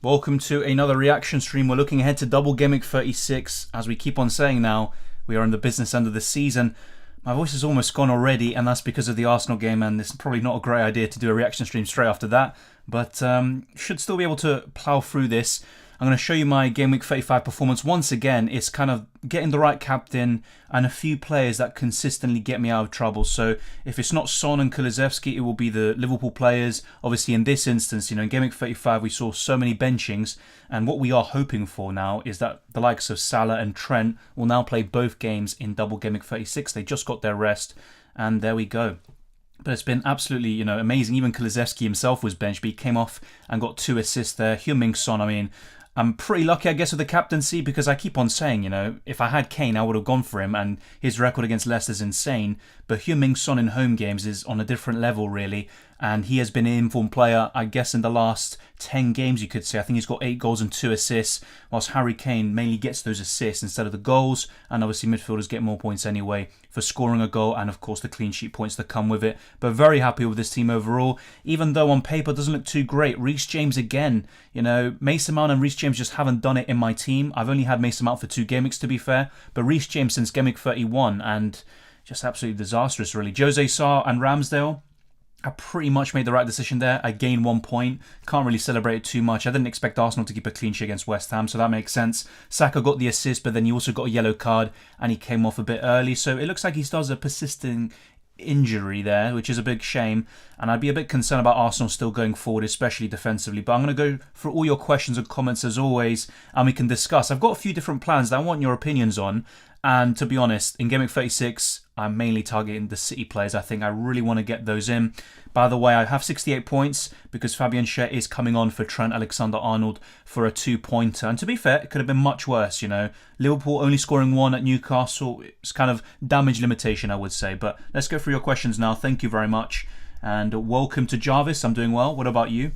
Welcome to another reaction stream. We're looking ahead to double Gameweek 36. As we keep on saying now, we are in the business end of the season. My voice is almost gone already, and that's because of the Arsenal game, and it's probably not a great idea to do a reaction stream straight after that, but should still be able to plow through this. I'm going to show you my Gameweek 35 performance once again. It's kind of getting the right captain and a few players that consistently get me out of trouble. So if it's not Son and Kulusevski, it will be the Liverpool players. Obviously in this instance, in Gameweek 35 we saw so many benchings, and what we are hoping for now is that the likes of Salah and Trent will now play both games in double Gameweek 36. They just got their rest, and there we go. But it's been absolutely, amazing. Even Kulusevski himself was benched, but he came off and got 2 assists there. Heung-min Son, I'm pretty lucky, I guess, with the captaincy, because I keep on saying, if I had Kane, I would have gone for him, and his record against Leicester is insane. But Heung-min Son in home games is on a different level, really, and he has been an informed player, I guess, in the last 10 games, you could say. I think he's got 8 goals and 2 assists, whilst Harry Kane mainly gets those assists instead of the goals, and obviously midfielders get more points anyway for scoring a goal, and of course the clean sheet points that come with it. But very happy with this team overall, even though on paper it doesn't look too great. Reece James again, Mason Mount and Reece James just haven't done it in my team. I've only had Mason Mount for 2 game weeks, to be fair, but Reece James since game week 31, and just absolutely disastrous, really. Jose Sarr and Ramsdale, I pretty much made the right decision there. I gained 1 point. Can't really celebrate it too much. I didn't expect Arsenal to keep a clean sheet against West Ham, so that makes sense. Saka got the assist, but then he also got a yellow card, and he came off a bit early. So it looks like he still has a persisting injury there, which is a big shame. And I'd be a bit concerned about Arsenal still going forward, especially defensively. But I'm going to go through all your questions and comments as always, and we can discuss. I've got a few different plans that I want your opinions on. And to be honest, in Gameweek 36, I'm mainly targeting the City players. I think I really want to get those in. By the way, I have 68 points because Fabian Schär is coming on for Trent Alexander-Arnold for a 2-pointer. And to be fair, it could have been much worse, Liverpool only scoring 1 at Newcastle. It's kind of damage limitation, I would say. But let's go through your questions now. Thank you very much. And welcome to Jarvis. I'm doing well. What about you?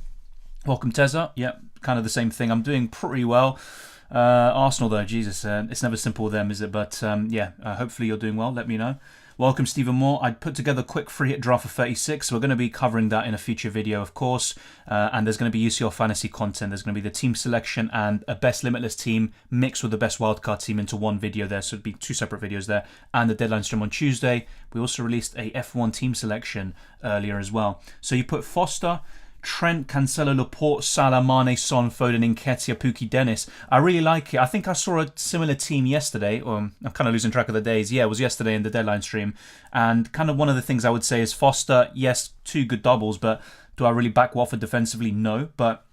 Welcome, Teza. Yep, kind of the same thing. I'm doing pretty well. Arsenal though, Jesus, it's never simple with them, is it? But hopefully you're doing well. Let me know. Welcome, Stephen Moore. I put together a quick free hit draft for 36, so we're going to be covering that in a future video, of course. And there's going to be UCL fantasy content. There's going to be the team selection and a best limitless team mixed with the best wildcard team into one video there. So it'd be 2 separate videos there. And the deadline stream on Tuesday. We also released a F1 team selection earlier as well. So you put Foster, Trent, Cancelo, Laporte, Salah, Mane, Son, Foden, Nketiah, Pukki, Dennis. I really like it. I think I saw a similar team yesterday. I'm kind of losing track of the days. Yeah, it was yesterday in the deadline stream. And kind of one of the things I would say is Foster, yes, 2 good doubles, but do I really back Watford defensively? No. But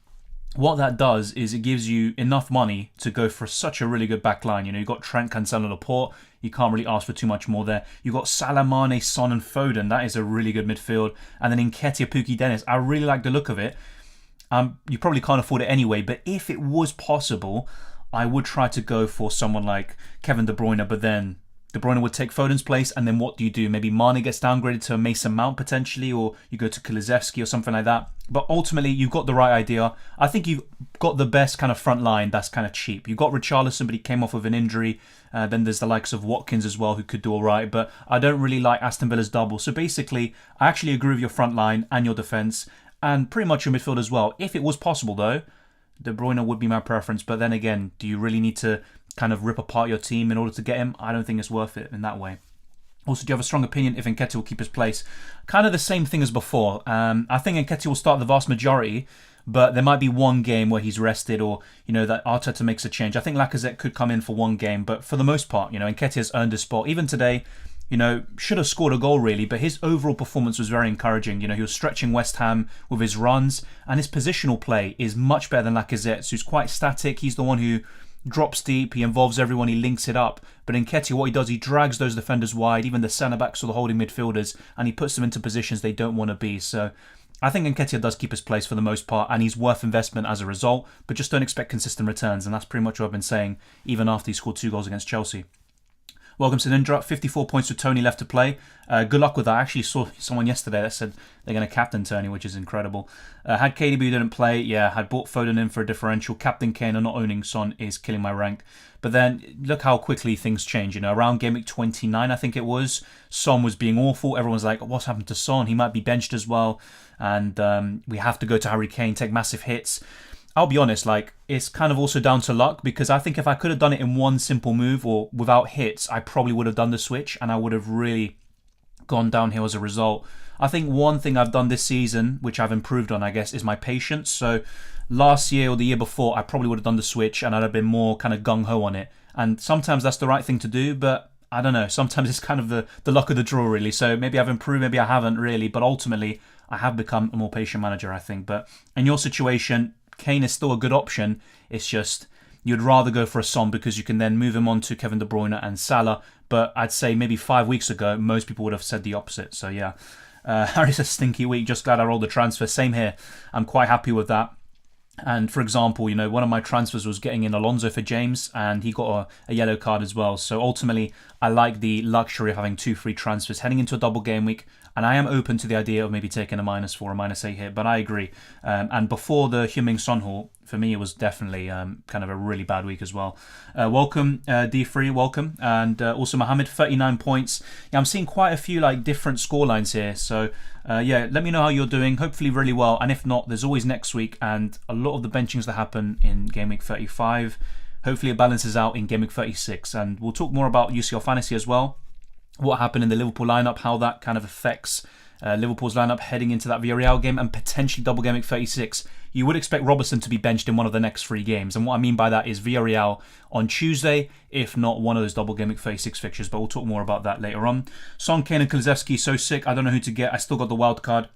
what that does is it gives you enough money to go for such a really good back line. You've got Trent, Cancelo, Laporte. You can't really ask for too much more there. You've got Salah, Mane, Son and Foden. That is a really good midfield. And then Nketiah, Pukki, Dennis. I really like the look of it. You probably can't afford it anyway, but if it was possible, I would try to go for someone like Kevin De Bruyne, but then De Bruyne would take Foden's place, and then what do? Maybe Mane gets downgraded to Mason Mount potentially, or you go to Kulusevski or something like that. But ultimately, you've got the right idea. I think you've got the best kind of front line that's kind of cheap. You've got Richarlison, but he came off with an injury. Then there's the likes of Watkins as well, who could do all right. But I don't really like Aston Villa's double. So basically, I actually agree with your front line and your defence, and pretty much your midfield as well. If it was possible, though, De Bruyne would be my preference. But then again, do you really need to kind of rip apart your team in order to get him? I don't think it's worth it in that way. Also, do you have a strong opinion if Nketiah will keep his place? Kind of the same thing as before. I think Nketiah will start the vast majority, but there might be one game where he's rested, or that Arteta makes a change. I think Lacazette could come in for one game, but for the most part, Nketiah's earned his spot. Even today, should have scored a goal really, but his overall performance was very encouraging. He was stretching West Ham with his runs, and his positional play is much better than Lacazette's, who's quite static. He's the one who drops deep, he involves everyone, he links it up. But in Nketiah, what he does, he drags those defenders wide, even the centre-backs or the holding midfielders, and he puts them into positions they don't want to be. So I think Nketiah does keep his place for the most part, and he's worth investment as a result, but just don't expect consistent returns, and that's pretty much what I've been saying, even after he scored 2 goals against Chelsea. Welcome to Nindra. 54 points with Tony left to play. Good luck with that. I actually saw someone yesterday that said they're going to captain Tony, which is incredible. Had KDB who didn't play. Yeah, had bought Foden in for a differential. Captain Kane and not owning Son is killing my rank. But then look how quickly things change. Around game week 29, I think it was, Son was being awful. Everyone's like, what's happened to Son? He might be benched as well. And we have to go to Harry Kane, take massive hits. I'll be honest, like, it's kind of also down to luck, because I think if I could have done it in one simple move or without hits, I probably would have done the switch and I would have really gone downhill as a result. I think one thing I've done this season, which I've improved on, I guess, is my patience. So last year or the year before, I probably would have done the switch and I'd have been more kind of gung-ho on it. And sometimes that's the right thing to do, but I don't know. Sometimes it's kind of the luck of the draw, really. So maybe I've improved, maybe I haven't really. But ultimately, I have become a more patient manager, I think. But in your situation, Kane is still a good option. It's just you'd rather go for a Son because you can then move him on to Kevin De Bruyne and Salah. But I'd say maybe 5 weeks ago, most people would have said the opposite. So yeah, Harry's a stinky week. Just glad I rolled the transfer. Same here. I'm quite happy with that. And for example, one of my transfers was getting in Alonso for James, and he got a yellow card as well. So ultimately, I like the luxury of having 2 free transfers heading into a double game week. And I am open to the idea of maybe taking a -4 or -8 hit, but I agree. And before the Heung-min Son haul, for me, it was definitely kind of a really bad week as well. Welcome, D3, welcome. And also Mohammed, 39 points. Yeah, I'm seeing quite a few different scorelines here. So yeah, let me know how you're doing. Hopefully really well. And if not, there's always next week. And a lot of the benchings that happen in Game Week 35, hopefully it balances out in Game Week 36. And we'll talk more about UCL Fantasy as well. What happened in the Liverpool lineup, how that kind of affects Liverpool's lineup heading into that Villarreal game and potentially double game week 36. You would expect Robertson to be benched in one of the next 3 games. And what I mean by that is Villarreal on Tuesday, if not one of those double game week 36 fixtures. But we'll talk more about that later on. Son, Kane and Kulusevski, so sick. I don't know who to get. I still got the wild card.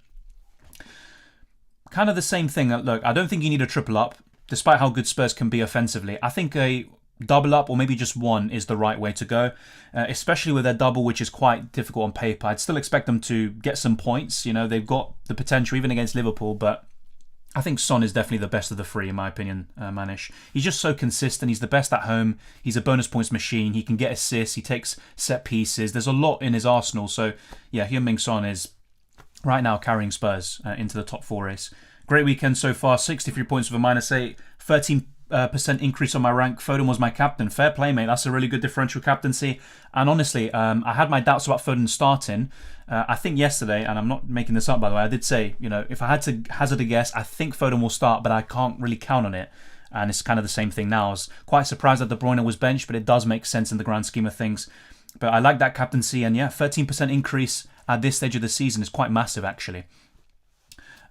Kind of the same thing. Look, I don't think you need a triple up, despite how good Spurs can be offensively. I think a double up or maybe just one is the right way to go, especially with their double, which is quite difficult on paper. I'd still expect them to get some points. They've got the potential even against Liverpool, but I think Son is definitely the best of the 3 in my opinion, Manish. He's just so consistent. He's the best at home. He's a bonus points machine. He can get assists. He takes set pieces. There's a lot in his arsenal. So yeah, Heung-min Son is right now carrying Spurs into the top 4 race. Great weekend so far. 63 points with a -8. 13% increase on my rank. Foden was my captain. Fair play, mate. That's a really good differential captaincy. And honestly, I had my doubts about Foden starting. I think yesterday, and I'm not making this up by the way, I did say, if I had to hazard a guess, I think Foden will start, but I can't really count on it. And it's kind of the same thing now. I was quite surprised that De Bruyne was benched, but it does make sense in the grand scheme of things. But I like that captaincy, and yeah, 13% increase at this stage of the season is quite massive, actually.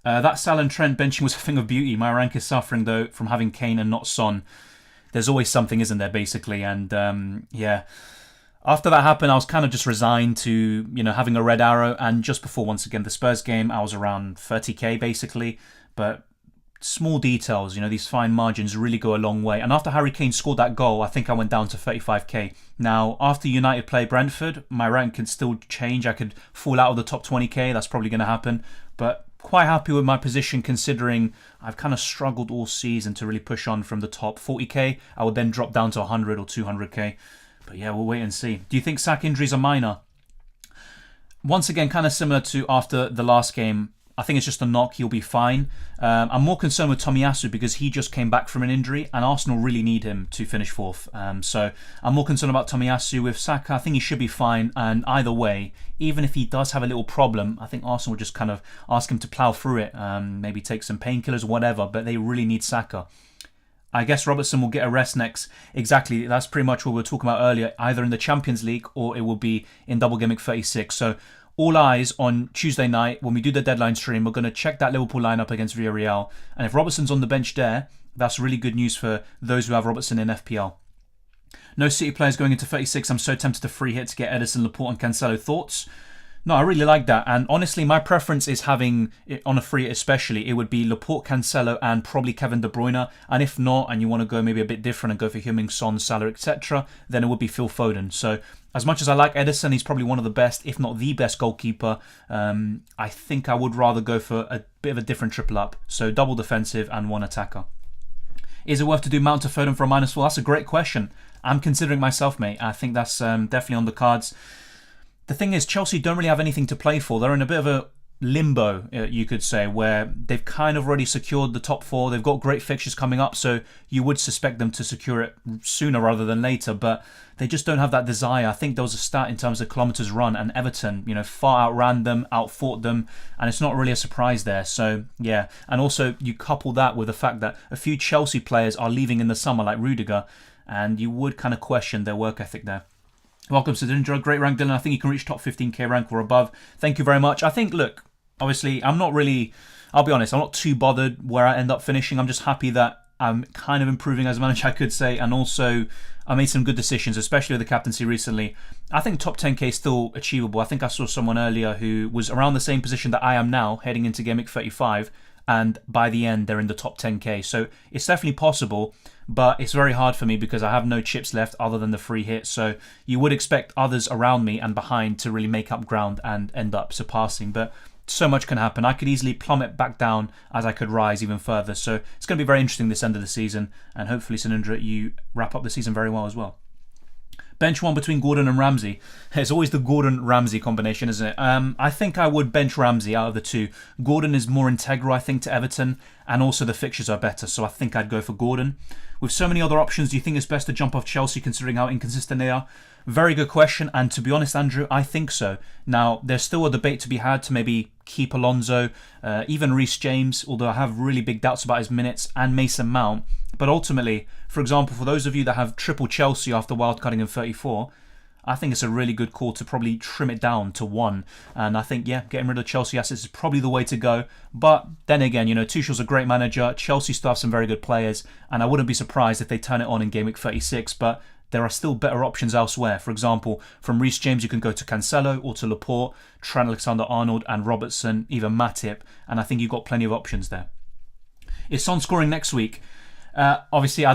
That Salah and Trent benching was a thing of beauty. My rank is suffering, though, from having Kane and not Son. There's always something, isn't there, basically? And yeah, after that happened, I was kind of just resigned to, having a red arrow. And just before, once again, the Spurs game, I was around 30k, basically. But small details, these fine margins really go a long way. And after Harry Kane scored that goal, I think I went down to 35k. Now, after United play Brentford, my rank can still change. I could fall out of the top 20k. That's probably going to happen. But quite happy with my position considering I've kind of struggled all season to really push on from the top 40k. I would then drop down to 100 or 200k. But yeah, we'll wait and see. Do you think Sack injuries are minor? Once again, kind of similar to after the last game. I think it's just a knock. He'll be fine. I'm more concerned with Tomiyasu because he just came back from an injury and Arsenal really need him to finish 4th. So I'm more concerned about Tomiyasu. With Saka, I think he should be fine. And either way, even if he does have a little problem, I think Arsenal will just kind of ask him to plough through it. Maybe take some painkillers or whatever. But they really need Saka. I guess Robertson will get a rest next. Exactly. That's pretty much what we were talking about earlier. Either in the Champions League or it will be in double game week 36. So all eyes on Tuesday night when we do the deadline stream. We're going to check that Liverpool lineup against Villarreal. And if Robertson's on the bench there, that's really good news for those who have Robertson in FPL. No City players going into 36. I'm so tempted to free hit to get Ederson, Laporte and Cancelo. Thoughts? No, I really like that. And honestly, my preference is having, on a free especially, it would be Laporte, Cancelo and probably Kevin De Bruyne. And if not, and you want to go maybe a bit different and go for Heung-min Son, Salah, etc., then it would be Phil Foden. So as much as I like Ederson, he's probably one of the best, if not the best goalkeeper. I think I would rather go for a bit of a different triple up. So double defensive and 1 attacker. Is it worth to do Mount to Foden for a -4? That's a great question. I'm considering myself, mate. I think that's definitely on the cards. The thing is, Chelsea don't really have anything to play for. They're in a bit of a limbo, you could say, where they've kind of already secured the top 4. They've got great fixtures coming up, so you would suspect them to secure it sooner rather than later, but they just don't have that desire. I think there was a stat in terms of kilometres run, and Everton, far outran them, outfought them, and it's not really a surprise there. So, yeah. And also, you couple that with the fact that a few Chelsea players are leaving in the summer, like Rudiger, and you would kind of question their work ethic there. Welcome to Dylan. Great rank, Dylan. I think you can reach top 15k rank or above. Thank you very much. I think, look, obviously, I'll be honest, I'm not too bothered where I end up finishing. I'm just happy that I'm kind of improving as a manager, I could say, and also I made some good decisions, especially with the captaincy recently. I think top 10k is still achievable. I think I saw someone earlier who was around the same position that I am now, heading into Gameweek 35, and by the end, they're in the top 10k. So it's definitely possible, but it's very hard for me because I have no chips left other than the free hit. So you would expect others around me and behind to really make up ground and end up surpassing. But so much can happen. I could easily plummet back down as I could rise even further. So it's going to be very interesting this end of the season. And hopefully, Sinundra, you wrap up the season very well as well. Bench one between Gordon and Ramsey. It's always the Gordon-Ramsey combination, isn't it? I think I would bench Ramsey out of the two. Gordon is more integral, I think, to Everton, and also the fixtures are better, so I think I'd go for Gordon. With so many other options, do you think it's best to jump off Chelsea considering how inconsistent they are? Very good question, and to be honest, Andrew, I think so. Now, there's still a debate to be had to maybe keep Alonso, even Reece James, although I have really big doubts about his minutes, and Mason Mount. But ultimately, for example, for those of you that have triple Chelsea after wildcarding in 34, I think it's a really good call to probably trim it down to 1. And I think, yeah, getting rid of Chelsea assets is probably the way to go. But then again, Tuchel's a great manager. Chelsea still have some very good players. And I wouldn't be surprised if they turn it on in Gameweek 36. But there are still better options elsewhere. For example, from Reece James, you can go to Cancelo or to Laporte, Trent Alexander-Arnold and Robertson, even Matip. And I think you've got plenty of options there. Is Son scoring next week? Obviously, I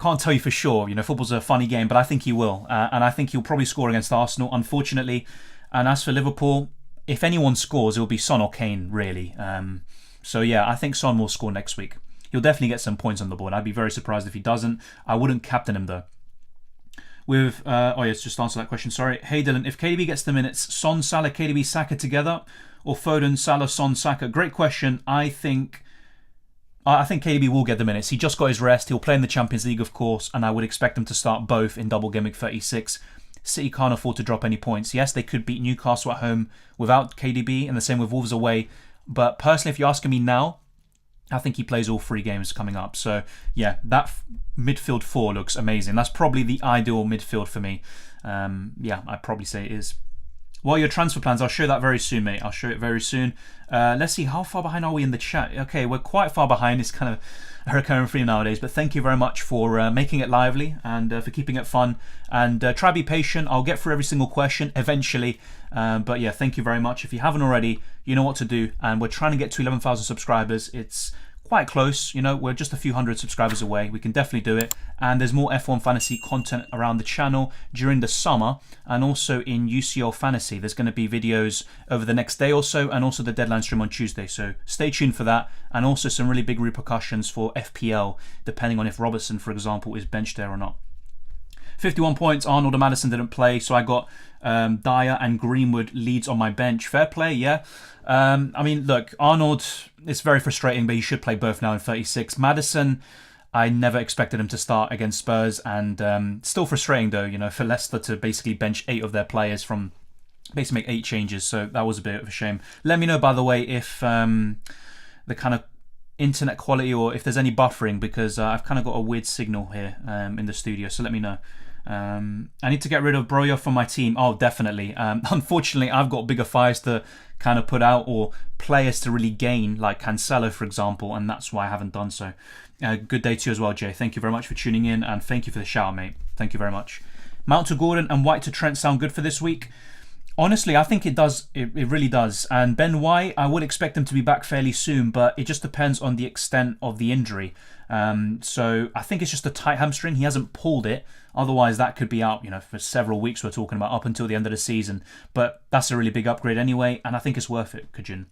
can't tell you for sure. Football's a funny game, but I think he will. And I think he'll probably score against Arsenal, unfortunately. And as for Liverpool, if anyone scores, it'll be Son or Kane, really. So, yeah, I think Son will score next week. He'll definitely get some points on the board. I'd be very surprised if he doesn't. I wouldn't captain him, though. Just answer that question, sorry. Hey, Dylan, if KDB gets the minutes, Son, Salah, KDB, Saka together? Or Foden, Salah, Son, Saka? Great question. I think KDB will get the minutes. He just got his rest. He'll play in the Champions League, of course, and I would expect him to start both in double Gameweek 36. City can't afford to drop any points. Yes, they could beat Newcastle at home without KDB, and the same with Wolves away. But personally, if you're asking me now, I think he plays all 3 games coming up. So, yeah, that midfield 4 looks amazing. That's probably the ideal midfield for me. I'd probably say it is. What are your transfer plans? I'll show that very soon, mate. I'll show it very soon. Let's see, how far behind are we in the chat? Okay, we're quite far behind. It's kind of a recurring theme nowadays. But thank you very much for making it lively and for keeping it fun. And try to be patient. I'll get through every single question eventually. But yeah, thank you very much. If you haven't already, you know what to do. And we're trying to get to 11,000 subscribers. It's quite close, we're just a few hundred subscribers away. We can definitely do it. And there's more F1 Fantasy content around the channel during the summer, and also in UCL Fantasy. There's going to be videos over the next day or so, and also the deadline stream on Tuesday. So stay tuned for that, and also some really big repercussions for FPL, depending on if Robertson, for example, is benched there or not. 51 points, Arnold and Maddison didn't play, so I got Dyer and Greenwood Leeds on my bench. Fair play, yeah. Look, Arnold, it's very frustrating, but he should play both now in 36. Maddison, I never expected him to start against Spurs, and still frustrating though, for Leicester to basically bench 8 of their players from basically make 8 changes, so that was a bit of a shame. Let me know, by the way, if the kind of internet quality or if there's any buffering, because I've kind of got a weird signal here in the studio, so let me know. I need to get rid of Broja from my team. Oh, definitely. Unfortunately, I've got bigger fires to kind of put out, or players to really gain, like Cancelo, for example, and that's why I haven't done so. Good day to you as well, Jay. Thank you very much for tuning in, and thank you for the shout, mate. Thank you very much. Mount to Gordon and White to Trent sound good for this week. Honestly, I think it does. It really does. And Ben White, I would expect him to be back fairly soon, but it just depends on the extent of the injury. So I think it's just a tight hamstring. He hasn't pulled it. Otherwise, that could be out, for several weeks. We're talking about up until the end of the season. But that's a really big upgrade anyway, and I think it's worth it, Kajin.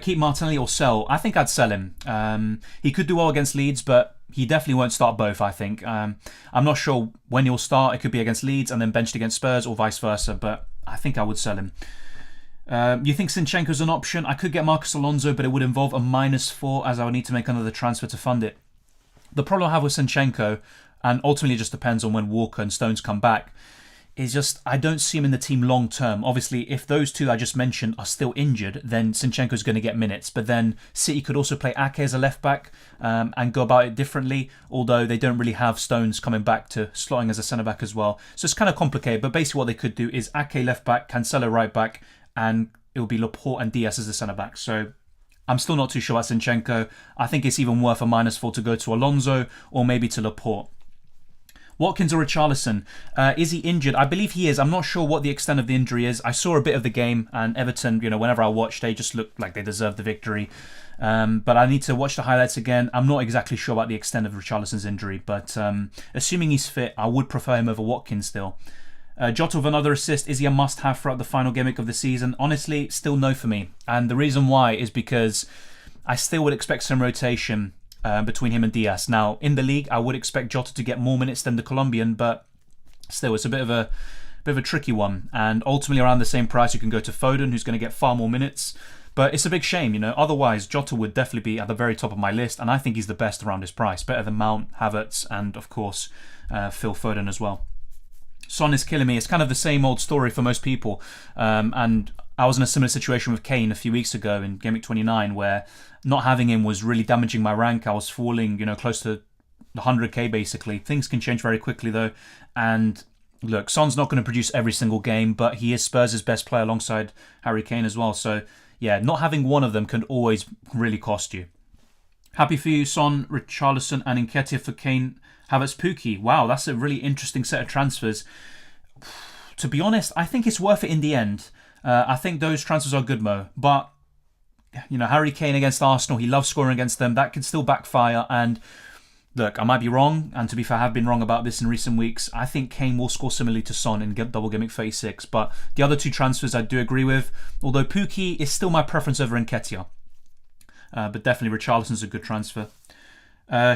Keep Martinelli or sell? I think I'd sell him. He could do well against Leeds, but he definitely won't start both, I think. I'm not sure when he'll start. It could be against Leeds and then benched against Spurs or vice versa, but I think I would sell him. You think Zinchenko's an option? I could get Marcos Alonso, but it would involve a -4 as I would need to make another transfer to fund it. The problem I have with Zinchenko, and ultimately it just depends on when Walker and Stones come back, is just I don't see him in the team long term. Obviously, if those two I just mentioned are still injured, then Zinchenko's going to get minutes. But then City could also play Ake as a left back and go about it differently, although they don't really have Stones coming back to slotting as a centre back as well. So it's kind of complicated. But basically what they could do is Ake left back, Cancelo right back, and it will be Laporte and Diaz as the centre back. So I'm still not too sure about Zinchenko. I think it's even worth a -4 to go to Alonso or maybe to Laporte. Watkins or Richarlison, is he injured? I believe he is. I'm not sure what the extent of the injury is. I saw a bit of the game, and Everton, whenever I watched, they just looked like they deserved the victory. But I need to watch the highlights again. I'm not exactly sure about the extent of Richarlison's injury, but assuming he's fit, I would prefer him over Watkins still. Jota with another assist. Is he a must-have throughout the final game week of the season? Honestly, still no for me. And the reason why is because I still would expect some rotation between him and Diaz. Now, in the league, I would expect Jota to get more minutes than the Colombian, but still, it's a bit of a tricky one. And ultimately, around the same price, you can go to Foden, who's going to get far more minutes. But it's a big shame, Otherwise, Jota would definitely be at the very top of my list, and I think he's the best around his price. Better than Mount, Havertz, and of course, Phil Foden as well. Son is killing me. It's kind of the same old story for most people. And I was in a similar situation with Kane a few weeks ago in Gameweek 29, where not having him was really damaging my rank. I was falling, close to 100k basically. Things can change very quickly though. And look, Son's not going to produce every single game, but he is Spurs' best player alongside Harry Kane as well. So yeah, not having one of them can always really cost you. Happy for you, Son, Richarlison, and Nketiah for Kane. Havertz, Pukki. Wow, that's a really interesting set of transfers. To be honest, I think it's worth it in the end. I think those transfers are good, Mo. But, Harry Kane against Arsenal, he loves scoring against them. That can still backfire. And look, I might be wrong. And to be fair, I have been wrong about this in recent weeks. I think Kane will score similarly to Son in double Gameweek 36. But the other two transfers I do agree with. Although Pukki is still my preference over Nketiah. But definitely Richarlison's a good transfer.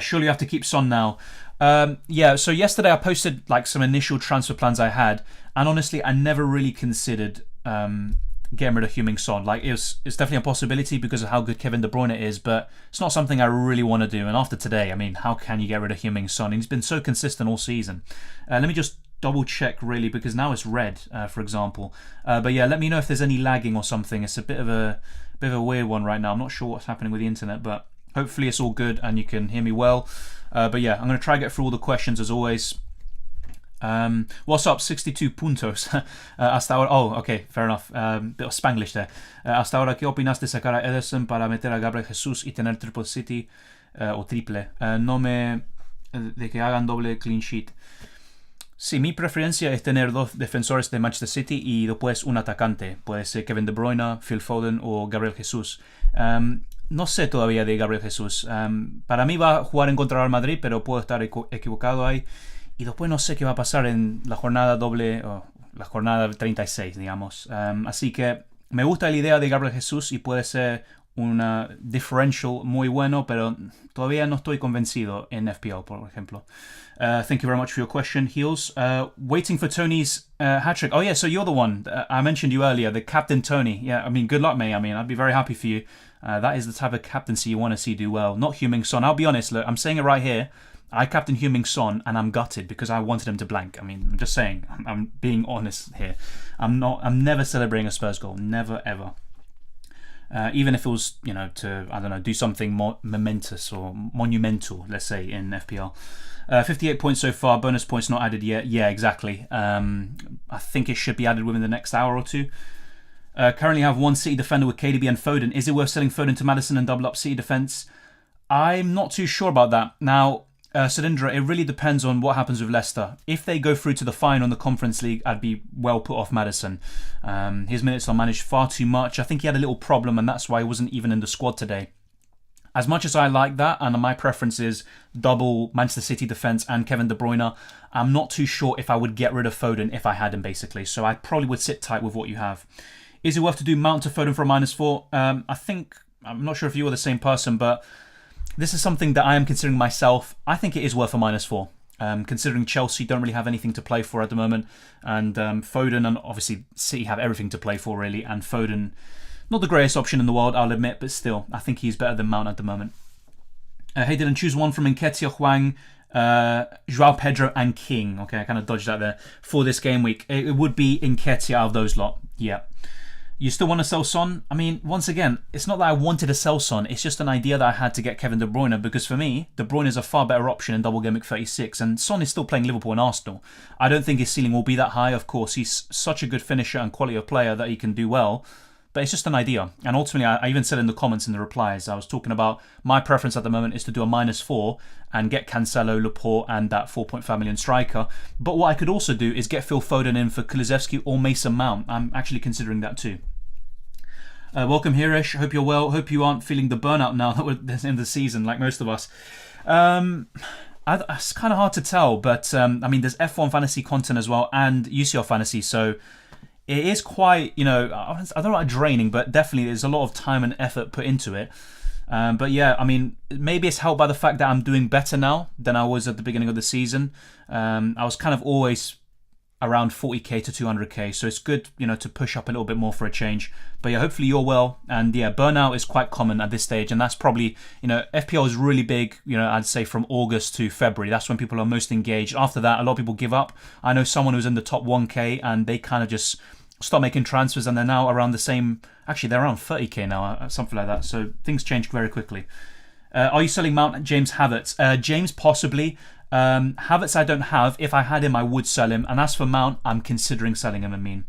Surely you have to keep Son now. So yesterday I posted some initial transfer plans I had, and honestly I never really considered getting rid of Heung-min Son. It's definitely a possibility because of how good Kevin De Bruyne is, but it's not something I really want to do. And after today, how can you get rid of Heung-min Son? He's been so consistent all season. Let me just double check really, because now it's red, for example. But yeah, let me know if there's any lagging or something. It's a bit of a weird one right now. I'm not sure what's happening with the internet, but hopefully it's all good and you can hear me well. But yeah, I'm going to try to get through all the questions as always. What's up? 62 puntos. Hasta ahora. Oh, okay, fair enough. Bit of Spanglish there. Hasta ahora, ¿qué opinas de sacar a Ederson para meter a Gabriel Jesús y tener triple city o triple? De que hagan doble clean sheet. Sí, mi preferencia es tener dos defensores de Manchester City y después un atacante. Puede ser Kevin De Bruyne, Phil Foden o Gabriel Jesús. No sé todavía de Gabriel Jesús. Para mí va a jugar en contra del Madrid, pero puedo estar equivocado ahí. Y después no sé qué va a pasar en la jornada doble, o la jornada 36, digamos. Así que me gusta la idea de Gabriel Jesús y puede ser una differential muy bueno, pero todavía no estoy convencido en FPL, por ejemplo. Thank you very much for your question, Heels. Waiting for Tony's hat-trick. Oh yeah, so you're the one. I mentioned you earlier, the captain Tony. Yeah, good luck, mate. I'd be very happy for you. That is the type of captaincy you want to see do well. Not Heung-min Son. I'll be honest, look, I'm saying it right here. I captained Heung-min Son and I'm gutted because I wanted him to blank. I'm just saying. I'm being honest here. I'm never celebrating a Spurs goal. Never, ever. Even if it was, to, do something more momentous or monumental, let's say, in FPL. 58 points so far, bonus points not added yet. Yeah, exactly. I think it should be added within the next hour or two. Currently have one City defender with KDB and Foden. Is it worth selling Foden to Maddison and double up City defence? I'm not too sure about that. Now, Sudindra, it really depends on what happens with Leicester. If they go through to the final in the Conference League, I'd be well put off Maddison. His minutes are managed far too much. I think he had a little problem and that's why he wasn't even in the squad today. As much as I like that, and my preference is double Manchester City defence and Kevin De Bruyne, I'm not too sure if I would get rid of Foden if I had him, basically. So I probably would sit tight with what you have. Is it worth to do Mount to Foden for a -4? I'm not sure if you are the same person, but this is something that I am considering myself. I think it is worth a -4. considering Chelsea don't really have anything to play for at the moment, and Foden, and obviously City have everything to play for really, and Foden, not the greatest option in the world, I'll admit, but still, I think he's better than Mount at the moment. Hey Dylan, choose one from Nketiah, Hwang, Joao Pedro and King. Okay, I kind of dodged that there. For this game week, it would be Nketiah out of those lot. Yeah. You still want to sell Son? I mean, once again, it's not that I wanted to sell Son. It's just an idea that I had to get Kevin De Bruyne, because for me, De Bruyne is a far better option in double game week 36, and Son is still playing Liverpool and Arsenal. I don't think his ceiling will be that high. Of course, he's such a good finisher and quality of player that he can do well. But it's just an idea. And ultimately, I even said in the comments in the replies, I was talking about my preference at the moment is to do a -4 and get Cancelo, Laporte and that 4.5 million striker. But what I could also do is get Phil Foden in for Kulusevski or Mason Mount. I'm actually considering that too. Welcome, Hirish. Hope you're well. Hope you aren't feeling the burnout now that we're in the season, like most of us. It's kind of hard to tell, but I mean, there's F1 fantasy content as well and UCL fantasy, so it is quite, I don't know about draining, but definitely there's a lot of time and effort put into it. But yeah, I mean, maybe it's helped by the fact that I'm doing better now than I was at the beginning of the season. I was kind of always around 40k to 200k, so it's good, to push up a little bit more for a change. But yeah, hopefully you're well. And yeah, burnout is quite common at this stage, and that's probably, FPL is really big, I'd say from August to February. That's when people are most engaged. After that, a lot of people give up. I know someone who's in the top 1k and they kind of just start making transfers, and they're now around the same, actually they're around 30k now, something like that. So things change very quickly. Are you selling Mount James Havertz? James, possibly. Havertz I don't have. If I had him, I would sell him. And as for Mount, I'm considering selling him,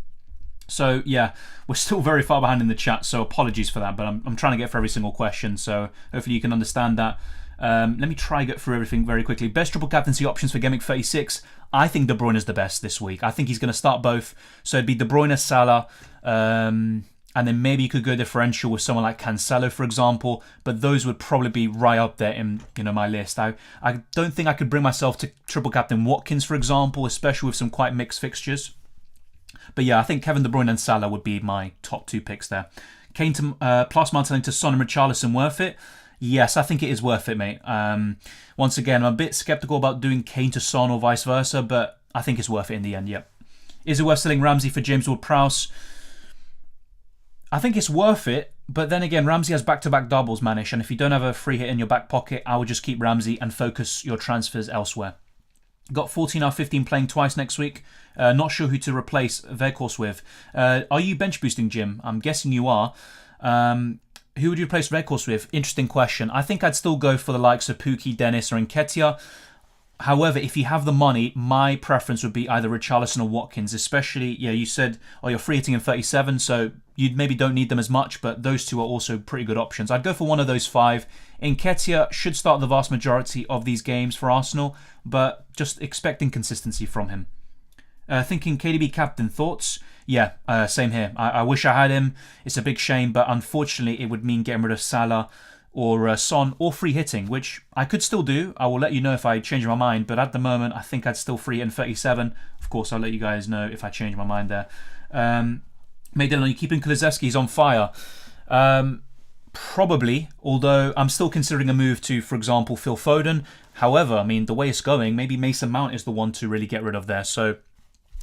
So yeah, we're still very far behind in the chat, so apologies for that, but I'm trying to get for every single question, so hopefully you can understand that. Let me try get through everything very quickly. Best triple captaincy options for Gameweek 36. I think De Bruyne is the best this week. I think he's going to start both. So it'd be De Bruyne, Salah, and then maybe you could go differential with someone like Cancelo, for example. But those would probably be right up there in my list. I don't think I could bring myself to triple captain Watkins, for example, especially with some quite mixed fixtures. But yeah, I think Kevin De Bruyne and Salah would be my top two picks there. Kane to plus Martinelli to Son and Richarlison, worth it? Yes, I think it is worth it, mate. Once again, I'm a bit sceptical about doing Kane to Son or vice versa, but I think it's worth it in the end, yep. Is it worth selling Ramsey for James Ward-Prowse? I think it's worth it, but then again, Ramsey has back-to-back doubles, Manish, and if you don't have a free hit in your back pocket, I would just keep Ramsey and focus your transfers elsewhere. Got 14 out of 15 playing twice next week. Not sure who to replace Weghorst with. Are you bench boosting, Jim? I'm guessing you are. Who would you replace Weghorst with? Interesting question. I think I'd still go for the likes of Pukki, Dennis or Nketiah. However, if you have the money, my preference would be either Richarlison or Watkins, especially, you said, you're free hitting in 37, so you maybe don't need them as much, but those two are also pretty good options. I'd go for one of those five. Nketiah should start the vast majority of these games for Arsenal, but just expecting consistency from him. Thinking KDB captain, thoughts? Yeah, same here. I wish I had him. It's a big shame, but unfortunately it would mean getting rid of Salah or Son or free hitting, which I could still do. I will let you know if I change my mind, but at the moment I think I'd still free hit in 37. Of course, I'll let you guys know if I change my mind there. Mate Dylan, are you keeping Kulusevski? He's on fire. Probably, although I'm still considering a move to, for example, Phil Foden. However, I mean, the way it's going, maybe Mason Mount is the one to really get rid of there. So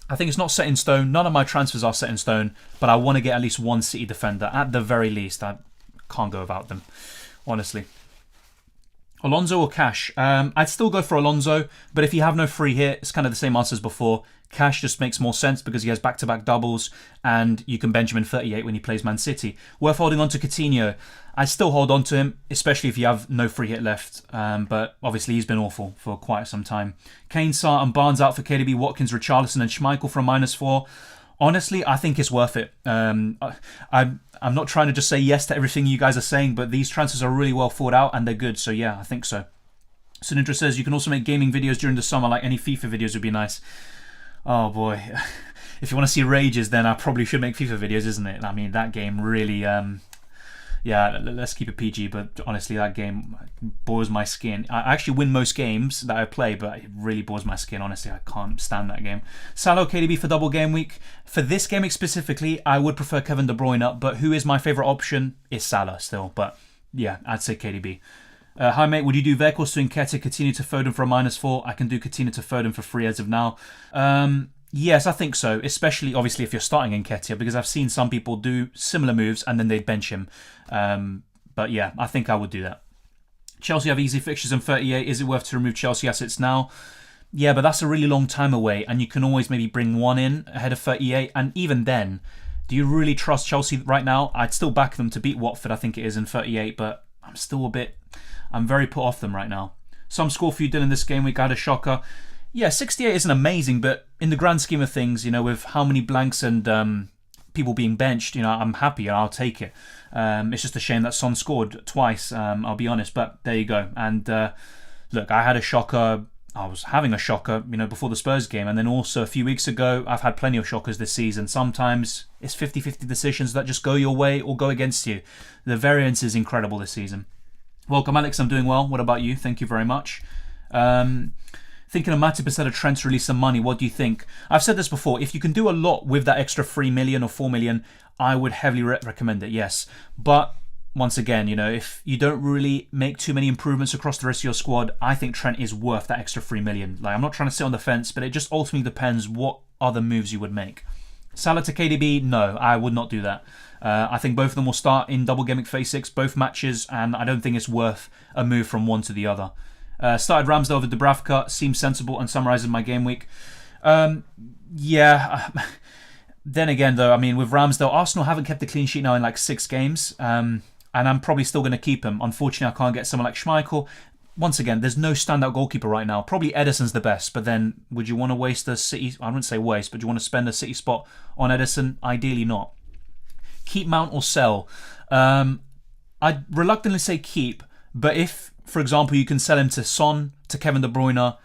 I think it's not set in stone. None of my transfers are set in stone, but I want to get at least one City defender. At the very least, I can't go without them, honestly. Alonso or Cash? I'd still go for Alonso, but if you have no free hit, it's kind of the same answer as before. Cash just makes more sense because he has back-to-back doubles and you can bench him in 38 when he plays Man City. Worth holding on to Coutinho. I'd still hold on to him, especially if you have no free hit left. But obviously he's been awful for quite some time. Kane, Sarr and Barnes out for KDB, Watkins, Richarlison and Schmeichel for a -4. Honestly, I think it's worth it. I'm not trying to just say yes to everything you guys are saying, but these transfers are really well thought out and they're good. So yeah, I think so. Sinindra says you can also make gaming videos during the summer, like any FIFA videos would be nice. Oh boy. If you want to see rages, then I probably should make FIFA videos, isn't it? I mean, that game really... yeah, let's keep it PG, but honestly, that game bores my skin. I actually win most games that I play, but it really bores my skin. Honestly, I can't stand that game. Salah, KDB for double game week. For this game week specifically, I would prefer Kevin De Bruyne, but who is my favourite option is Salah still. But yeah, I'd say KDB. Hi mate, would you do Vehicles to Nketiah, Coutinho to Foden for a -4? I can do Coutinho to Foden for free as of now. Yes, I think so, especially obviously if you're starting Nketiah, because I've seen some people do similar moves and then they'd bench him. But yeah, I think I would do that. Chelsea have easy fixtures in 38. Is it worth to remove Chelsea assets now? Yeah, but that's a really long time away, and you can always maybe bring one in ahead of 38. And even then, do you really trust Chelsea right now? I'd still back them to beat Watford, I think it is, in 38, but I'm very put off them right now. Some score for you, Dylan, this game week. I had a shocker. Yeah, 68 isn't amazing, but in the grand scheme of things, with how many blanks and people being benched, I'm happy. I'll take it. It's just a shame that Son scored twice, I'll be honest, but there you go. And look, I had a shocker. I was having a shocker, before the Spurs game, and then also a few weeks ago, I've had plenty of shockers this season. Sometimes it's 50-50 decisions that just go your way or go against you. The variance is incredible this season. Welcome, Alex. I'm doing well. What about you? Thank you very much. Thinking of Matip instead of Trent to release some money. What do you think? I've said this before. If you can do a lot with that extra 3 million or 4 million, I would heavily recommend it, yes. But once again, if you don't really make too many improvements across the rest of your squad, I think Trent is worth that extra 3 million. I'm not trying to sit on the fence, but it just ultimately depends what other moves you would make. Salah to KDB, no, I would not do that. I think both of them will start in double Gameweek 36, both matches, and I don't think it's worth a move from one to the other. Started Ramsdale over Dubravka, seems sensible and summarises my game week. Yeah. Then again, though, with Ramsdale, Arsenal haven't kept a clean sheet now in 6 games, and I'm probably still going to keep him. Unfortunately, I can't get someone like Schmeichel. Once again, there's no standout goalkeeper right now. Probably Ederson's the best, but then would you want to waste a City... I wouldn't say waste, but do you want to spend a City spot on Ederson? Ideally not. Keep, Mount, or sell? I'd reluctantly say keep, but if, for example, you can sell him to Son, to Kevin De Bruyne,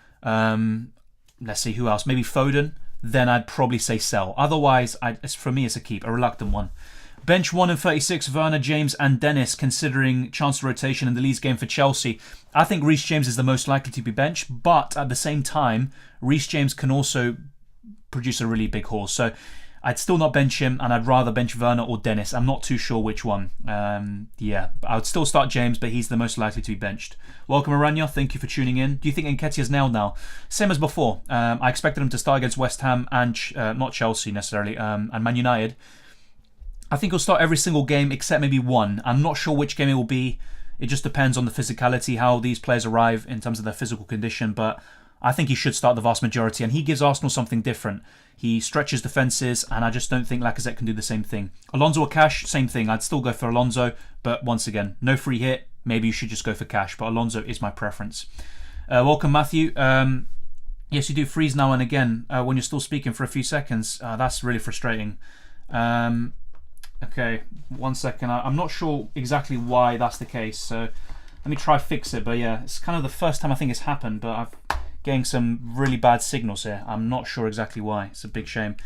let's see who else, maybe Foden, then I'd probably say sell. Otherwise, for me, it's a keep, a reluctant one. Bench 1 in 36, Werner, James and Dennis, considering chance of rotation in the Leeds game for Chelsea. I think Reece James is the most likely to be benched, but at the same time, Reece James can also produce a really big haul. So I'd still not bench him, and I'd rather bench Werner or Dennis. I'm not too sure which one. Yeah, I would still start James, but he's the most likely to be benched. Welcome, Aranya. Thank you for tuning in. Do you think Nketiah's nailed now? Same as before. I expected him to start against West Ham and not Chelsea necessarily, and Man United. I think he'll start every single game except maybe one. I'm not sure which game it will be. It just depends on the physicality, how these players arrive in terms of their physical condition, but I think he should start the vast majority, and he gives Arsenal something different. He stretches defences, and I just don't think Lacazette can do the same thing. Alonso or Cash, same thing. I'd still go for Alonso, but once again, no free hit. Maybe you should just go for Cash, but Alonso is my preference. Welcome, Matthew. Yes, you do freeze now and again when you're still speaking for a few seconds. That's really frustrating. Okay, 1 second. I'm not sure exactly why that's the case, so let me try fix it. But yeah, it's kind of the first time I think it's happened, but I've getting some really bad signals here. I'm not sure exactly why. It's a big shame.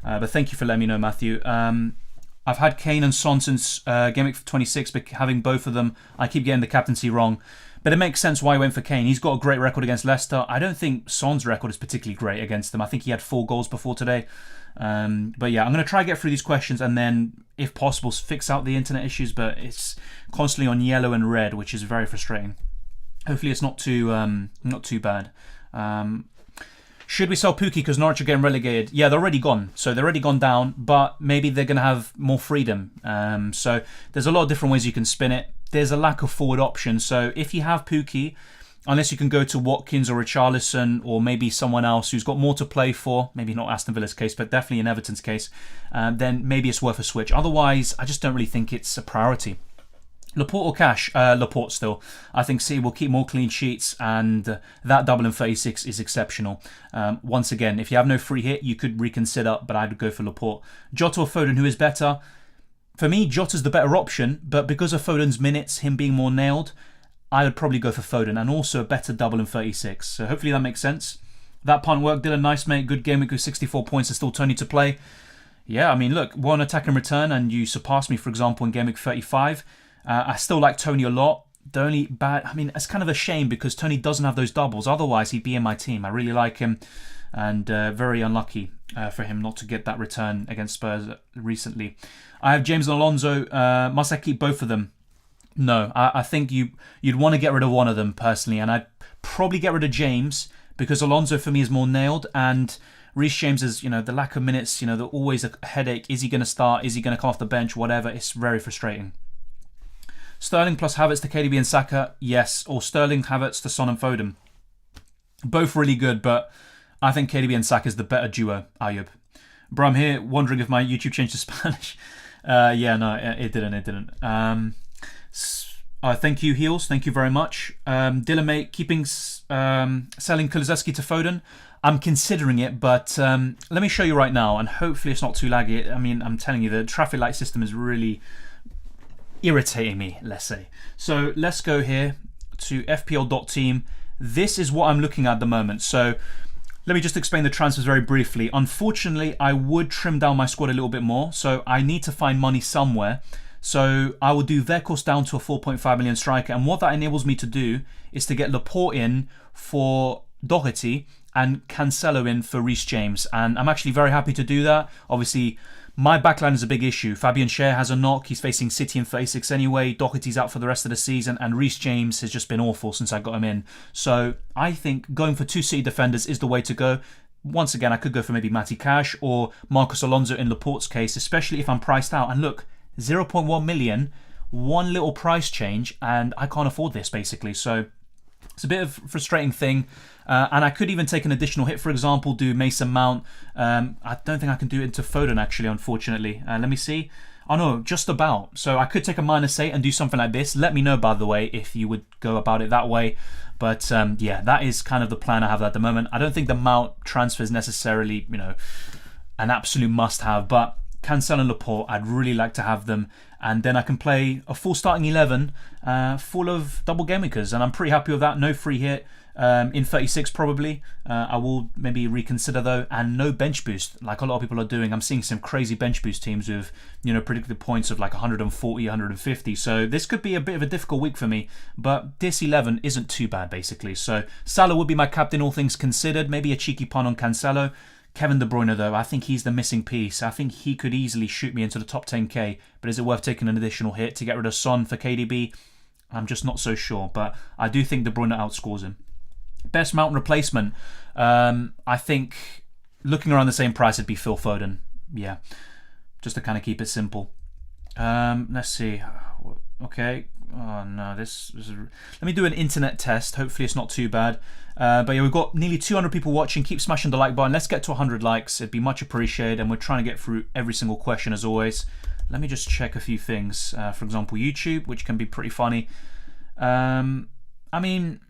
But thank you for letting me know, Matthew. I've had Kane and Son since Gameweek 26, but having both of them, I keep getting the captaincy wrong. But it makes sense why I went for Kane. He's got a great record against Leicester. I don't think Son's record is particularly great against them. I think he had 4 goals before today. But yeah, I'm going to try to get through these questions and then, if possible, fix out the internet issues. But it's constantly on yellow and red, which is very frustrating. Hopefully it's not too bad. Should we sell Pookie because Norwich are getting relegated? Yeah, they're already gone. So they're already gone down, but maybe they're going to have more freedom. So there's a lot of different ways you can spin it. There's a lack of forward options. So if you have Pookie, unless you can go to Watkins or Richarlison or maybe someone else who's got more to play for, maybe not Aston Villa's case, but definitely in Everton's case, then maybe it's worth a switch. Otherwise, I just don't really think it's a priority. Laporte or Cash? Laporte still. I think City will keep more clean sheets, and that double in 36 is exceptional. Once again, if you have no free hit, you could reconsider, but I'd go for Laporte. Jota or Foden, who is better? For me, Jota's the better option, but because of Foden's minutes, him being more nailed, I would probably go for Foden, and also a better double in 36. So hopefully that makes sense. That punt worked. Dylan, nice mate. Good game week with 64 points and still Tony to play. Yeah, I mean, look, one attack and return, and you surpassed me, for example, in game week 35. I still like Tony a lot. The only bad... I mean, it's kind of a shame because Tony doesn't have those doubles. Otherwise, he'd be in my team. I really like him. And very unlucky for him not to get that return against Spurs recently. I have James and Alonso. Must I keep both of them? No, I think you'd want to get rid of one of them personally, and I'd probably get rid of James because Alonso for me is more nailed, and Reece James is, the lack of minutes, they're always a headache. Is he going to start? Is he going to come off the bench? Whatever. It's very frustrating. Sterling plus Havertz to KDB and Saka, yes, or Sterling, Havertz to Son and Foden. Both really good, but I think KDB and Saka is the better duo, Ayub. Bro, I'm here wondering if my YouTube changed to Spanish. Yeah, no, it didn't. Thank you, Heels. Thank you very much. Dylan, mate, selling Kulusevski to Foden. I'm considering it, but let me show you right now, and hopefully it's not too laggy. I mean, I'm telling you, the traffic light system is really irritating me, let's say. So let's go here to FPL.team. This is what I'm looking at the moment. So let me just explain the transfers very briefly. Unfortunately, I would trim down my squad a little bit more, so I need to find money somewhere. So I will do Weghorst down to a 4.5 million striker, and what that enables me to do is to get Laporte in for Doherty and Cancelo in for Reece James, and I'm actually very happy to do that. Obviously, my backline is a big issue. Fabian Schär has a knock. He's facing City in 36 anyway. Doherty's out for the rest of the season. And Reece James has just been awful since I got him in. So I think going for 2 City defenders is the way to go. Once again, I could go for maybe Matty Cash or Marcos Alonso in Laporte's case, especially if I'm priced out. And look, 0.1 million, one little price change, and I can't afford this basically. So it's a bit of a frustrating thing. And I could even take an additional hit, for example, do Mason Mount. I don't think I can do it into Foden, actually, unfortunately. Let me see. Oh, no, just about. So I could take a -8 and do something like this. Let me know, by the way, if you would go about it that way. But, yeah, that is kind of the plan I have at the moment. I don't think the Mount transfer is necessarily, an absolute must-have. But Cancelo and Laporte, I'd really like to have them. And then I can play a full starting 11 full of double game weekers. And I'm pretty happy with that. No free hit. In 36 probably. I will maybe reconsider though, and no bench boost like a lot of people are doing. I'm seeing some crazy bench boost teams with predicted points of like 140, 150. So this could be a bit of a difficult week for me, but this 11 isn't too bad basically. So Salah would be my captain, all things considered. Maybe a cheeky pun on Cancelo. Kevin De Bruyne though, I think he's the missing piece. I think he could easily shoot me into the top 10k, but is it worth taking an additional hit to get rid of Son for KDB? I'm just not so sure, but I do think De Bruyne outscores him. Best Mount replacement, I think looking around the same price it'd be Phil Foden. Yeah, just to kind of keep it simple. Let's see. Okay. Oh no, this is. Let me do an internet test. Hopefully it's not too bad. But yeah, we've got nearly 200 people watching. Keep smashing the like button. Let's get to 100 likes. It'd be much appreciated, and we're trying to get through every single question as always. Let me just check a few things. For example, YouTube, which can be pretty funny. I mean,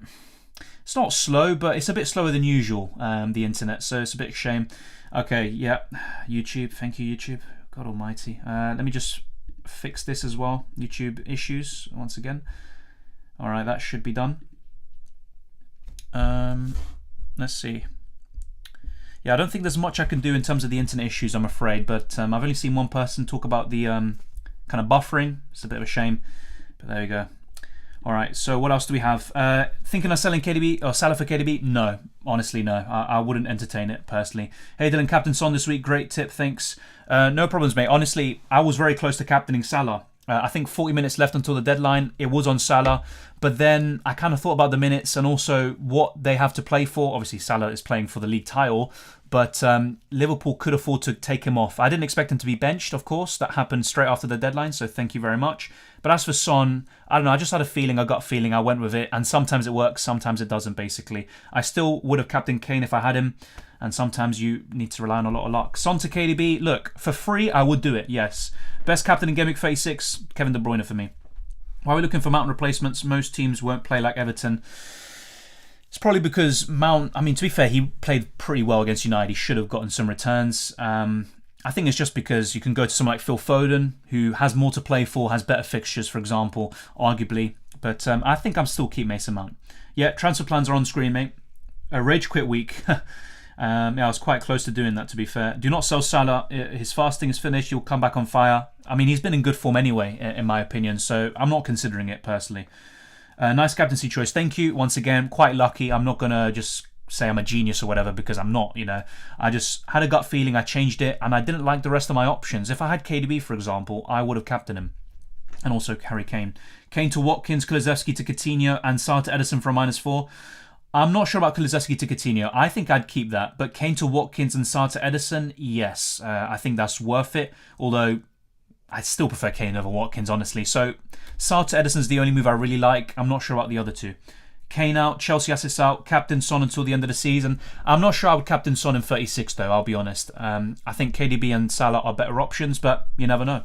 it's not slow, but it's a bit slower than usual, the internet, so it's a bit of a shame. Okay, yeah, YouTube, thank you, YouTube. God almighty. Let me just fix this as well. YouTube issues, once again. Alright, that should be done. Let's see. Yeah, I don't think there's much I can do in terms of the internet issues, I'm afraid, but I've only seen one person talk about the kind of buffering. It's a bit of a shame, but there we go. Alright, so what else do we have? Thinking of selling KDB or Salah for KDB? No, honestly, no. I wouldn't entertain it personally. Hey Dylan, Captain Son this week. Great tip, thanks. No problems, mate. Honestly, I was very close to captaining Salah. I think 40 minutes left until the deadline. It was on Salah, but then I kind of thought about the minutes and also what they have to play for. Obviously, Salah is playing for the league title, but Liverpool could afford to take him off. I didn't expect him to be benched, of course. That happened straight after the deadline, so thank you very much. But as for Son, I don't know. I just had a gut feeling. I went with it, and sometimes it works, sometimes it doesn't, basically. I still would have captained Kane if I had him, and sometimes you need to rely on a lot of luck. Son to KDB, look, for free, I would do it, yes. Best captain in Gameweek 36, Kevin De Bruyne for me. Why are we looking for Mount replacements? Most teams won't play like Everton. It's probably because Mount, I mean, to be fair, he played pretty well against United. He should have gotten some returns. I think it's just because you can go to someone like Phil Foden, who has more to play for, has better fixtures, for example, arguably. But I think I'm still keep Mason Mount. Yeah, transfer plans are on screen, mate. A rage quit week. Yeah, I was quite close to doing that, to be fair. Do not sell Salah. His fasting is finished. He'll come back on fire. I mean, he's been in good form anyway, in my opinion, so I'm not considering it personally. Nice captaincy choice. Thank you. Once again, quite lucky. I'm not going to just say I'm a genius or whatever, because I'm not, I just had a gut feeling, I changed it, and I didn't like the rest of my options. If I had KDB, for example, I would have captained him. and also Harry Kane. Kane to Watkins, Kulusevski to Coutinho, and Sarr to Ederson for a -4. I'm not sure about Kulusevski to Coutinho. I think I'd keep that. But Kane to Watkins and Sarr to Ederson, yes. I think that's worth it. Although, I still prefer Kane over Watkins, honestly. So, Sarr to Ederson's the only move I really like. I'm not sure about the other two. Kane out, Chelsea assets out, captain Son until the end of the season. I'm not sure I would captain Son in 36 though, I'll be honest. I think KDB and Salah are better options, but you never know.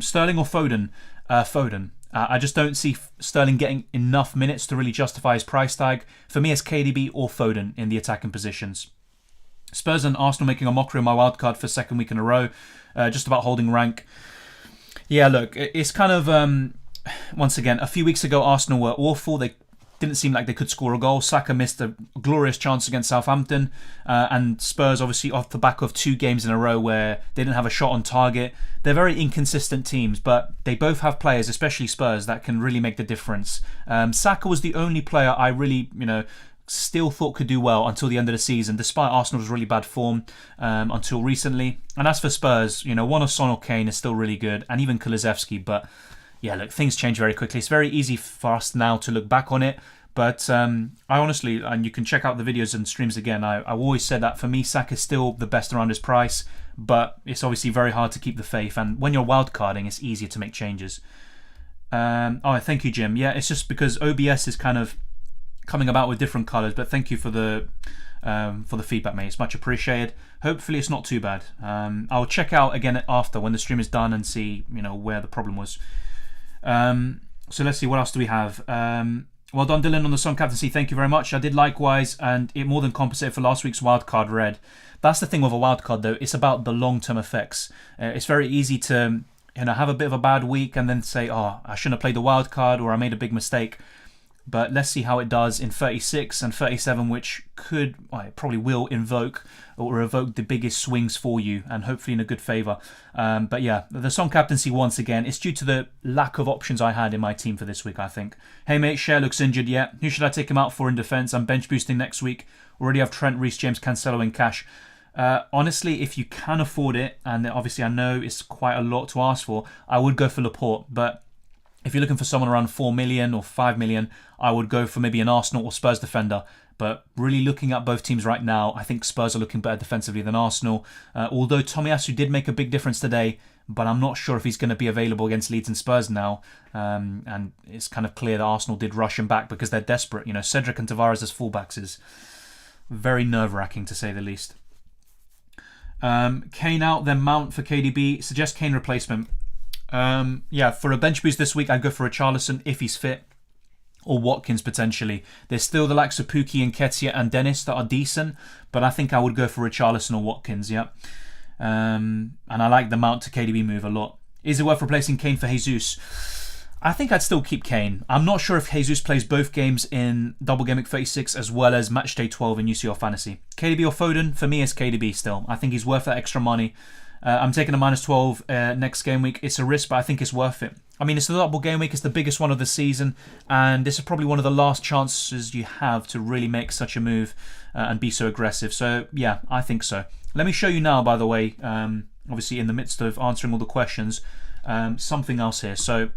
Sterling or Foden? Foden. I just don't see Sterling getting enough minutes to really justify his price tag. For me, it's KDB or Foden in the attacking positions. Spurs and Arsenal making a mockery of my wildcard for second week in a row. Just about holding rank. Yeah, look, it's kind of... once again, a few weeks ago, Arsenal were awful. They didn't seem like they could score a goal. Saka missed a glorious chance against Southampton. And Spurs, obviously, off the back of 2 games in a row where they didn't have a shot on target. They're very inconsistent teams, but they both have players, especially Spurs, that can really make the difference. Saka was the only player I really, still thought could do well until the end of the season, despite Arsenal's really bad form until recently. And as for Spurs, one of Son or Kane is still really good, and even Kulusevski, but... yeah, look, things change very quickly. It's very easy for us now to look back on it. But I honestly, and you can check out the videos and streams again, I always said that for me, Saka is still the best around his price. But it's obviously very hard to keep the faith. And when you're wildcarding, it's easier to make changes. Thank you, Jim. Yeah, it's just because OBS is kind of coming about with different colours. But thank you for the feedback, mate. It's much appreciated. Hopefully it's not too bad. I'll check out again after when the stream is done and see, where the problem was. So let's see, what else do we have? Well done, Dylan, on the Son captaincy. Thank you very much. I did likewise, and it more than compensated for last week's wildcard red. That's the thing with a wildcard, though. It's about the long-term effects. It's very easy to have a bit of a bad week and then say, I shouldn't have played the wildcard, or I made a big mistake. But let's see how it does in 36 and 37, which it probably will invoke or evoke the biggest swings for you, and hopefully in a good favour. But yeah, the Son captaincy once again, it's due to the lack of options I had in my team for this week, I think. Hey mate, Cher looks injured yet. Who should I take him out for in defence? I'm bench boosting next week. Already have Trent, Reece James, Cancelo in cash. Honestly, if you can afford it, and obviously I know it's quite a lot to ask for, I would go for Laporte. But if you're looking for someone around 4 million or 5 million, I would go for maybe an Arsenal or Spurs defender. But really looking at both teams right now, I think Spurs are looking better defensively than Arsenal. Although Tomiyasu did make a big difference today, but I'm not sure if he's going to be available against Leeds and Spurs now. And it's kind of clear that Arsenal did rush him back because they're desperate. Cedric and Tavares as fullbacks is very nerve-wracking, to say the least. Kane out, then Mount for KDB. Suggest Kane replacement. For a bench boost this week, I'd go for Richarlison if he's fit, or Watkins potentially. There's still the likes of Pukki and Nketiah and Dennis that are decent, but I think I would go for Richarlison or Watkins, and I like the Mount to KDB move a lot. Is it worth replacing Kane for Jesus? I think I'd still keep Kane. I'm not sure if Jesus plays both games in Double Gameweek 36 as well as Matchday 12 in UCL Fantasy. KDB or Foden? For me, it's KDB still. I think he's worth that extra money. I'm taking a -12 next game week. It's a risk, but I think it's worth it. I mean, it's the double game week. It's the biggest one of the season, and this is probably one of the last chances you have to really make such a move and be so aggressive. So, yeah, I think so. Let me show you now, by the way, obviously in the midst of answering all the questions, something else here. So,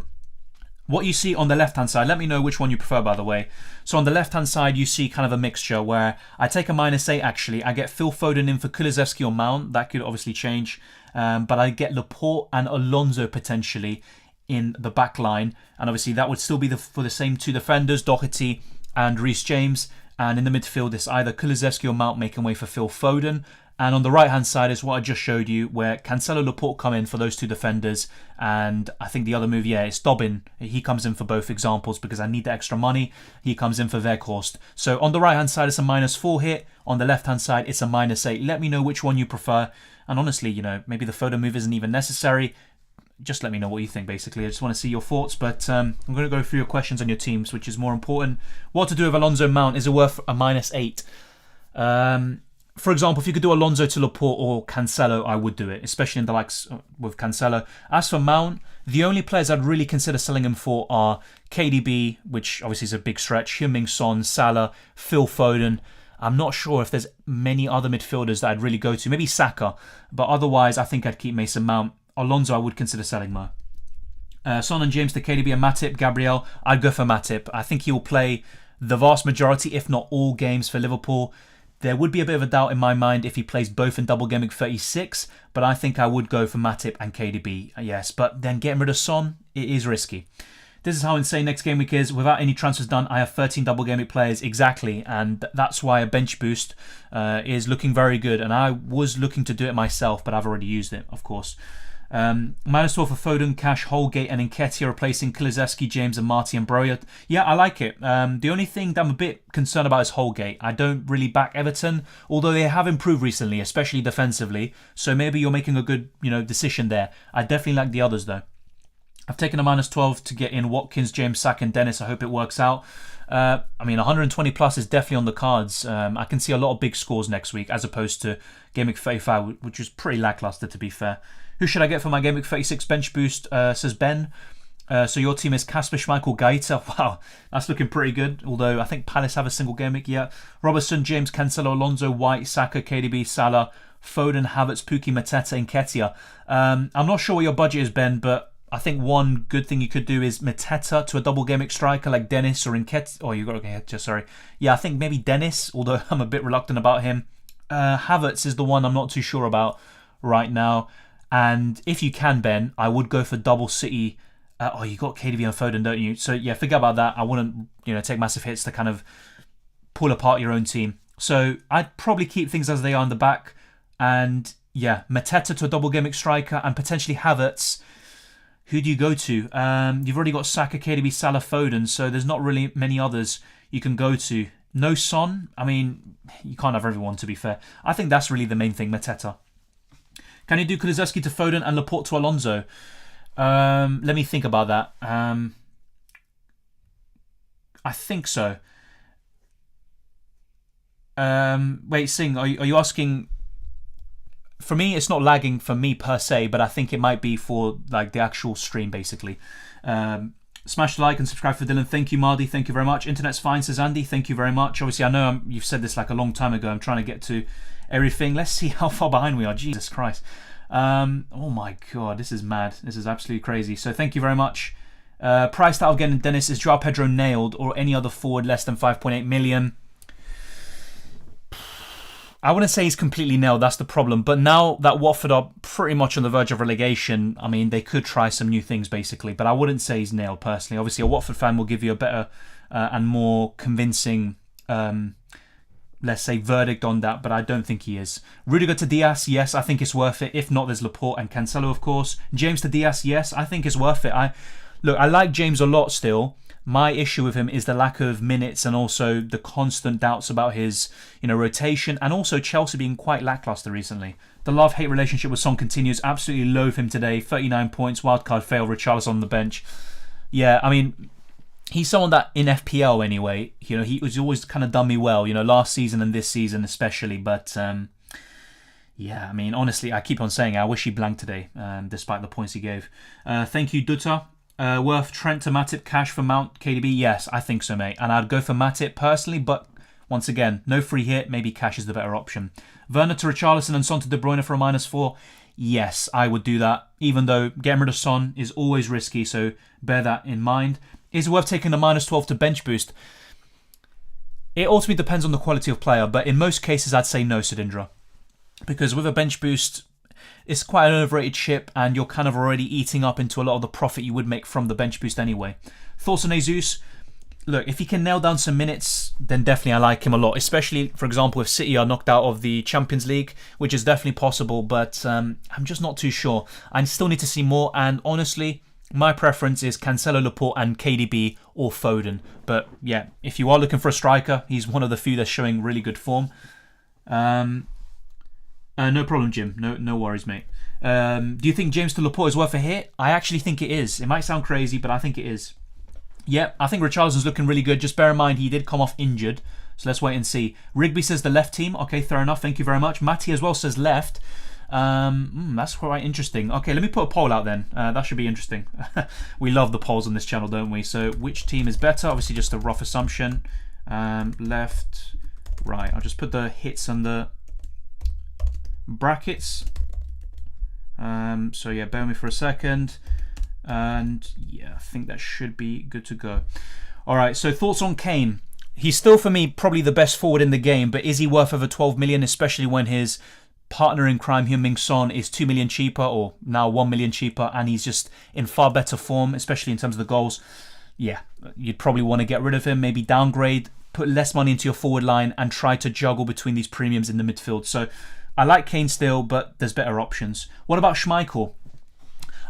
what you see on the left-hand side, let me know which one you prefer, by the way. So on the left-hand side, you see kind of a mixture where I take a -8, actually. I get Phil Foden in for Kulusevski or Mount. That could obviously change. But I get Laporte and Alonso potentially in the back line. And obviously that would still be for the same 2 defenders, Doherty and Reece James. And in the midfield, it's either Kulusevski or Mount making way for Phil Foden. And on the right-hand side is what I just showed you, where Cancelo, Laporte come in for those 2 defenders. And I think the other move, it's Dobbin. He comes in for both examples because I need the extra money. He comes in for Weghorst. So on the right-hand side, it's a -4 hit. On the left-hand side, it's a -8. Let me know which one you prefer. And honestly, maybe the Foden move isn't even necessary. Just let me know what you think, basically. I just want to see your thoughts. But I'm going to go through your questions on your teams, which is more important. What to do with Alonso Mount? Is it worth a -8? For example, if you could do Alonso to Laporte or Cancelo, I would do it, especially in the likes with Cancelo. As for Mount, the only players I'd really consider selling him for are KDB, which obviously is a big stretch, Heung-min Son, Salah, Phil Foden. I'm not sure if there's many other midfielders that I'd really go to. Maybe Saka, but otherwise I think I'd keep Mason Mount. Alonso I would consider selling more. Son and James to KDB and Matip, Gabriel. I'd go for Matip. I think he will play the vast majority, if not all, games for Liverpool. There would be a bit of a doubt in my mind if he plays both in double game week 36, but I think I would go for Matip and KDB, yes. But then getting rid of Son, it is risky. This is how insane next game week is. Without any transfers done, I have 13 double game week players exactly, and that's why a bench boost is looking very good. And I was looking to do it myself, but I've already used it, of course. -12 for Foden, Cash, Holgate and Nketiah replacing Kulusevski, James and Marty and Broja. Yeah, I like it. The only thing that I'm a bit concerned about is Holgate. I don't really back Everton, although they have improved recently, especially defensively. So maybe you're making a good, decision there. I definitely like the others though. I've taken a -12 to get in Watkins, James, Saka and Dennis. I hope it works out. 120 plus is definitely on the cards. I can see a lot of big scores next week as opposed to Game Week 35, which was pretty lackluster to be fair. Who should I get for my Game Week 36 bench boost, says Ben. So your team is Kasper Schmeichel, Gaeta. Wow, that's looking pretty good. Although I think Palace have a single game week yet. Robertson, James, Cancelo, Alonso, White, Saka, KDB, Salah, Foden, Havertz, Pukki, Mateta, and Nketiah. I'm not sure what your budget is, Ben, but I think one good thing you could do is Mateta to a double game week striker like Dennis or Nketiah. Oh, you got Nketiah, sorry. Yeah, I think maybe Dennis, although I'm a bit reluctant about him. Havertz is the one I'm not too sure about right now. And if you can, Ben, I would go for double City. You got KDB and Foden, don't you? So yeah, forget about that. I wouldn't, take massive hits to kind of pull apart your own team. So I'd probably keep things as they are in the back. And yeah, Mateta to a double game week striker and potentially Havertz. Who do you go to? You've already got Saka, KDB, Salah, Foden, so there's not really many others you can go to. No Son. You can't have everyone, to be fair. I think that's really the main thing, Mateta. Can you do Kulusevski to Foden and Laporte to Alonso? Let me think about that. I think so. Wait, Singh, are you asking... For me, it's not lagging for me per se, but I think it might be for like the actual stream, basically. Smash the like and subscribe for Dylan. Thank you, Mardy. Thank you very much. Internet's fine, says Andy. Thank you very much. Obviously, I know you've said this like a long time ago. I'm trying to get to everything. Let's see how far behind we are. Jesus Christ. Oh my God, this is mad. This is absolutely crazy. So thank you very much. Priced out of getting Dennis. Is Joao Pedro nailed or any other forward less than 5.8 million? I wouldn't say he's completely nailed, that's the problem. But now that Watford are pretty much on the verge of relegation, they could try some new things, basically. But I wouldn't say he's nailed, personally. Obviously, a Watford fan will give you a better and more convincing, let's say, verdict on that. But I don't think he is. Rudiger to Diaz, yes, I think it's worth it. If not, there's Laporte and Cancelo, of course. James to Diaz, yes, I think it's worth it. Look, I like James a lot still. My issue with him is the lack of minutes and also the constant doubts about his, rotation, and also Chelsea being quite lackluster recently. The love-hate relationship with Son continues. Absolutely loathe him today. 39 points, wildcard fail, Richarlison on the bench. Yeah, he's someone that in FPL anyway, he was always kind of done me well, last season and this season especially. But yeah, honestly, I keep on saying I wish he blanked today, despite the points he gave. Thank you, Dutta. Worth Trent to Matip, Cash for Mount, KDB? Yes, I think so, mate. And I'd go for Matip personally, but once again, no free hit. Maybe Cash is the better option. Werner to Richarlison and Son to De Bruyne for a -4. Yes, I would do that, even though getting rid of Son is always risky, so bear that in mind. Is it worth taking a -12 to bench boost? It ultimately depends on the quality of player, but in most cases I'd say no, Sidindra. Because with a bench boost, it's quite an overrated ship and you're kind of already eating up into a lot of the profit you would make from the bench boost anyway. Thoughts on Jesus? Look, if he can nail down some minutes, then definitely I like him a lot. Especially, for example, if City are knocked out of the Champions League, which is definitely possible, but I'm just not too sure. I still need to see more, and honestly, my preference is Cancelo, Laporte and KDB or Foden. But yeah, if you are looking for a striker, he's one of the few that's showing really good form. No problem, Jim. No worries, mate. Do you think James to Laporte is worth a hit? I actually think it is. It might sound crazy, but I think it is. Yeah, I think Richarlison's looking really good. Just bear in mind, he did come off injured. So let's wait and see. Rigby says the left team. Okay, fair enough. Thank you very much. Matty as well says left. That's quite interesting. Okay, let me put a poll out then. That should be interesting. We love the polls on this channel, don't we? So which team is better? Obviously just a rough assumption. Left, right. I'll just put the hits and the brackets. So yeah, bear with me for a second. And yeah, I think that should be good to go. All right, so thoughts on Kane? He's still, for me, probably the best forward in the game, but is he worth over 12 million, especially when his partner in crime, Heung-min Son, is 2 million cheaper, or now 1 million cheaper, and he's just in far better form, especially in terms of the goals? Yeah, you'd probably want to get rid of him, maybe downgrade, put less money into your forward line, and try to juggle between these premiums in the midfield. So I like Kane still, but there's better options. What about Schmeichel?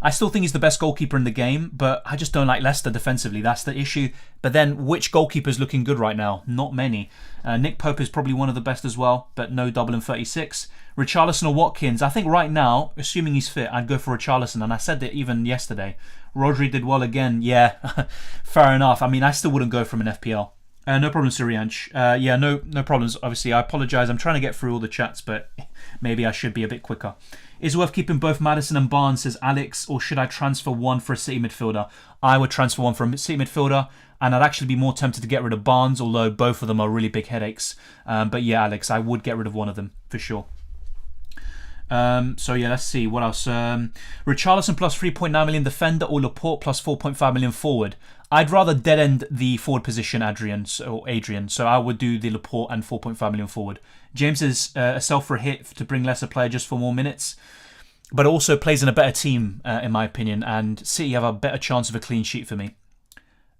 I still think he's the best goalkeeper in the game, but I just don't like Leicester defensively. That's the issue. But then, which goalkeeper's looking good right now? Not many. Nick Pope is probably one of the best as well, but no double in 36. Richarlison or Watkins? I think right now, assuming he's fit, I'd go for Richarlison, and I said that even yesterday. Rodri did well again. Yeah, fair enough. I mean, I still wouldn't go from an FPL. No problem, Surianch. Yeah, no problems. Obviously, I apologise. I'm trying to get through all the chats, but maybe I should be a bit quicker. Is it worth keeping both Maddison and Barnes, says Alex, or should I transfer one for a City midfielder? I would transfer one for a City midfielder, and I'd actually be more tempted to get rid of Barnes, although both of them are really big headaches. But yeah, Alex, I would get rid of one of them, for sure. So yeah, let's see, what else? Richarlison plus 3.9 million defender, or Laporte plus 4.5 million forward? I'd rather dead end the forward position, Adrian. So I would do the Laporte and 4.5 million forward. James is a sell for a hit to bring less a player just for more minutes, but also plays in a better team, in my opinion, and City have a better chance of a clean sheet for me.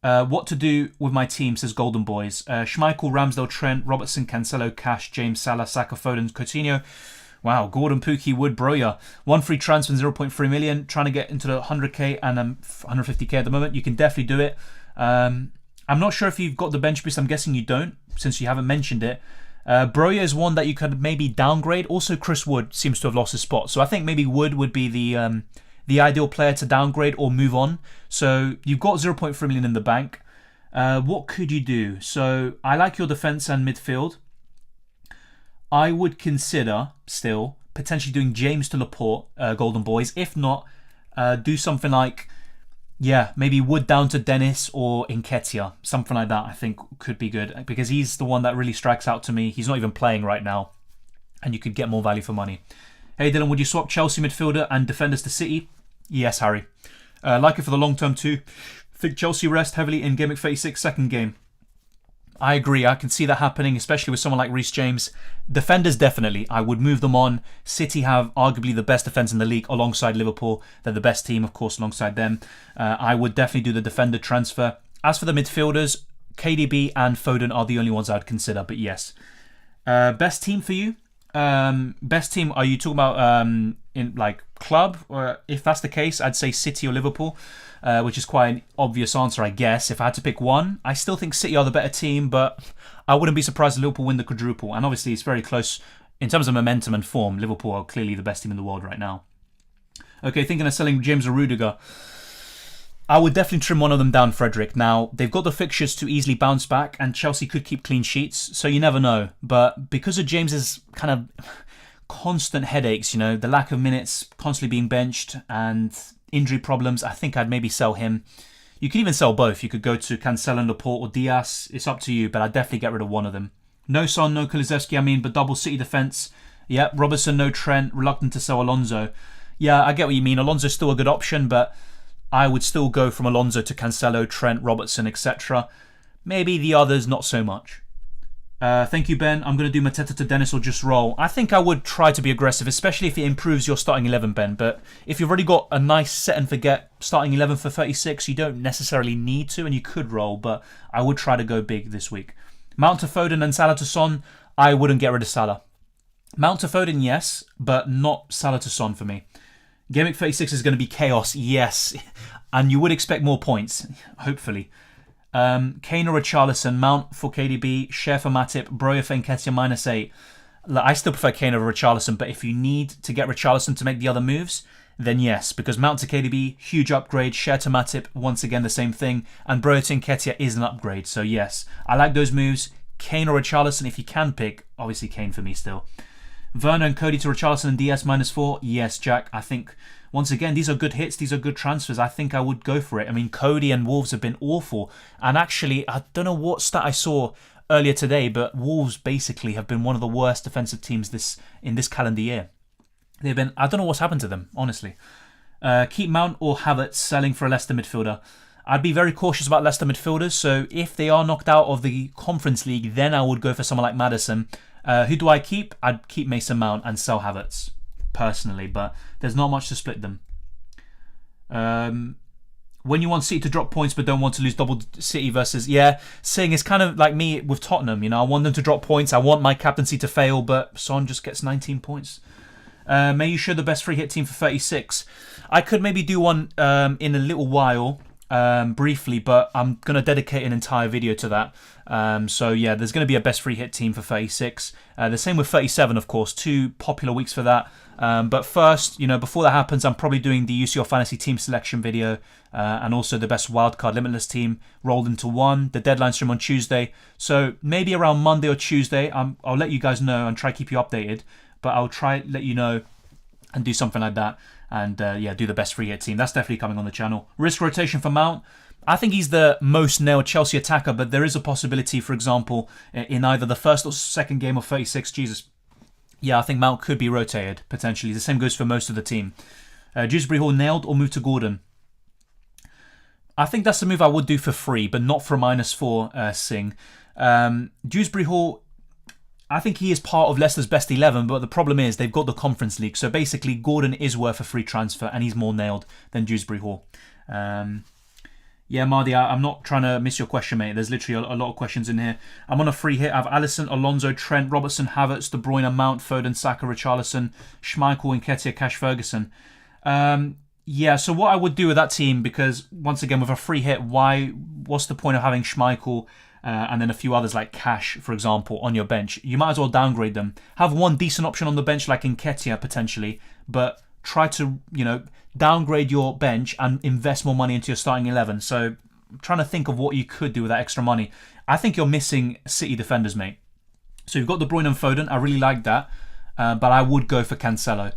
What to do with my team, says Golden Boys. Schmeichel, Ramsdale, Trent, Robertson, Cancelo, Cash, James, Salah, Saka, Foden, Coutinho. Wow, Gordon, Pookie, Wood, Broja. One free transfer, 0.3 million. Trying to get into the 100k and 150k at the moment. You can definitely do it. I'm not sure if you've got the bench boost. I'm guessing you don't, since you haven't mentioned it. Broja is one that you could maybe downgrade. Also, Chris Wood seems to have lost his spot. So I think maybe Wood would be the ideal player to downgrade or move on. So you've got 0.3 million in the bank. What could you do? So I like your defence and midfield. I would consider still potentially doing James to Laporte, Golden Boys. If not, do something like, yeah, maybe Wood down to Dennis or Nketiah. Something like that I think could be good, because he's the one that really strikes out to me. He's not even playing right now, and you could get more value for money. Hey Dylan, would you swap Chelsea midfielder and defenders to City? Yes, Harry. Like it for the long term too. Think Chelsea rest heavily in Gameweek 36 second game. I agree. I can see that happening, especially with someone like Reece James. Defenders, definitely. I would move them on. City have arguably the best defence in the league alongside Liverpool. They're the best team, of course, alongside them. I would definitely do the defender transfer. As for the midfielders, KDB and Foden are the only ones I'd consider, but yes. Best team for you? Best team, are you talking about in like club? Or if that's the case, I'd say City or Liverpool. Which is quite an obvious answer, I guess. If I had to pick one, I still think City are the better team, but I wouldn't be surprised if Liverpool win the quadruple. And obviously, it's very close in terms of momentum and form. Liverpool are clearly the best team in the world right now. Okay, thinking of selling James or Rudiger. I would definitely trim one of them down, Frederick. Now, they've got the fixtures to easily bounce back, and Chelsea could keep clean sheets, so you never know. But because of James's kind of constant headaches, the lack of minutes, constantly being benched, and injury problems, I think I'd maybe sell him. You could even sell both. You could go to Cancelo and Laporte or Diaz. It's up to you, but I'd definitely get rid of one of them. No Son, no Kulusevski, but double City defence. Yep, Robertson, no Trent. Reluctant to sell Alonso. Yeah, I get what you mean. Alonso's still a good option, but I would still go from Alonso to Cancelo, Trent, Robertson, etc. Maybe the others, not so much. Thank you, Ben. I'm going to do Mateta to Dennis or just roll. I think I would try to be aggressive, especially if it improves your starting 11, Ben. But if you've already got a nice set and forget starting 11 for 36, you don't necessarily need to, and you could roll, but I would try to go big this week. Mount to Foden and Salah to Son, I wouldn't get rid of Salah. Mount to Foden, yes, but not Salah to Son for me. Gameweek 36 is going to be chaos, yes. And you would expect more points, hopefully. Kane or Richarlison, Mount for KDB, Share for Matip, Broja for Nketiah -8. I still prefer Kane over Richarlison, but if you need to get Richarlison to make the other moves, then yes, because Mount to KDB, huge upgrade, Share to Matip, once again the same thing, and Broja to Nketiah is an upgrade, so yes. I like those moves. Kane or Richarlison, if you can pick, obviously Kane for me still. Werner and Cody to Richarlison and DS -4, yes, Jack, I think... Once again, these are good hits. These are good transfers. I think I would go for it. I mean, Cody and Wolves have been awful. And actually, I don't know what stat I saw earlier today, but Wolves basically have been one of the worst defensive teams in this calendar year. They've been... I don't know what's happened to them, honestly. Keep Mount or Havertz selling for a Leicester midfielder. I'd be very cautious about Leicester midfielders, so if they are knocked out of the Conference League, then I would go for someone like Maddison. Who do I keep? I'd keep Mason Mount and sell Havertz, personally, but there's not much to split them. When you want City to drop points but don't want to lose double City versus... Yeah, saying it's kind of like me with Tottenham, you know, I want them to drop points, I want my captaincy to fail, but Son just gets 19 points. May you show the best free hit team for 36. I could maybe do one in a little while, briefly, but I'm going to dedicate an entire video to that. So yeah, there's going to be a best free hit team for 36. The same with 37, of course. 2 popular weeks for that. But first, you know, before that happens, I'm probably doing the UCL Fantasy Team Selection video and also the best wildcard limitless team rolled into one. The deadline stream on Tuesday. So maybe around Monday or Tuesday, I'll let you guys know and try to keep you updated. But I'll try to let you know and do something like that. And yeah, do the best free hit team. That's definitely coming on the channel. Risk rotation for Mount. I think he's the most nailed Chelsea attacker, but there is a possibility, for example, in either the first or second game of 36. Jesus. Yeah, I think Mount could be rotated, potentially. The same goes for most of the team. Dewsbury Hall nailed or move to Gordon. I think that's the move I would do for free, but not for -4, Singh. Dewsbury Hall, I think he is part of Leicester's best 11, but the problem is they've got the Conference League. So basically, Gordon is worth a free transfer, and he's more nailed than Dewsbury Hall. Yeah, Mardi, I'm not trying to miss your question, mate. There's literally a lot of questions in here. I'm on a free hit. I have Alisson, Alonso, Trent, Robertson, Havertz, De Bruyne, Mount, Foden, Saka, Richarlison, Schmeichel, Nketiah, Cash, Ferguson. Yeah, so what I would do with that team, because once again, with a free hit, what's the point of having Schmeichel and then a few others like Cash, for example, on your bench? You might as well downgrade them. Have one decent option on the bench like Nketiah, potentially, but try to, you know, downgrade your bench and invest more money into your starting 11. So I'm trying to think of what you could do with that extra money. I think you're missing City defenders, mate. So you've got De Bruyne and Foden. I really like that. But I would go for Cancelo.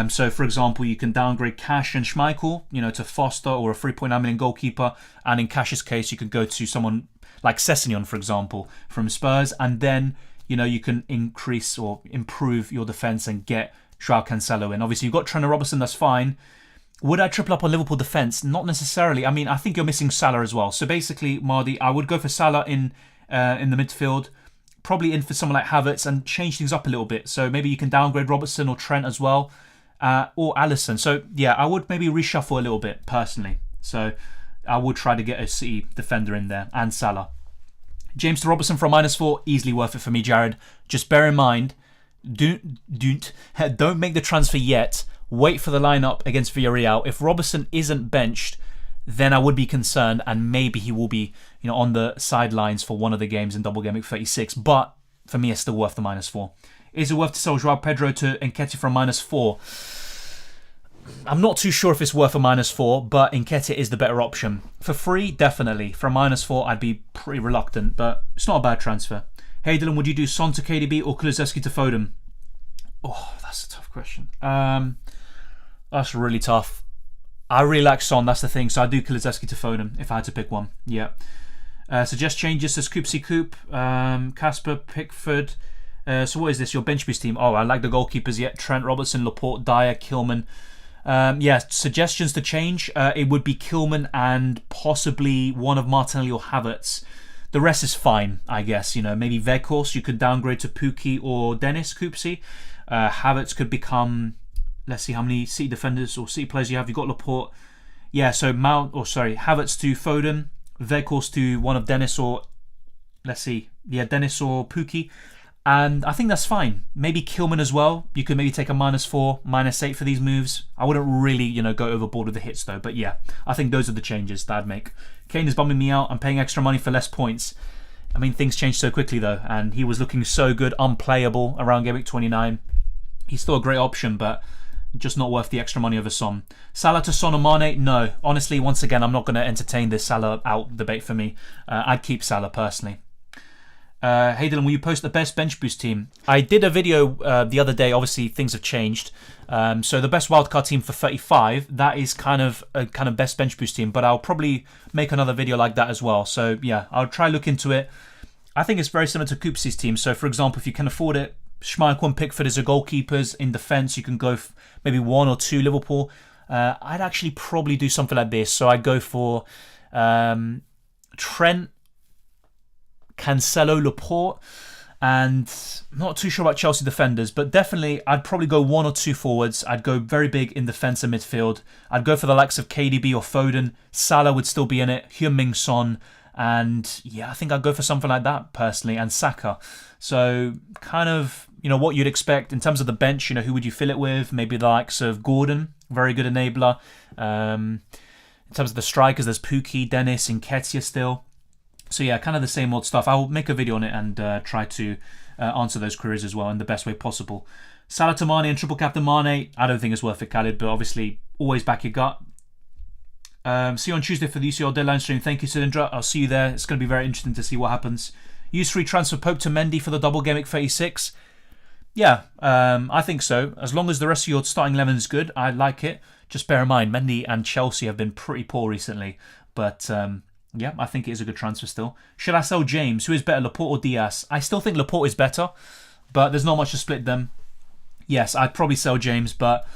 So, for example, you can downgrade Cash and Schmeichel, you know, to Foster or a 3.9 million goalkeeper. And in Cash's case, you could go to someone like Sessegnon, for example, from Spurs. And then, you know, you can increase or improve your defence and get Joao Cancelo in. Obviously, you've got Trent Robertson, that's fine. Would I triple up on Liverpool defence? Not necessarily. I mean, I think you're missing Salah as well. So basically, Mardi, I would go for Salah in the midfield, probably in for someone like Havertz, and change things up a little bit. So maybe you can downgrade Robertson or Trent as well, or Alisson. So yeah, I would maybe reshuffle a little bit personally. So I would try to get a City defender in there and Salah. James to Robertson for a -4, easily worth it for me, Jared. Just bear in mind, don't make the transfer yet. Wait for the lineup against Villarreal. If Robertson isn't benched, then I would be concerned, and maybe he will be, you know, on the sidelines for one of the games in Double Game Week 36. But for me, it's still worth the -4. Is it worth to sell Joao Pedro to Nketiah for a -4? I'm not too sure if it's worth a -4, but Nketiah is the better option. For free, definitely. For a -4, I'd be pretty reluctant, but it's not a bad transfer. Hey Dylan, would you do Son to KDB or Kulusevski to Foden? Oh, that's a tough question. That's really tough. I really like Son, that's the thing. So I'd do Kulusevski to Foden if I had to pick one. Yeah. Suggest changes, says Coopsy Coop. Casper, Pickford. So what is this? Your bench boost team. Oh, I like the goalkeepers yet. Trent, Robertson, Laporte, Dyer, Kilman. Yeah, suggestions to change. It would be Kilman and possibly one of Martinelli or Havertz. The rest is fine, I guess. You know, maybe Weghorst you could downgrade to Pukki or Dennis Coopsy. Havertz could become... Let's see how many City defenders or City players you have. You've got Laporte. Yeah, so Havertz to Foden. Weghorst to one of Dennis or... Let's see. Yeah, Dennis or Pukki. And I think that's fine. Maybe Kilman as well. You could maybe take a -4, -8 for these moves. I wouldn't really, you know, go overboard with the hits though. But yeah, I think those are the changes that I'd make. Kane is bumming me out. I'm paying extra money for less points. I mean, things change so quickly though. And he was looking so good, unplayable around Game Week 29. He's still a great option, but... just not worth the extra money over Son. Salah to Son or Mane? No. Honestly, once again, I'm not going to entertain this Salah out debate for me. I'd keep Salah personally. Hey Dylan, will you post the best bench boost team? I did a video the other day. Obviously, things have changed. So the best wildcard team for 35, that is kind of a best bench boost team. But I'll probably make another video like that as well. So yeah, I'll try look into it. I think it's very similar to Coopsy's team. So for example, if you can afford it, Schmeichel and Pickford as your goalkeepers. In defence, you can go maybe 1 or 2 Liverpool. I'd actually probably do something like this. So I'd go for Trent, Cancelo, Laporte, and I'm not too sure about Chelsea defenders, but definitely I'd probably go 1 or 2 forwards. I'd go very big in defence and midfield. I'd go for the likes of KDB or Foden. Salah would still be in it. Heung-min Son. And yeah, I think I'd go for something like that personally. And Saka. So kind of, what you'd expect in terms of the bench. Who would you fill it with? Maybe the likes of Gordon. Very good enabler. In terms of the strikers, there's Pukki, Dennis, and Nketiah still. So yeah, kind of the same old stuff. I'll make a video on it and try to answer those queries as well in the best way possible. Salah to Mane and triple captain Mane. I don't think it's worth it, Khalid, but obviously always back your gut. See you on Tuesday for the UCL deadline stream. Thank you, Cylindra. I'll see you there. It's going to be very interesting to see what happens. Use free transfer Pope to Mendy for the double Gameweek 36. Yeah, I think so. As long as the rest of your starting 11 is good, I like it. Just bear in mind, Mendy and Chelsea have been pretty poor recently. But yeah, I think it is a good transfer still. Should I sell James? Who is better, Laporte or Diaz? I still think Laporte is better, but there's not much to split them. Yes, I'd probably sell James, but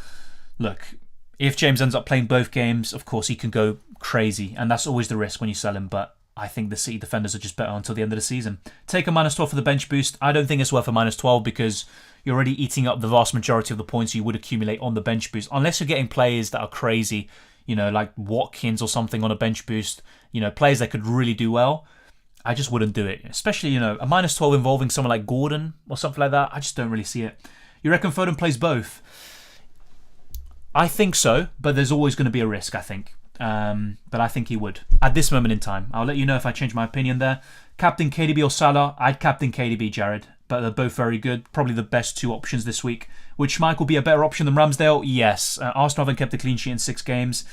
look, if James ends up playing both games, of course he can go crazy, and that's always the risk when you sell him, but I think the City defenders are just better until the end of the season. Take a -12 for the bench boost. I don't think it's worth a -12 because you're already eating up the vast majority of the points you would accumulate on the bench boost, unless you're getting players that are crazy, like Watkins or something on a bench boost, players that could really do well. I just wouldn't do it. Especially, a -12 involving someone like Gordon or something like that. I just don't really see it. You reckon Foden plays both? I think so, but there's always going to be a risk, I think. But I think he would. At this moment in time. I'll let you know if I change my opinion there. Captain KDB or Salah? I'd captain KDB, Jared. But they're both very good. Probably the best 2 options this week. Would Schmeichel be a better option than Ramsdale? Yes. Arsenal haven't kept a clean sheet in 6 games.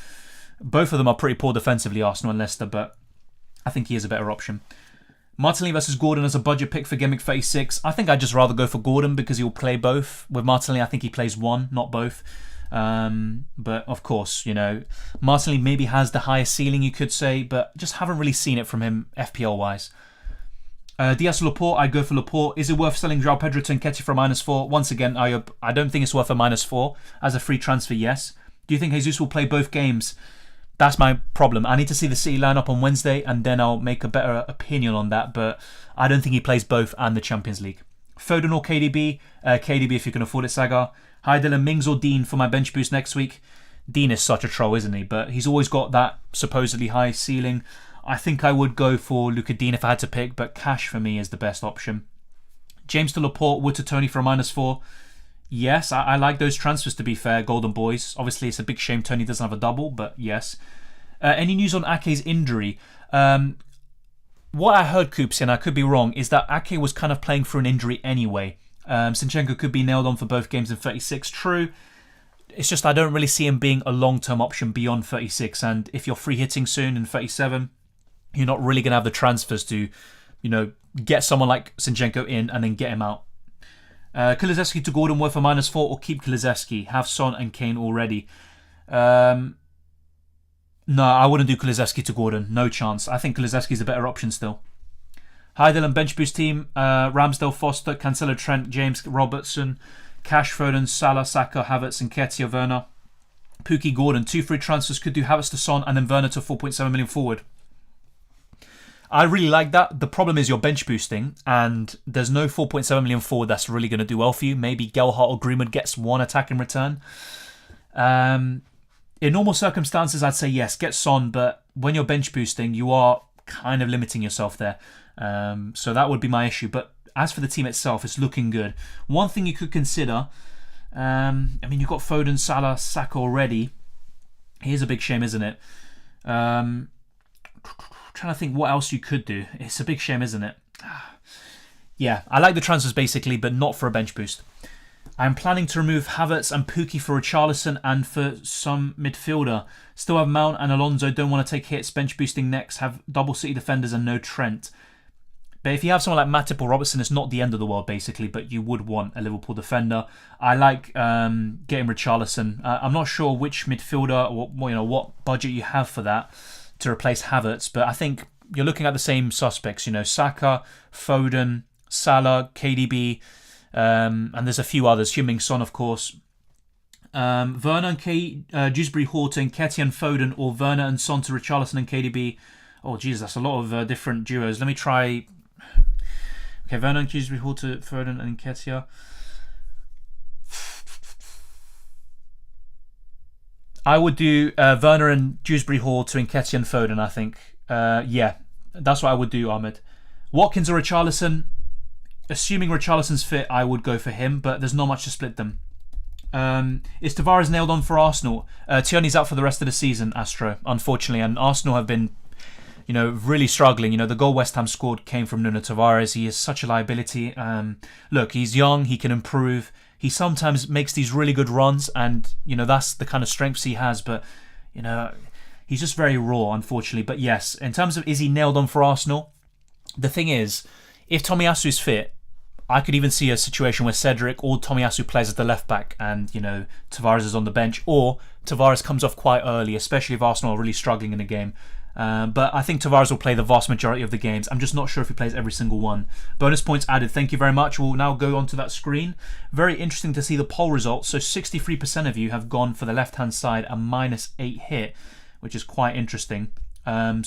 Both of them are pretty poor defensively, Arsenal and Leicester, but I think he is a better option. Martinelli versus Gordon as a budget pick for Gameweek 36. I think I'd just rather go for Gordon because he'll play both. With Martinelli, I think he plays one, not both. But of course, Martinelli maybe has the highest ceiling, you could say, but just haven't really seen it from him FPL-wise. Diaz Laporte, I'd go for Laporte. Is it worth selling João Pedro to Nketiah for a -4? Once again, I don't think it's worth a -4. As a free transfer, yes. Do you think Jesus will play both games? That's my problem. I need to see the City lineup on Wednesday and then I'll make a better opinion on that, but I don't think he plays both and the Champions League. Foden or KDB? KDB if you can afford it, Sagar. Hi Dylan, Mings or Dean for my bench boost next week? Dean is such a troll, isn't he? But he's always got that supposedly high ceiling. I think I would go for Luca Dean if I had to pick, but cash for me is the best option. James to Laporte, Wood to Tony for a -4. Yes, I like those transfers, to be fair, Golden Boys. Obviously, it's a big shame Tony doesn't have a double, but yes. Any news on Ake's injury? What I heard, Coops, and I could be wrong, is that Ake was kind of playing through an injury anyway. Zinchenko could be nailed on for both games in 36. True. It's just I don't really see him being a long-term option beyond 36. And if you're free hitting soon in 37, you're not really going to have the transfers to, get someone like Zinchenko in and then get him out. Kulusevski to Gordon worth a -4 or keep Kulusevski. Have Son and Kane already. No, I wouldn't do Kulusevski to Gordon. No chance. I think Kulusevski's a better option still. Hi Dylan, bench boost team. Ramsdale, Foster, Cancelo, Trent, James, Robertson, Cash, Foden, Salah, Saka, Havertz, and Nketiah, Werner. Pukki, Gordon. 2 free transfers. Could do Havertz to Son and then Werner to 4.7 million forward. I really like that. The problem is you're bench boosting and there's no 4.7 million forward that's really going to do well for you. Maybe Gelhardt or Greenwood gets 1 attack in return. In normal circumstances, I'd say yes, get Son, but when you're bench boosting, you are kind of limiting yourself there. So that would be my issue. But as for the team itself, it's looking good. One thing you could consider, you've got Foden, Salah, Saka already. Here's a big shame, isn't it? Trying to think what else you could do. It's a big shame, isn't it? Yeah, I like the transfers basically, but not for a bench boost. I'm planning to remove Havertz and Pukki for Richarlison and for some midfielder. Still have Mount and Alonso, don't want to take hits. Bench boosting next, have double City defenders and no Trent. But if you have someone like Matip or Robertson, it's not the end of the world basically, but you would want a Liverpool defender. I like getting Richarlison. I'm not sure which midfielder or what budget you have for that to replace Havertz, but I think you're looking at the same suspects, Saka, Foden, Salah, KDB, and there's a few others, Heung-min Son, of course. Werner and Dewsbury, Horton, Nketiah and Foden, or Werner and Son to Richarlison and KDB. Oh, Jesus, that's a lot of different duos. Let me try. Okay, Werner and Dewsbury, Horton, Foden and Nketiah. I would do Werner and Dewsbury Hall to Nketiah and Foden, I think. Yeah, that's what I would do, Ahmed. Watkins or Richarlison? Assuming Richarlison's fit, I would go for him, but there's not much to split them. Is Tavares nailed on for Arsenal? Tierney's out for the rest of the season, Astro, unfortunately, and Arsenal have been, really struggling. The goal West Ham scored came from Nuno Tavares. He is such a liability. Look, he's young, he can improve. He sometimes makes these really good runs, and that's the kind of strengths he has. But he's just very raw, unfortunately. But yes, in terms of is he nailed on for Arsenal, the thing is, if Tomiyasu's fit, I could even see a situation where Cedric or Tomiyasu plays as the left back and, Tavares is on the bench, or Tavares comes off quite early, especially if Arsenal are really struggling in the game. But I think Tavares will play the vast majority of the games. I'm just not sure if he plays every single one. Bonus points added. Thank you very much. We'll now go onto that screen. Very interesting to see the poll results. So 63% of you have gone for the left-hand side, a -8 hit, which is quite interesting. We're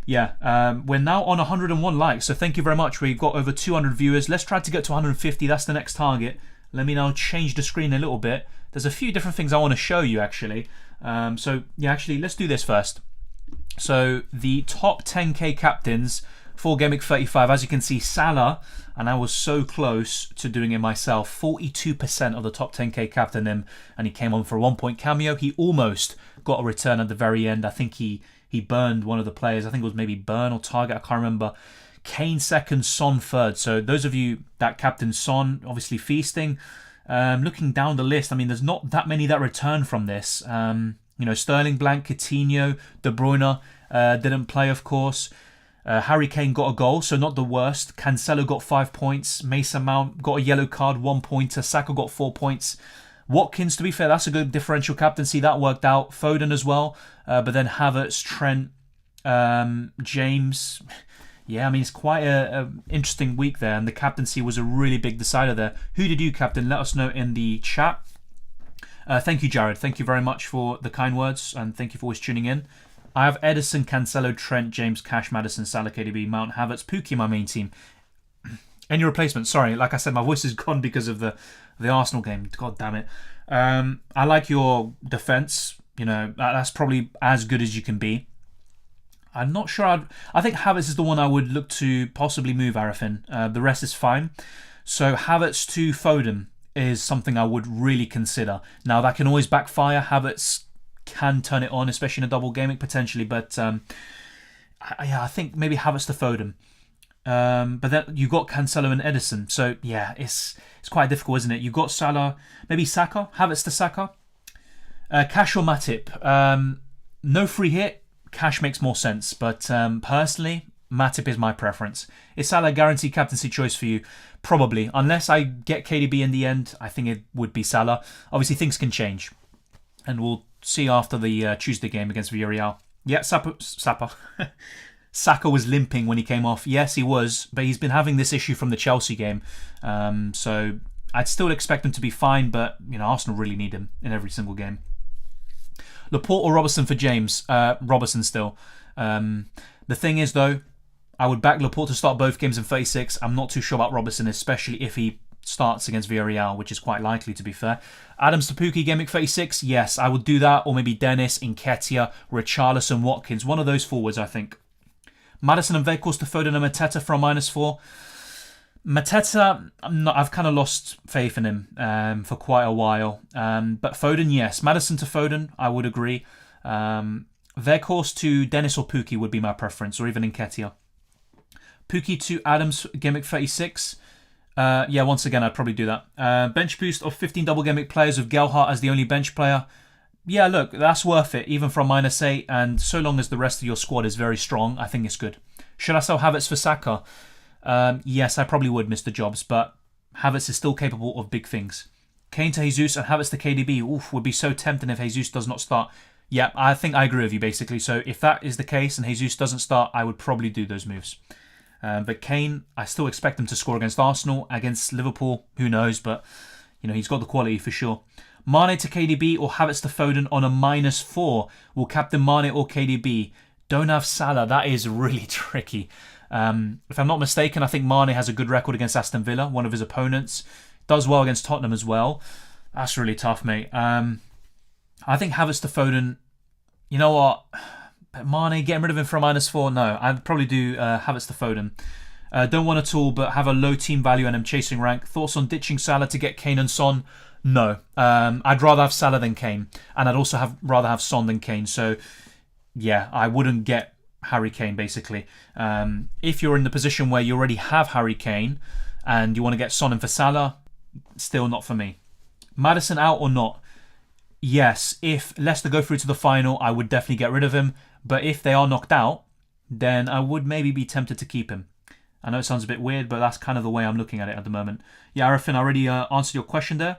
now on 101 likes, so thank you very much. We've got over 200 viewers. Let's try to get to 150. That's the next target. Let me now change the screen a little bit. There's a few different things I want to show you, actually. Let's do this first. So the top 10k captains for Gameweek 35. As you can see, Salah, and I was so close to doing it myself, 42% of the top 10k captained him, and he came on for a 1-point cameo. He almost got a return at the very end. I think he burned one of the players. I think it was maybe Burn or Target. I can't remember. Kane second, Son third. So those of you that captain Son, obviously feasting. Looking down the list, there's not that many that return from this. Sterling blank, Coutinho, De Bruyne didn't play, of course. Harry Kane got a goal, so not the worst. Cancelo got 5 points. Mason Mount got a yellow card, 1 pointer. Saka got 4 points. Watkins, to be fair, that's a good differential captaincy. That worked out. Foden as well. But then Havertz, Trent, James. Yeah, it's quite a interesting week there. And the captaincy was a really big decider there. Who did you captain? Let us know in the chat. Thank you, Jared. Thank you very much for the kind words. And thank you for always tuning in. I have Edison, Cancelo, Trent, James, Cash, Maddison, Salah, KDB, Mount, Havertz, Pookie, my main team. Any replacement? Sorry, like I said, my voice is gone because of the Arsenal game. God damn it. I like your defence. That's probably as good as you can be. I'm not sure. I think Havertz is the one I would look to possibly move Arafin. The rest is fine. So Havertz to Foden is something I would really consider. Now, that can always backfire. Havertz can turn it on, especially in a double gaming potentially. But I think maybe Havertz to Foden. But then you got Cancelo and Edison. So yeah, it's quite difficult, isn't it? You got Salah, maybe Saka, Havertz to Saka. Cash or Matip. No free hit. Cash makes more sense. But personally, Matip is my preference. Is Salah a guaranteed captaincy choice for you? Probably. Unless I get KDB in the end, I think it would be Salah. Obviously, things can change. And we'll see after the Tuesday game against Villarreal. Yeah, Saka was limping when he came off. Yes, he was. But he's been having this issue from the Chelsea game. So I'd still expect him to be fine. But, Arsenal really need him in every single game. Laporte or Robertson for James? Robertson still. The thing is, though, I would back Laporte to start both games in 36. I'm not too sure about Robertson, especially if he starts against Villarreal, which is quite likely, to be fair. Adams to Pookie, Gameweek 36. Yes, I would do that. Or maybe Dennis, Nketiah, Richarlison, Watkins. One of those forwards, I think. Maddison and Weghorst to Foden and Mateta for a -4. Mateta, I've kind of lost faith in him for quite a while. But Foden, yes. Maddison to Foden, I would agree. Weghorst to Dennis or Pookie would be my preference, or even Nketiah. Pookie to Adams, Gameweek 36. Once again, I'd probably do that. Bench boost of 15 double Gameweek players with Gelhardt as the only bench player. Yeah, look, that's worth it, even for a -8. And so long as the rest of your squad is very strong, I think it's good. Should I sell Havertz for Saka? Yes, I probably would, Mr. Jobs, but Havertz is still capable of big things. Kane to Jesus and Havertz to KDB. Would be so tempting if Jesus does not start. Yeah, I think I agree with you, basically. So if that is the case and Jesus doesn't start, I would probably do those moves. But Kane, I still expect him to score against Arsenal. Against Liverpool, who knows? But, he's got the quality for sure. Mane to KDB or Havertz to Foden on a -4. Will captain Mane or KDB? Don't have Salah. That is really tricky. If I'm not mistaken, I think Mane has a good record against Aston Villa, one of his opponents. Does well against Tottenham as well. That's really tough, mate. I think Havertz to Foden. You know what? Mane, getting rid of him for a -4? No, I'd probably do Havertz to Foden. Don't want at all, but have a low team value and I'm chasing rank. Thoughts on ditching Salah to get Kane and Son? No. I'd rather have Salah than Kane. And I'd also rather have Son than Kane. So, yeah, I wouldn't get Harry Kane, basically. If you're in the position where you already have Harry Kane and you want to get Son in for Salah, still not for me. Maddison out or not? Yes, if Leicester go through to the final, I would definitely get rid of him. But if they are knocked out, then I would maybe be tempted to keep him. I know it sounds a bit weird, but that's kind of the way I'm looking at it at the moment. Yeah, Arifin, I already answered your question there.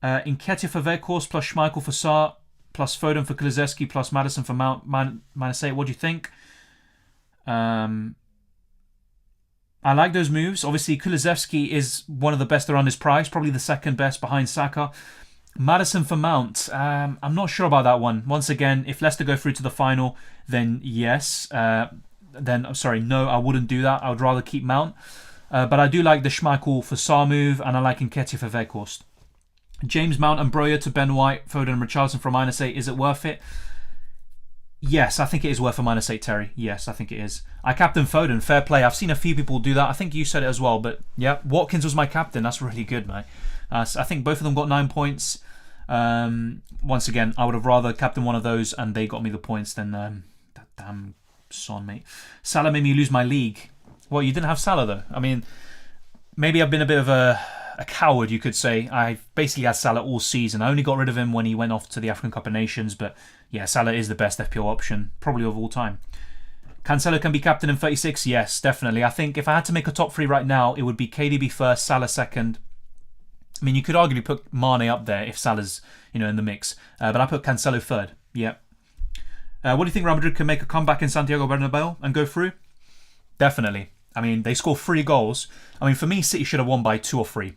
Nketiah for Weghorst plus Schmeichel for Sarr plus Foden for Kulusevski plus Maddison for Mount -8. What do you think? I like those moves. Obviously, Kulusevski is one of the best around his price, probably the second best behind Saka. Maddison for Mount. I'm not sure about that one. Once again, if Leicester go through to the final, then yes. No, I wouldn't do that. I would rather keep Mount. But I do like the Schmeichel for Sarr move, and I like Nketiah for Weghorst. James Mount and Broja to Ben White, Foden and Richarlison for -8. Is it worth it? Yes, I think it is worth a -8, Terry. Yes, I think it is. I captain Foden. Fair play. I've seen a few people do that. I think you said it as well. But yeah, Watkins was my captain. That's really good, mate. So I think both of them got 9 points. Once again, I would have rather captained one of those and they got me the points than that damn Son, mate. Salah made me lose my league. Well, you didn't have Salah, though. I mean, maybe I've been a bit of a coward, you could say. I basically had Salah all season. I only got rid of him when he went off to the African Cup of Nations. But yeah, Salah is the best FPL option, probably of all time. Cancelo can be captain in 36? Yes, definitely. I think if I had to make a top 3 right now, it would be KDB first, Salah second. I mean, you could arguably put Mane up there if Salah's, in the mix. But I put Cancelo third. Yeah. What do you think Real Madrid can make a comeback in Santiago Bernabeu and go through? Definitely. I mean, they score 3 goals. I mean, for me, City should have won by 2 or 3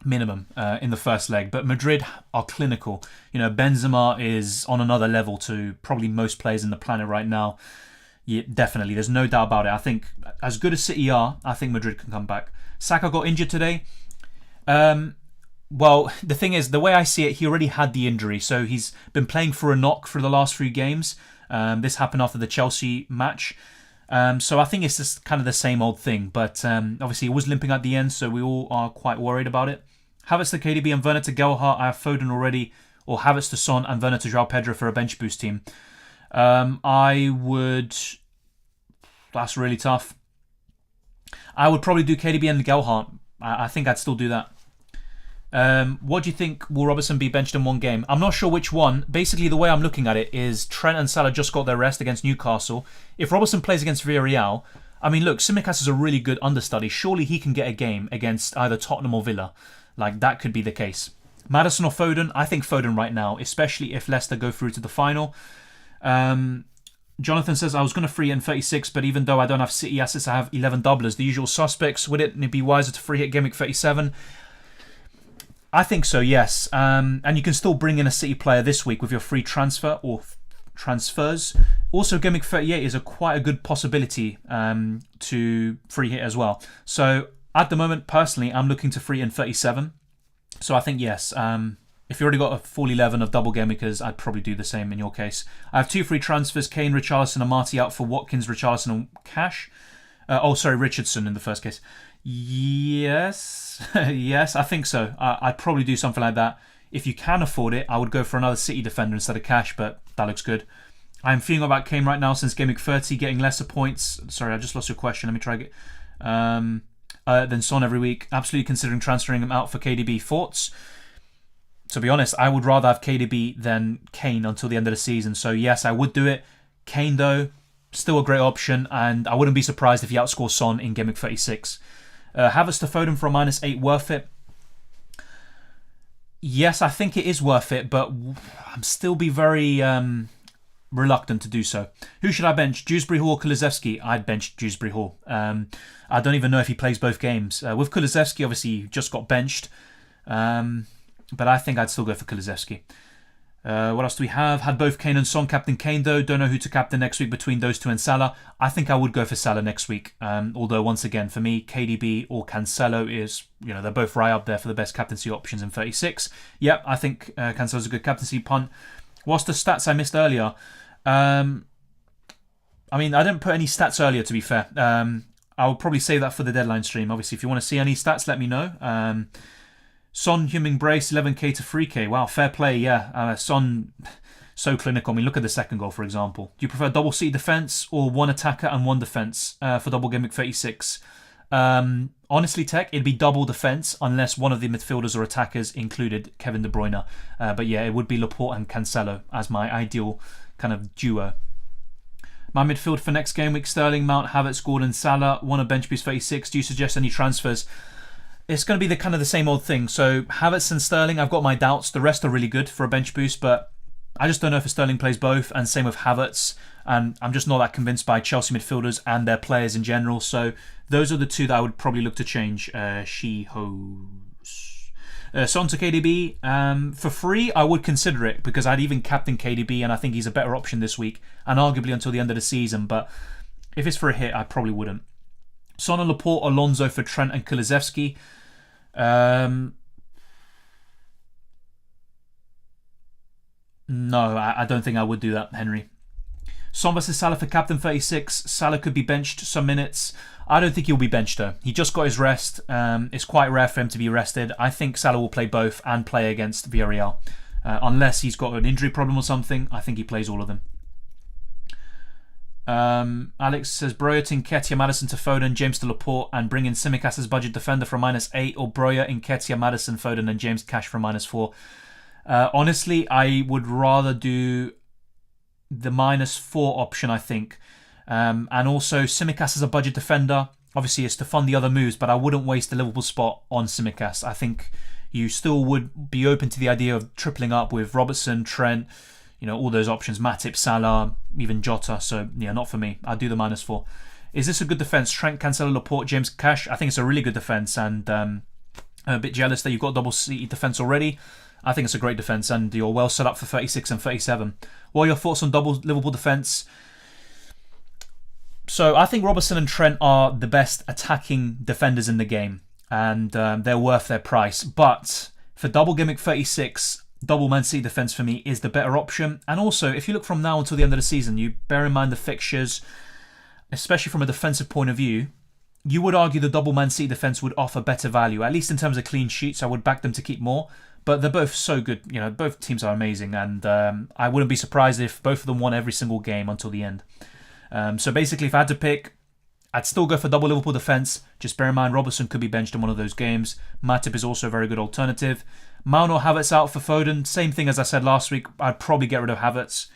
minimum in the first leg. But Madrid are clinical. Benzema is on another level to probably most players in the planet right now. Yeah, definitely. There's no doubt about it. I think as good as City are, I think Madrid can come back. Saka got injured today. Well, the thing is, the way I see it, he already had the injury. So he's been playing for a knock for the last 3 games. This happened after the Chelsea match. So I think it's just kind of the same old thing. But obviously, he was limping at the end, so we all are quite worried about it. Havertz to KDB and Werner to Gelhardt. I have Foden already. Or Havertz to Son and Werner to João Pedro for a bench boost team. I would... That's really tough. I would probably do KDB and Gelhardt. I think I'd still do that. What do you think? Will Robertson be benched in one game? I'm not sure which one. Basically, the way I'm looking at it is Trent and Salah just got their rest against Newcastle. If Robertson plays against Villarreal, I mean, look, Tsimikas is a really good understudy. Surely he can get a game against either Tottenham or Villa. Like, that could be the case. Maddison or Foden? I think Foden right now, especially if Leicester go through to the final. Jonathan says, I was going to free hit in 36, but even though I don't have City assets, I have 11 doublers. The usual suspects. Would it be wiser to free hit Gameweek 37? I think so, yes. And you can still bring in a City player this week with your free transfer or transfers. Also, Gameweek 38 is quite a good possibility to free hit as well. So at the moment, personally, I'm looking to free in 37. So I think yes. If you already got a full 11 of double game makers, I'd probably do the same in your case. I have 2 free transfers, Kane, Richarlison and Marty out for Watkins, Richarlison and Cash. Richardson in the first case. Yes, yes, I think so. I'd probably do something like that. If you can afford it, I would go for another City defender instead of Cash, but that looks good. I'm feeling about Kane right now since Gameweek 30, getting lesser points. Sorry, I just lost your question. Let me try again. Then Son every week. Absolutely considering transferring him out for KDB. Thoughts? To be honest, I would rather have KDB than Kane until the end of the season. So yes, I would do it. Kane, though, still a great option, and I wouldn't be surprised if he outscores Son in Gameweek 36. Havertz to Foden for a -8, worth it? Yes, I think it is worth it, but I'm still be very reluctant to do so. Who should I bench? Dewsbury Hall or Kulusevski? I'd bench Dewsbury Hall. I don't even know if he plays both games. With Kulusevski, obviously, he just got benched. but I think I'd still go for Kulusevski. What else do we have? Had both Kane and Son. Captain Kane, though. Don't know who to captain next week between those two and Salah. I think I would go for Salah next week. Although, once again, for me, KDB or Cancelo is, they're both right up there for the best captaincy options in 36. Yep, I think Cancelo's a good captaincy punt. What's the stats I missed earlier? I didn't put any stats earlier, to be fair. I'll probably save that for the deadline stream. Obviously, if you want to see any stats, let me know. Son, Humming Brace, 11k to 3k. Wow, fair play, yeah. Son, so clinical. Look at the second goal, for example. Do you prefer double seat defence or one attacker and one defence for double Gameweek 36? Honestly, Tech, it'd be double defence unless one of the midfielders or attackers included Kevin De Bruyne. But yeah, it would be Laporte and Cancelo as my ideal kind of duo. My midfield for next game week: Sterling, Mount, Havertz, Gordon, Salah. Want a bench boost 36. Do you suggest any transfers? It's going to be the same old thing. So Havertz and Sterling, I've got my doubts. The rest are really good for a bench boost, but I just don't know if Sterling plays both, and same with Havertz. And I'm just not that convinced by Chelsea midfielders and their players in general. So those are the two that I would probably look to change. Son to KDB. For free, I would consider it because I'd even captain KDB, and I think he's a better option this week, and arguably until the end of the season. But if it's for a hit, I probably wouldn't. Son and Laporte, Alonso for Trent and Kulusevski. No, I don't think I would do that, Henry. Son versus Salah for captain 36. Salah could be benched some minutes. I don't think he'll be benched though. He just got his rest. It's quite rare for him to be rested. I think Salah will play both and play against Villarreal. Unless he's got an injury problem or something, I think he plays all of them. Alex says Broja, Nketiah, Maddison to Foden, James to Laporte, and bring in Tsimikas as budget defender for -8, or Broja, Nketiah, Maddison, Foden, and James Cash for -4. Honestly, I would rather do the -4 option, I think. And also Tsimikas as a budget defender. Obviously, it's to fund the other moves, but I wouldn't waste the Liverpool spot on Tsimikas. I think you still would be open to the idea of tripling up with Robertson, Trent, all those options, Matip, Salah, even Jota. So, yeah, not for me. I'd do the -4. Is this a good defence? Trent, Cancelo, Laporte, James Cash? I think it's a really good defence, and I'm a bit jealous that you've got double-seated defence already. I think it's a great defence, and you're well set up for 36 and 37. What are your thoughts on double Liverpool defence? So I think Robertson and Trent are the best attacking defenders in the game, and they're worth their price. But for double Gimmick 36, double Man City defence for me is the better option. And also, if you look from now until the end of the season, you bear in mind the fixtures, especially from a defensive point of view, you would argue the double Man City defence would offer better value, at least in terms of clean sheets. I would back them to keep more. But they're both so good. Both teams are amazing, and I wouldn't be surprised if both of them won every single game until the end. So basically, if I had to pick, I'd still go for double Liverpool defence. Just bear in mind, Robertson could be benched in one of those games. Matip is also a very good alternative. Mount or Havertz out for Foden. Same thing as I said last week. I'd probably get rid of Havertz.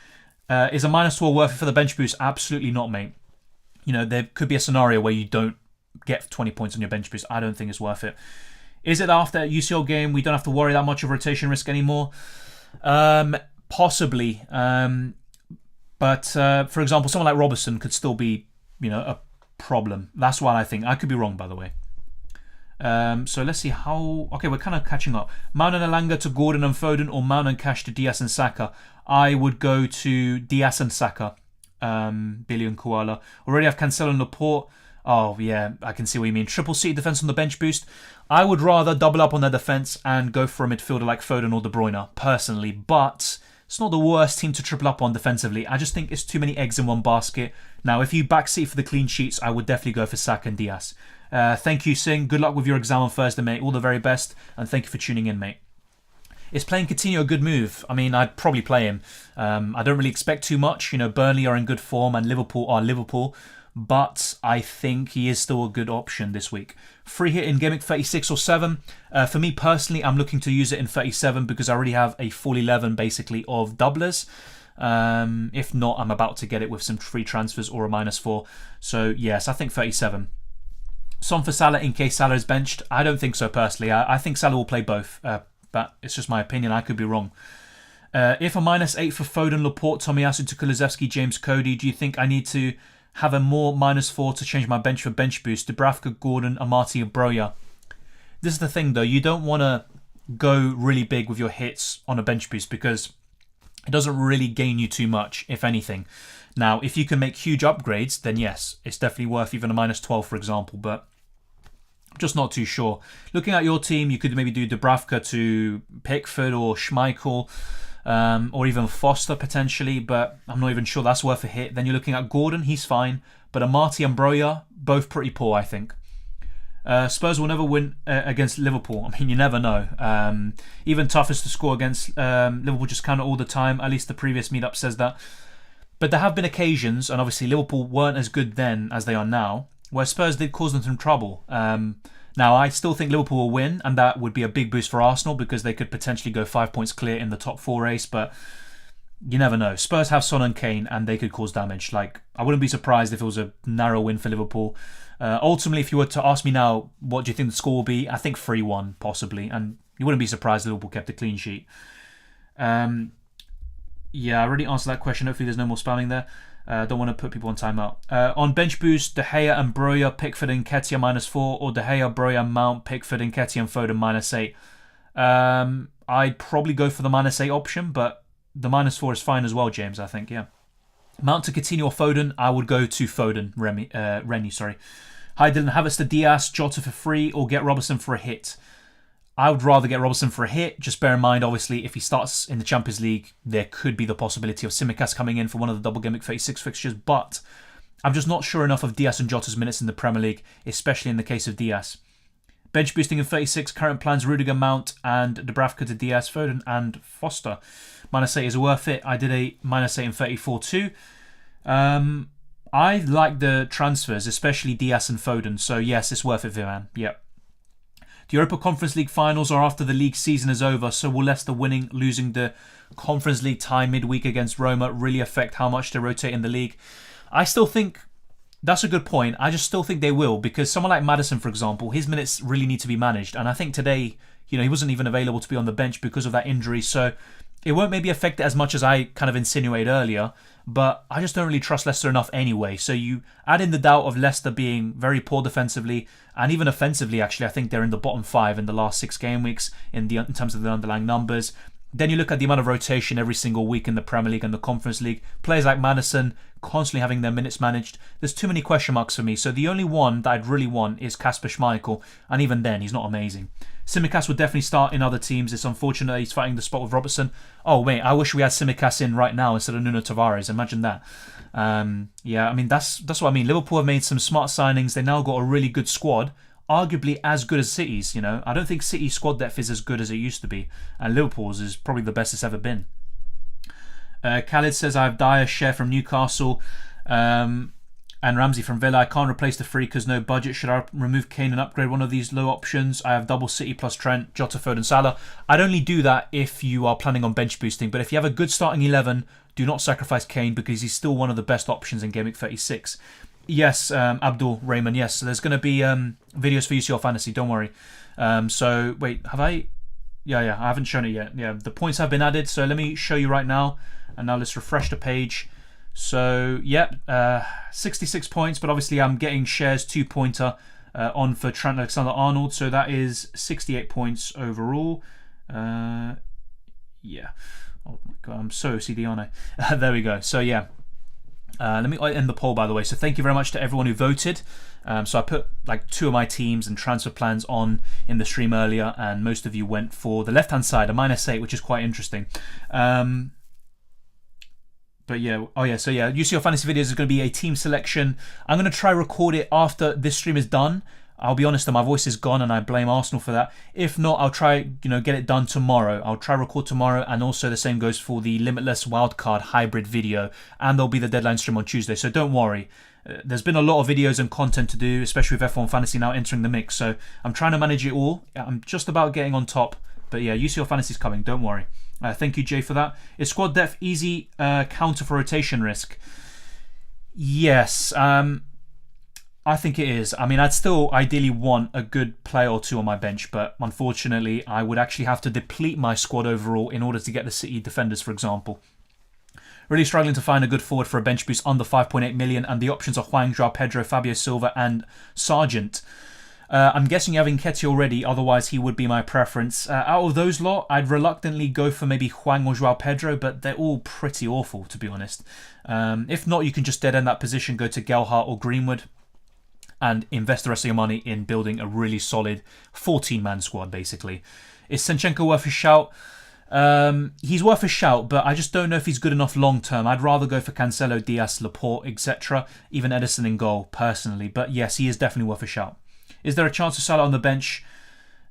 Is a -4 worth it for the bench boost? Absolutely not, mate. There could be a scenario where you don't get 20 points on your bench boost. I don't think it's worth it. Is it after a UCL game we don't have to worry that much of rotation risk anymore? Possibly. But for example, someone like Robertson could still be, a problem. That's what I think. I could be wrong, by the way. So let's see how... Okay, we're kind of catching up. Mount and Elanga to Gordon and Foden, or Mount and Cash to Diaz and Saka. I would go to Diaz and Saka. Billy and Koala. Already have Cancelo and Laporte. Oh, yeah, I can see what you mean. Triple seat defence on the bench boost. I would rather double up on their defence and go for a midfielder like Foden or De Bruyne, personally. But it's not the worst team to triple up on defensively. I just think it's too many eggs in one basket. Now, if you backseat for the clean sheets, I would definitely go for Saka and Diaz. Thank you, Singh. Good luck with your exam on Thursday, mate. All the very best. And thank you for tuning in, mate. Is playing Coutinho a good move? I'd probably play him. I don't really expect too much. Burnley are in good form and Liverpool are Liverpool. But I think he is still a good option this week. Free hit in Gimmick 36 or 7. For me personally, I'm looking to use it in 37 because I already have a full 11 basically of doublers. If not, I'm about to get it with some free transfers or a -4. So yes, I think 37. Son for Salah in case Salah is benched. I don't think so personally. I think Salah will play both. But it's just my opinion. I could be wrong. If a -8 for Foden, Laporte, Tomiyasu to Kulusevski, James Cody, do you think I need to have a more -4 to change my bench for bench boost? Dubravka, Gordon, Amati, and Broja. This is the thing though, you don't want to go really big with your hits on a bench boost because it doesn't really gain you too much, if anything. Now, if you can make huge upgrades, then yes, it's definitely worth even a -12, for example, but I'm just not too sure. Looking at your team, you could maybe do Dubravka to Pickford or Schmeichel, or even Foster potentially, but I'm not even sure that's worth a hit. Then you're looking at Gordon, he's fine, but Amati and Broja, both pretty poor, I think. Spurs will never win against Liverpool. I mean, you never know. Even toughest to score against Liverpool just counter all the time. At least the previous meetup says that. But there have been occasions, and obviously Liverpool weren't as good then as they are now, where Spurs did cause them some trouble. Now, I still think Liverpool will win, and that would be a big boost for Arsenal because they could potentially go 5 points clear in the top 4 race, but you never know. Spurs have Son and Kane, and they could cause damage. Like, I wouldn't be surprised if it was a narrow win for Liverpool. Ultimately, if you were to ask me now, what do you think the score will be? I think 3-1, possibly. And you wouldn't be surprised if Liverpool kept a clean sheet. Yeah, I already answered that question. Hopefully there's no more spamming there. Don't want to put people on timeout. On bench boost, De Gea and Broja, Pickford and Nketiah -4, or De Gea, Broja, Mount, Pickford, Nketiah and Foden -8. I'd probably go for the -8 option, but the -4 is fine as well, James, I think, yeah. Mount to Coutinho or Foden, I would go to Foden, Rennie, sorry. Hi Dylan, Havertz to Diaz, Jota for free, or get Robertson for a hit. I would rather get Robertson for a hit. Just bear in mind, obviously, if he starts in the Champions League, there could be the possibility of Tsimikas coming in for one of the double Gameweek 36 fixtures, but I'm just not sure enough of Diaz and Jota's minutes in the Premier League, especially in the case of Diaz. Bench boosting in 36, current plans Rudiger, Mount, and Dubravka to Diaz, Foden, and Foster. -8 is worth it. I did a -8 in 34 too. I like the transfers, especially Diaz and Foden, so yes, it's worth it, Vivan. Yep. The Europa Conference League finals are after the league season is over, so will Leicester losing the Conference League tie midweek against Roma really affect how much they rotate in the league? I still think that's a good point. I just still think they will, because someone like Maddison, for example, his minutes really need to be managed, and I think today, he wasn't even available to be on the bench because of that injury, so it won't maybe affect it as much as I kind of insinuated earlier, but I just don't really trust Leicester enough anyway. So you add in the doubt of Leicester being very poor defensively, and even offensively, actually, I think they're in the bottom 5 in the last 6 game weeks in terms of the underlying numbers. Then you look at the amount of rotation every single week in the Premier League and the Conference League. Players like Maddison constantly having their minutes managed. There's too many question marks for me. So the only one that I'd really want is Kasper Schmeichel, and even then, he's not amazing. Tsimikas would definitely start in other teams. It's unfortunate he's fighting the spot with Robertson. Oh, mate, I wish we had Tsimikas in right now instead of Nuno Tavares. Imagine that. Yeah, I mean, that's what I mean. Liverpool have made some smart signings. They now got a really good squad, arguably as good as City's. I don't think City's squad depth is as good as it used to be, and Liverpool's is probably the best it's ever been. Khalid says, I have Dyer, share from Newcastle, and Ramsey from Villa. I can't replace the free because no budget. Should I remove Kane and upgrade one of these low options? I have double City plus Trent, Jota, Foden, Salah. I'd only do that if you are planning on bench boosting, but if you have a good starting 11, do not sacrifice Kane because he's still one of the best options in Gameweek 36. Yes, Abdul Raymond, yes. So there's going to be videos for UCL Fantasy, don't worry. So, wait, have I? Yeah, I haven't shown it yet. Yeah, the points have been added, so let me show you right now. And now let's refresh the page. So, 66 points, but obviously I'm getting shares 2-pointer on for Trent Alexander-Arnold, so that is 68 points overall. Yeah. Oh my god, I'm so OCD, aren't I? There we go. So, yeah. Let me end the poll, by the way. So thank you very much to everyone who voted. So I put like 2 of my teams and transfer plans on in the stream earlier, and most of you went for the left-hand side, a -8, which is quite interesting. But yeah, so UCL Fantasy Videos is going to be a team selection. I'm going to try record it after this stream is done. I'll be honest, though, my voice is gone and I blame Arsenal for that. If not, I'll try, get it done tomorrow. I'll try record tomorrow, and also the same goes for the Limitless Wildcard hybrid video, and there'll be the deadline stream on Tuesday, so don't worry. There's been a lot of videos and content to do, especially with F1 Fantasy now entering the mix, so I'm trying to manage it all. I'm just about getting on top, but yeah, UCL Fantasy's coming, don't worry. Thank you, Jay, for that. Is squad depth easy counter for rotation risk? Yes, I think it is. I mean, I'd still ideally want a good player or 2 on my bench, but unfortunately, I would actually have to deplete my squad overall in order to get the City defenders, for example. Really struggling to find a good forward for a bench boost under 5.8 million, and the options are Hwang, Joao Pedro, Fabio Silva, and Sargent. I'm guessing you have Nketiah already, otherwise he would be my preference. Out of those lot, I'd reluctantly go for maybe Hwang or Joao Pedro, but they're all pretty awful, to be honest. If not, you can just dead end that position, go to Gelhardt or Greenwood, and invest the rest of your money in building a really solid 14-man squad, basically. Is Zinchenko worth a shout? He's worth a shout, but I just don't know if he's good enough long term. I'd rather go for Cancelo, Diaz, Laporte, etc. Even Edison in goal, personally. But yes, he is definitely worth a shout. Is there a chance of Salah on the bench?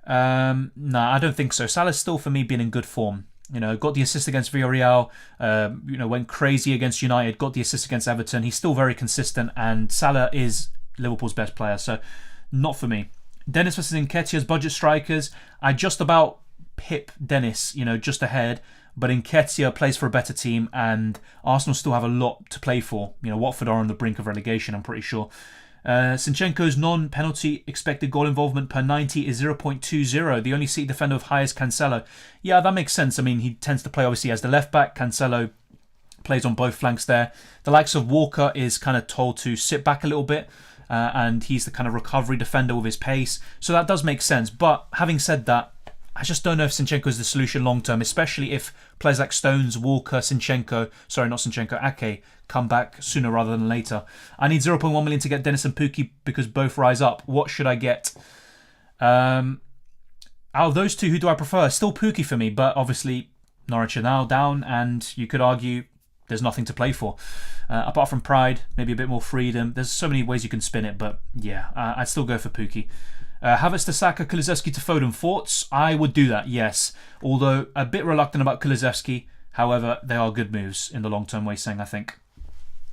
Nah, I don't think so. Salah's still, for me, been in good form. Got the assist against Villarreal, went crazy against United, got the assist against Everton. He's still very consistent, and Salah is Liverpool's best player, so not for me. Dennis versus Nketiah's budget strikers. I just about pip Dennis, just ahead, but Nketiah plays for a better team, and Arsenal still have a lot to play for. Watford are on the brink of relegation, I'm pretty sure. Zinchenko's non-penalty expected goal involvement per 90 is 0.20. The only City defender with highest Cancelo. Yeah, that makes sense. I mean, he tends to play obviously as the left back. Cancelo plays on both flanks there. The likes of Walker is kind of told to sit back a little bit, and he's the kind of recovery defender with his pace. So that does make sense. But having said that, I just don't know if Zinchenko is the solution long term, especially if players like Stones, Walker, Ake come back sooner rather than later. I need 0.1 million to get Dennis and Pukki because both rise up. What should I get? Out of those two, who do I prefer? Still Pukki for me, but obviously Norwich are now down, and you could argue there's nothing to play for. Apart from pride, maybe a bit more freedom. There's so many ways you can spin it, but yeah, I'd still go for Pukki. Havertz to Saka, Kulusevski to Foden. Thoughts? I would do that, yes. Although a bit reluctant about Kulusevski. However, they are good moves in the long-term way, saying I think.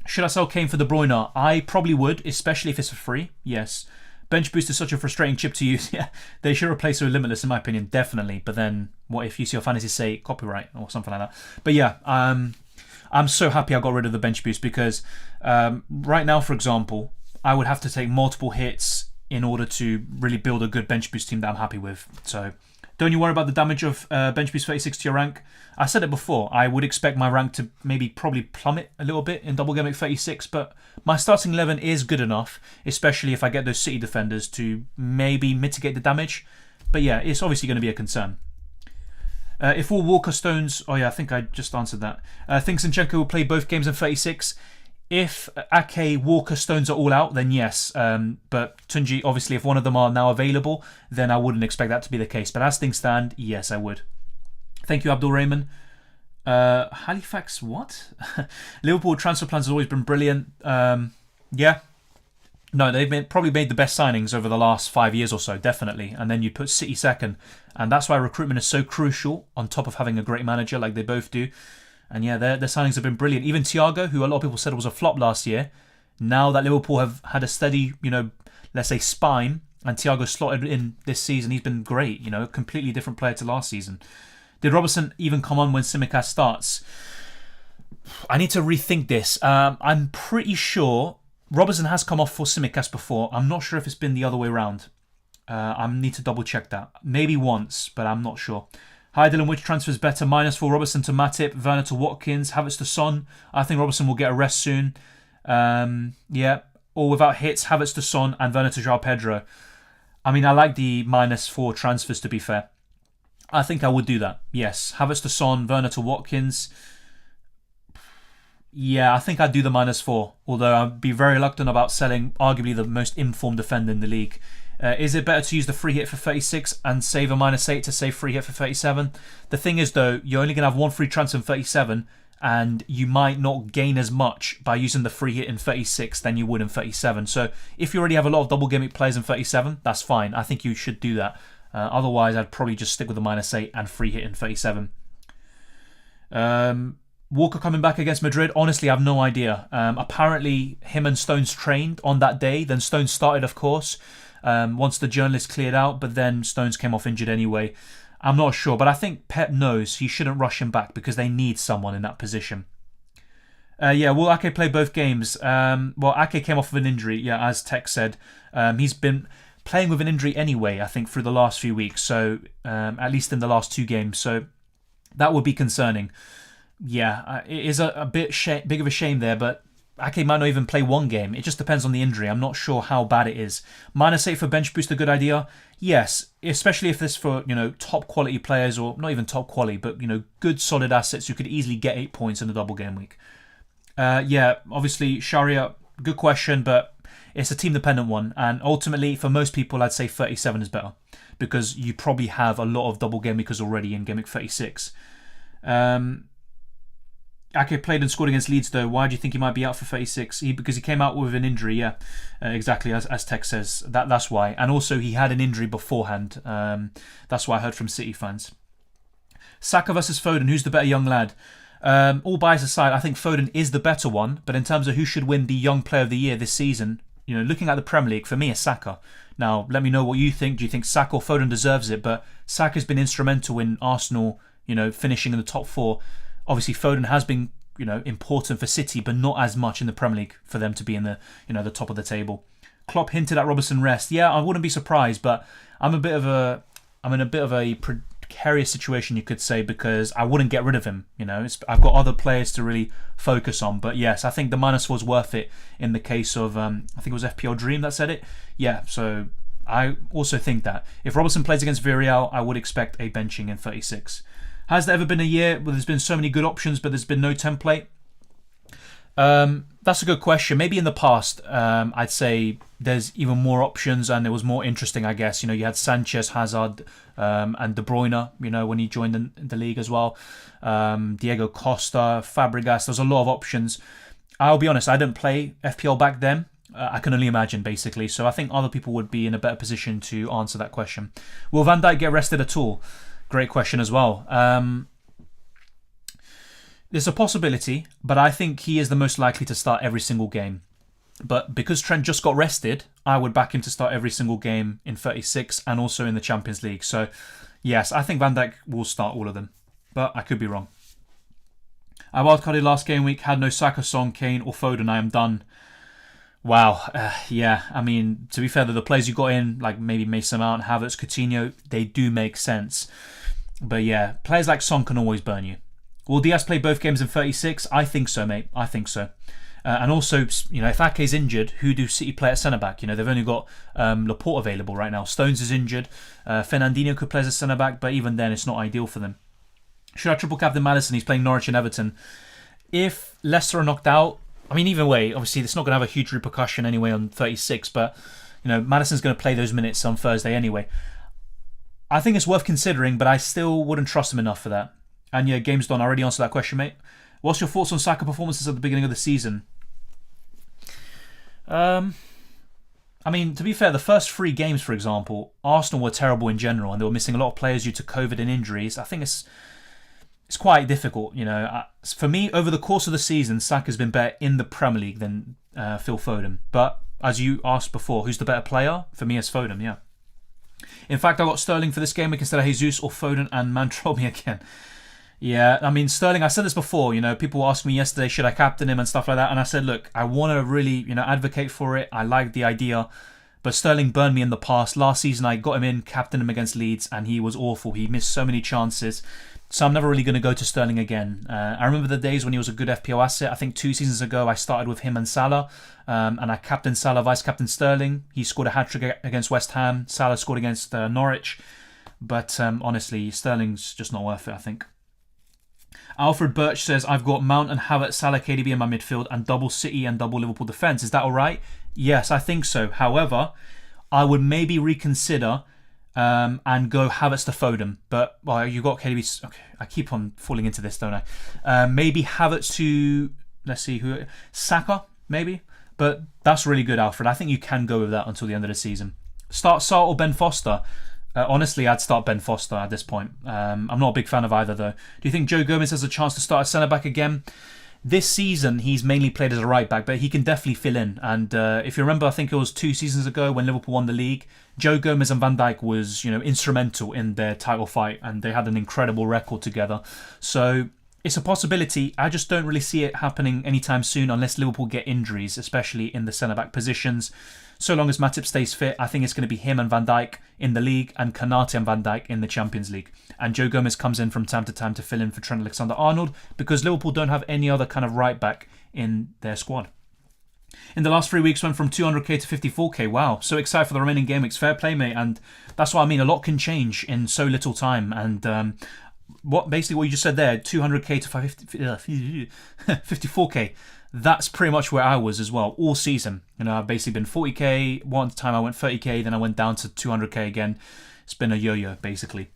Should I sell Kane for De Bruyne? I probably would, especially if it's for free, yes. Bench boost is such a frustrating chip to use. Yeah, they should replace it with Limitless, in my opinion, definitely. But then, what if you see your fantasy say copyright or something like that? But yeah, I'm so happy I got rid of the bench boost because right now, for example, I would have to take multiple hits in order to really build a good bench boost team that I'm happy with. So don't you worry about the damage of bench boost 36 to your rank. I said it before, I would expect my rank to probably plummet a little bit in double game at 36, but my starting 11 is good enough, especially if I get those City defenders to maybe mitigate the damage. But yeah, it's obviously going to be a concern. If all Walker Stones... Oh yeah, I think I just answered that. I think Zinchenko will play both games in 36. If Ake, Walker, Stones are all out, then yes. But Tunji, obviously, if one of them are now available, then I wouldn't expect that to be the case. But as things stand, yes, I would. Thank you, Abdul Rahman. Halifax, what? Liverpool transfer plans have always been brilliant. Yeah. No, they've probably made the best signings over the last 5 years or so, definitely. And then you put City second. And that's why recruitment is so crucial, on top of having a great manager like they both do. And yeah, their signings have been brilliant. Even Thiago, who a lot of people said was a flop last year, now that Liverpool have had a steady, let's say spine, and Thiago slotted in this season, he's been great. A completely different player to last season. Did Robertson even come on when Tsimikas starts? I need to rethink this. I'm pretty sure Robertson has come off for Tsimikas before. I'm not sure if it's been the other way around. I need to double check that. Maybe once, but I'm not sure. Hi Dylan, which transfer is better? -4 Robertson to Matip, Werner to Watkins, Havertz to Son. I think Robertson will get a rest soon. Yeah, or without hits, Havertz to Son and Werner to Joao Pedro. I mean, I like the -4 transfers, to be fair. I think I would do that, yes. Havertz to Son, Werner to Watkins. Yeah, I think I'd do the -4, although I'd be very reluctant about selling arguably the most informed defender in the league. Is it better to use the free hit for 36 and save a -8 to save free hit for 37? The thing is, though, you're only going to have one free transfer in 37, and you might not gain as much by using the free hit in 36 than you would in 37. So if you already have a lot of double gimmick players in 37, that's fine. I think you should do that. Otherwise, I'd probably just stick with the -8 and free hit in 37. Walker coming back against Madrid, honestly, I have no idea. Apparently, him and Stones trained on that day. Then Stones started, of course, once the journalist cleared out. But then Stones came off injured anyway. I'm not sure, but I think Pep knows he shouldn't rush him back because they need someone in that position. Yeah, will Ake play both games? Well, Ake came off of an injury, yeah, as Tech said. He's been playing with an injury anyway, I think, through the last few weeks. So, at least in the last 2 games. So, that would be concerning. Yeah, it is a bit big of a shame there, but Ake might not even play one game. It just depends on the injury. I'm not sure how bad it is. -8 for bench boost, a good idea? Yes, especially if this for, top quality players, or not even top quality, but, good solid assets who could easily get 8 points in the double game week. Yeah, obviously, Sharia, good question, but it's a team-dependent one. And ultimately, for most people, I'd say 37 is better, because you probably have a lot of double game weekers already in Game Week 36. Ake played and scored against Leeds, though. Why do you think he might be out for 36? Because he came out with an injury, yeah. Exactly, as Tech says. That's why. And also, he had an injury beforehand. That's why I heard from City fans. Saka versus Foden, who's the better young lad? All bias aside, I think Foden is the better one. But in terms of who should win the Young Player of the Year this season, looking at the Premier League, for me, it's Saka. Now, let me know what you think. Do you think Saka or Foden deserves it? But Saka's been instrumental in Arsenal, finishing in the top 4. Obviously, Foden has been, important for City, but not as much in the Premier League for them to be in the, the top of the table. Klopp hinted at Robertson rest. Yeah, I wouldn't be surprised, but I'm in a bit of a precarious situation, you could say, because I wouldn't get rid of him. I've got other players to really focus on. But yes, I think the -4 is worth it in the case of, I think it was FPL Dream that said it. Yeah, so I also think that if Robertson plays against Villarreal, I would expect a benching in 36. Has there ever been a year where there's been so many good options, but there's been no template? That's a good question. Maybe in the past, I'd say there's even more options and it was more interesting, I guess. You had Sanchez, Hazard, and De Bruyne, when he joined the league as well. Diego Costa, Fabregas, there's a lot of options. I'll be honest, I didn't play FPL back then. I can only imagine, basically. So I think other people would be in a better position to answer that question. Will Van Dijk get rested at all? Great question as well. There's a possibility, but I think he is the most likely to start every single game. But because Trent just got rested, I would back him to start every single game in 36 and also in the Champions League. So, yes, I think Van Dijk will start all of them. But I could be wrong. I wildcarded last game week, had no Saka, Son, Kane or Foden. I am done. Wow. Yeah, I mean, to be fair, the players you got in, like maybe Mason Mount, Havertz, Coutinho, they do make sense. But yeah, players like Son can always burn you. Will Diaz play both games in 36? I think so, mate. I think so. And also, if Ake's injured, who do City play at centre-back? They've only got Laporte available right now. Stones is injured. Fernandinho could play as a centre-back, but even then, it's not ideal for them. Should I triple captain Maddison? He's playing Norwich and Everton. If Leicester are knocked out, I mean, either way, obviously, it's not going to have a huge repercussion anyway on 36, but, Maddison's going to play those minutes on Thursday anyway. I think it's worth considering, but I still wouldn't trust him enough for that. And yeah, game's done. I already answered that question, mate. What's your thoughts on Saka performances at the beginning of the season? I mean, to be fair, the first 3 games, for example, Arsenal were terrible in general, and they were missing a lot of players due to COVID and injuries. I think it's quite difficult, For me, over the course of the season, Saka's been better in the Premier League than Phil Foden. But as you asked before, who's the better player? For me, it's Foden, yeah. In fact, I got Sterling for this game week instead of Jesus or Foden and Mantrobi again. Yeah, I mean, Sterling, I said this before, people asked me yesterday, should I captain him and stuff like that? And I said, look, I want to really, advocate for it. I like the idea. But Sterling burned me in the past. Last season, I got him in, captained him against Leeds, and he was awful. He missed so many chances. So I'm never really going to go to Sterling again. I remember the days when he was a good FPL asset. I think 2 seasons ago, I started with him and Salah. And I captained Salah, vice-captain Sterling. He scored a hat-trick against West Ham. Salah scored against Norwich. But honestly, Sterling's just not worth it, I think. Alfred Birch says, I've got Mount and Havertz, Salah, KDB in my midfield and double City and double Liverpool defence. Is that all right? Yes, I think so. However, I would maybe reconsider and go Havertz to Foden. But you got KDB. Okay, I keep on falling into this, don't I? Maybe Havertz to, let's see, who Saka, maybe. But that's really good, Alfred. I think you can go with that until the end of the season. Start Sarr or Ben Foster? Honestly, I'd start Ben Foster at this point. I'm not a big fan of either, though. Do you think Joe Gomez has a chance to start as centre-back again? This season, he's mainly played as a right-back, but he can definitely fill in. And if you remember, I think it was 2 seasons ago when Liverpool won the league, Joe Gomez and Van Dijk was, instrumental in their title fight, and they had an incredible record together. So it's a possibility. I just don't really see it happening anytime soon unless Liverpool get injuries, especially in the centre-back positions. So long as Matip stays fit, I think it's going to be him and Van Dijk in the league and Konate and Van Dijk in the Champions League. And Joe Gomez comes in from time to time to fill in for Trent Alexander-Arnold because Liverpool don't have any other kind of right back in their squad. In the last 3 weeks, went from 200k to 54k. Wow, so excited for the remaining game weeks. Fair play, mate. And that's what I mean. A lot can change in so little time. And what you just said there, 200k to 54k. That's pretty much where I was as well all season. I've basically been 40k. One time I went 30k, then I went down to 200k again. It's been a yo-yo, basically.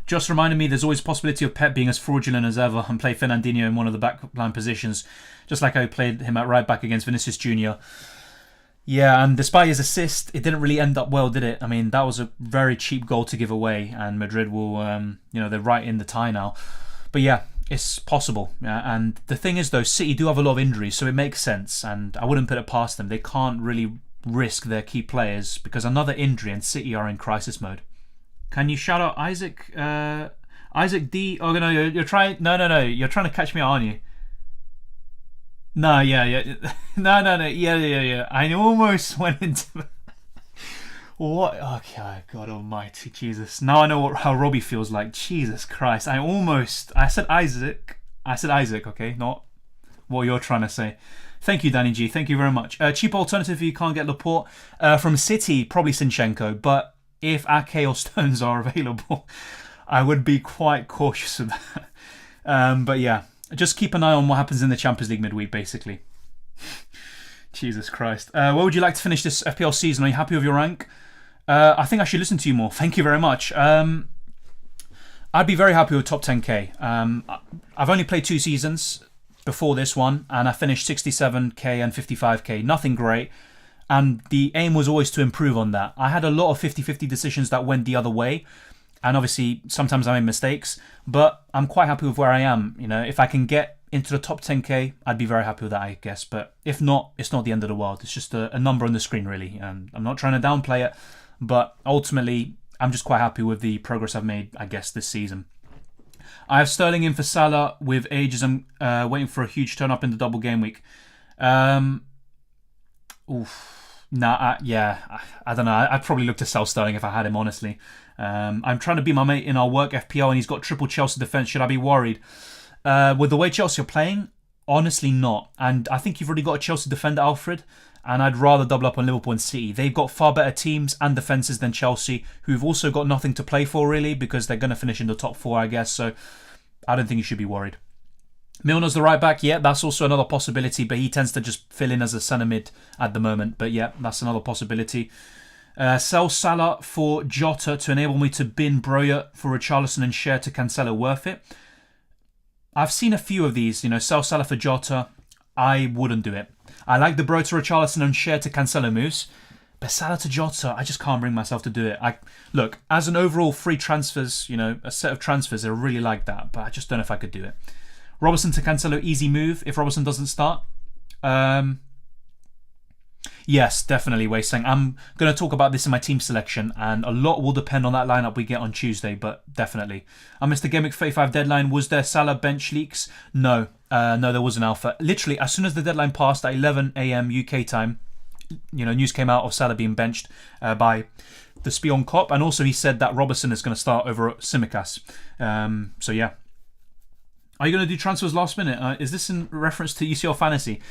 Just reminded me there's always a possibility of Pep being as fraudulent as ever and play Fernandinho in one of the backline positions, just like I played him at right back against Vinicius Jr. Yeah, and despite his assist, it didn't really end up well, did it? I mean, that was a very cheap goal to give away, and Madrid will, they're right in the tie now. But yeah, it's possible. And the thing is, though, City do have a lot of injuries, so it makes sense, and I wouldn't put it past them. They can't really risk their key players because another injury and City are in crisis mode. Can you shout out Isaac? Isaac D. Oh no, you're trying. No. You're trying to catch me out, aren't you? No, yeah. No. Yeah. I almost went into. What? Okay, God Almighty, Jesus. Now I know how Robbie feels like. Jesus Christ! I said Isaac. Okay, not what you're trying to say. Thank you, Danny G. Thank you very much. Cheap alternative if you can't get Laporte from City, probably Zinchenko, but. If Ake or Stones are available, I would be quite cautious of that. But yeah, just keep an eye on what happens in the Champions League midweek, basically. Jesus Christ. Where would you like to finish this FPL season? Are you happy with your rank? I think I should listen to you more. Thank you very much. I'd be very happy with top 10k. I've only played 2 seasons before this one, and I finished 67k and 55k. Nothing great. And the aim was always to improve on that. I had a lot of 50-50 decisions that went the other way. And obviously, sometimes I made mistakes. But I'm quite happy with where I am. If I can get into the top 10k, I'd be very happy with that, I guess. But if not, it's not the end of the world. It's just a number on the screen, really. And I'm not trying to downplay it. But ultimately, I'm just quite happy with the progress I've made, I guess, this season. I have Sterling in for Salah with ages. I'm waiting for a huge turn up in the double game week. I don't know. I'd probably look to sell Sterling if I had him, honestly. I'm trying to beat my mate in our work FPL and he's got triple Chelsea defence. Should I be worried? With the way Chelsea are playing, honestly not. And I think you've already got a Chelsea defender, Alfred, and I'd rather double up on Liverpool and City. They've got far better teams and defences than Chelsea, who've also got nothing to play for, really, because they're going to finish in the top 4, I guess. So I don't think you should be worried. Milner's the right back, yeah, that's also another possibility, but he tends to just fill in as a centre mid at the moment. But yeah, that's another possibility. Sell Salah for Jota to enable me to bin Broja for Richarlison and share to Cancelo. Worth it? I've seen a few of these, sell Salah for Jota. I wouldn't do it. I like the Broja to Richarlison and share to Cancelo moves, but Salah to Jota, I just can't bring myself to do it. Look, as an overall free transfers, a set of transfers, I really like that, but I just don't know if I could do it. Robertson to Cancelo, easy move if Robertson doesn't start. Yes, definitely, Wei Seng. I'm going to talk about this in my team selection, and a lot will depend on that lineup we get on Tuesday, but definitely. I missed the Gameweek 35 deadline. Was there Salah bench leaks? No, there wasn't, Alpha. Literally, as soon as the deadline passed at 11 a.m. UK time, news came out of Salah being benched by the Spion Cop, and also he said that Robertson is going to start over at Simicas. So yeah. Are you going to do transfers last minute? Is this in reference to UCL Fantasy?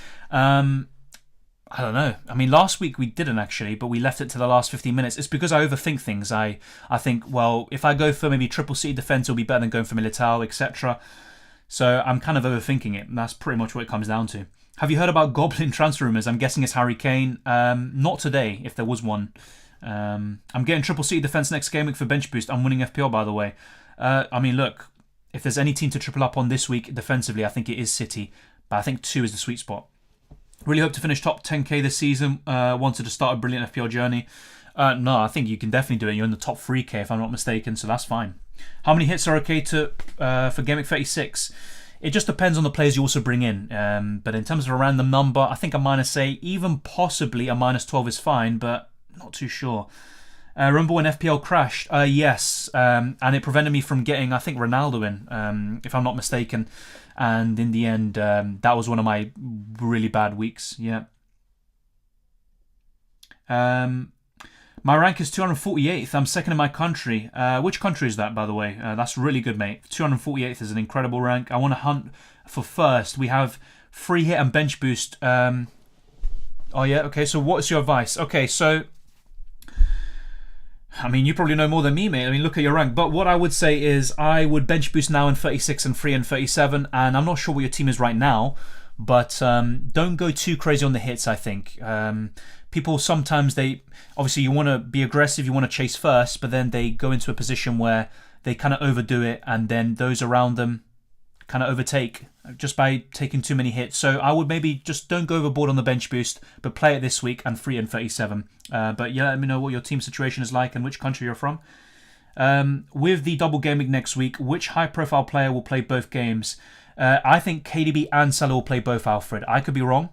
I don't know. I mean, last week we didn't actually, but we left it to the last 15 minutes. It's because I overthink things. I think, well, if I go for maybe triple C defence, it'll be better than going for Militao, etc. So I'm kind of overthinking it. And that's pretty much what it comes down to. Have you heard about Goblin transfer rumours? I'm guessing it's Harry Kane. Not today, if there was one. I'm getting triple C defence next game week for bench boost. I'm winning FPL, by the way. I mean, look. If there's any team to triple up on this week defensively, I think it is City. But I think 2 is the sweet spot. Really hope to finish top 10k this season. Wanted to start a brilliant FPL journey. No, I think you can definitely do it. You're in the top 3k if I'm not mistaken, so that's fine. How many hits are okay for Gameweek 36? It just depends on the players you also bring in. But in terms of a random number, I think a -8, even possibly a -12 is fine, but not too sure. Remember when FPL crashed? Yes, and it prevented me from getting, I think, Ronaldo in, if I'm not mistaken. And in the end, that was one of my really bad weeks. Yeah. My rank is 248th. I'm second in my country. Which country is that, by the way? That's really good, mate. 248th is an incredible rank. I want to hunt for first. We have free hit and bench boost. Oh yeah, okay, so what's your advice? Okay, so I mean, you probably know more than me, mate. I mean, look at your rank. But what I would say is I would bench boost now in 36 and 3 and 37. And I'm not sure what your team is right now, but don't go too crazy on the hits, I think. People sometimes, obviously you want to be aggressive, you want to chase first, but then they go into a position where they kind of overdo it, and then those around them kind of overtake just by taking too many hits. So I would maybe just don't go overboard on the bench boost, but play it this week and 3 and 37. But yeah, let me know what your team situation is like and which country you're from. With the double game week next week, which high-profile player will play both games? I think KDB and Salah will play both, Alfred. I could be wrong,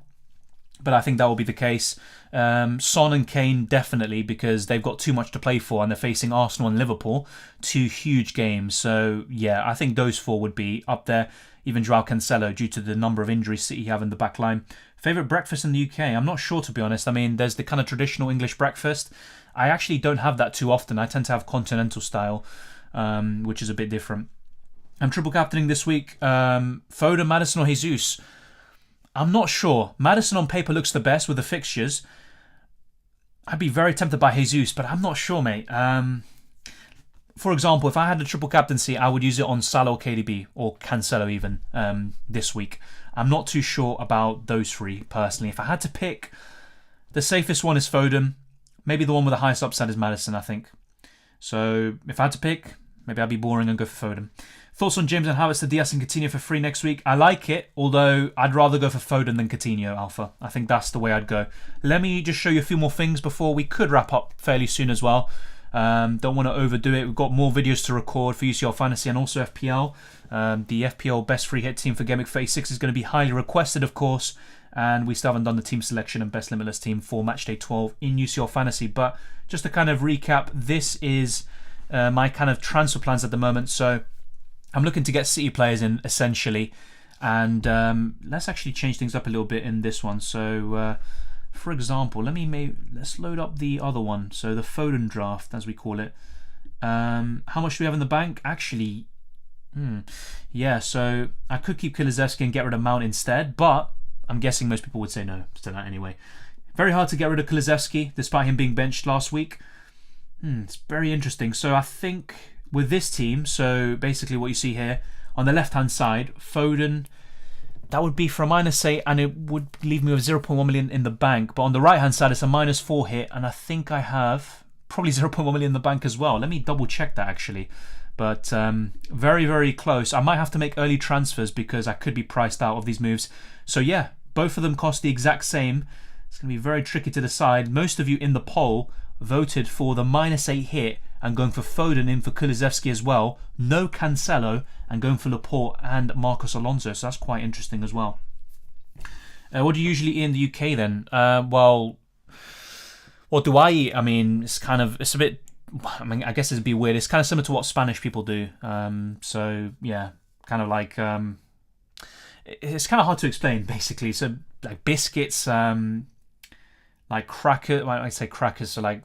but I think that will be the case. Son and Kane definitely, because they've got too much to play for and they're facing Arsenal and Liverpool, 2 huge games. So yeah, I think those 4 would be up there. Even Joao Cancelo, due to the number of injuries City have in the back line. Favourite breakfast in the UK? I'm not sure, to be honest. I mean, there's the kind of traditional English breakfast. I actually don't have that too often. I tend to have continental style, which is a bit different. I'm triple captaining this week. Foden, Maddison or Jesus? I'm not sure. Maddison on paper looks the best with the fixtures. I'd be very tempted by Jesus, but I'm not sure, mate. For example, if I had a triple captaincy, I would use it on Salah or KDB, or Cancelo even, this week. I'm not too sure about those 3, personally. If I had to pick, the safest one is Foden. Maybe the one with the highest upside is Maddison, I think. So, if I had to pick, maybe I'd be boring and go for Foden. Thoughts on James and Havertz to Diaz and Coutinho for free next week? I like it, although I'd rather go for Foden than Coutinho, Alpha. I think that's the way I'd go. Let me just show you a few more things before we could wrap up fairly soon as well. Don't want to overdo it. We've got more videos to record for UCL Fantasy and also FPL. The FPL best free hit team for Gameweek 36 is going to be highly requested, of course. And we still haven't done the team selection and best limitless team for Matchday 12 in UCL Fantasy. But just to kind of recap, this is my kind of transfer plans at the moment. So I'm looking to get City players in, essentially. And let's actually change things up a little bit in this one. So, for example, let's load up the other one. So the Foden draft, as we call it. How much do we have in the bank? Actually, yeah, so I could keep Kulusevski and get rid of Mount instead, but I'm guessing most people would say no to that anyway. Very hard to get rid of Kulusevski, despite him being benched last week. It's very interesting. So I think with this team, so basically what you see here, on the left-hand side, Foden, that would be for a -8, and it would leave me with 0.1 million in the bank. But on the right-hand side, it's a -4 hit, and I think I have probably 0.1 million in the bank as well. Let me double-check that, actually. But very, very close. I might have to make early transfers because I could be priced out of these moves. So yeah, both of them cost the exact same. It's going to be very tricky to decide. Most of you in the poll voted for the -8 hit and going for Foden in for Kulusevski as well. No Cancelo, and going for Laporte and Marcos Alonso. So that's quite interesting as well. What do you usually eat in the UK then? Well, what do I eat? I mean, it's a bit, I mean, I guess it'd be weird. It's kind of similar to what Spanish people do. So yeah, kind of like, it's kind of hard to explain, basically. So like biscuits, like cracker. Well, I say crackers, so like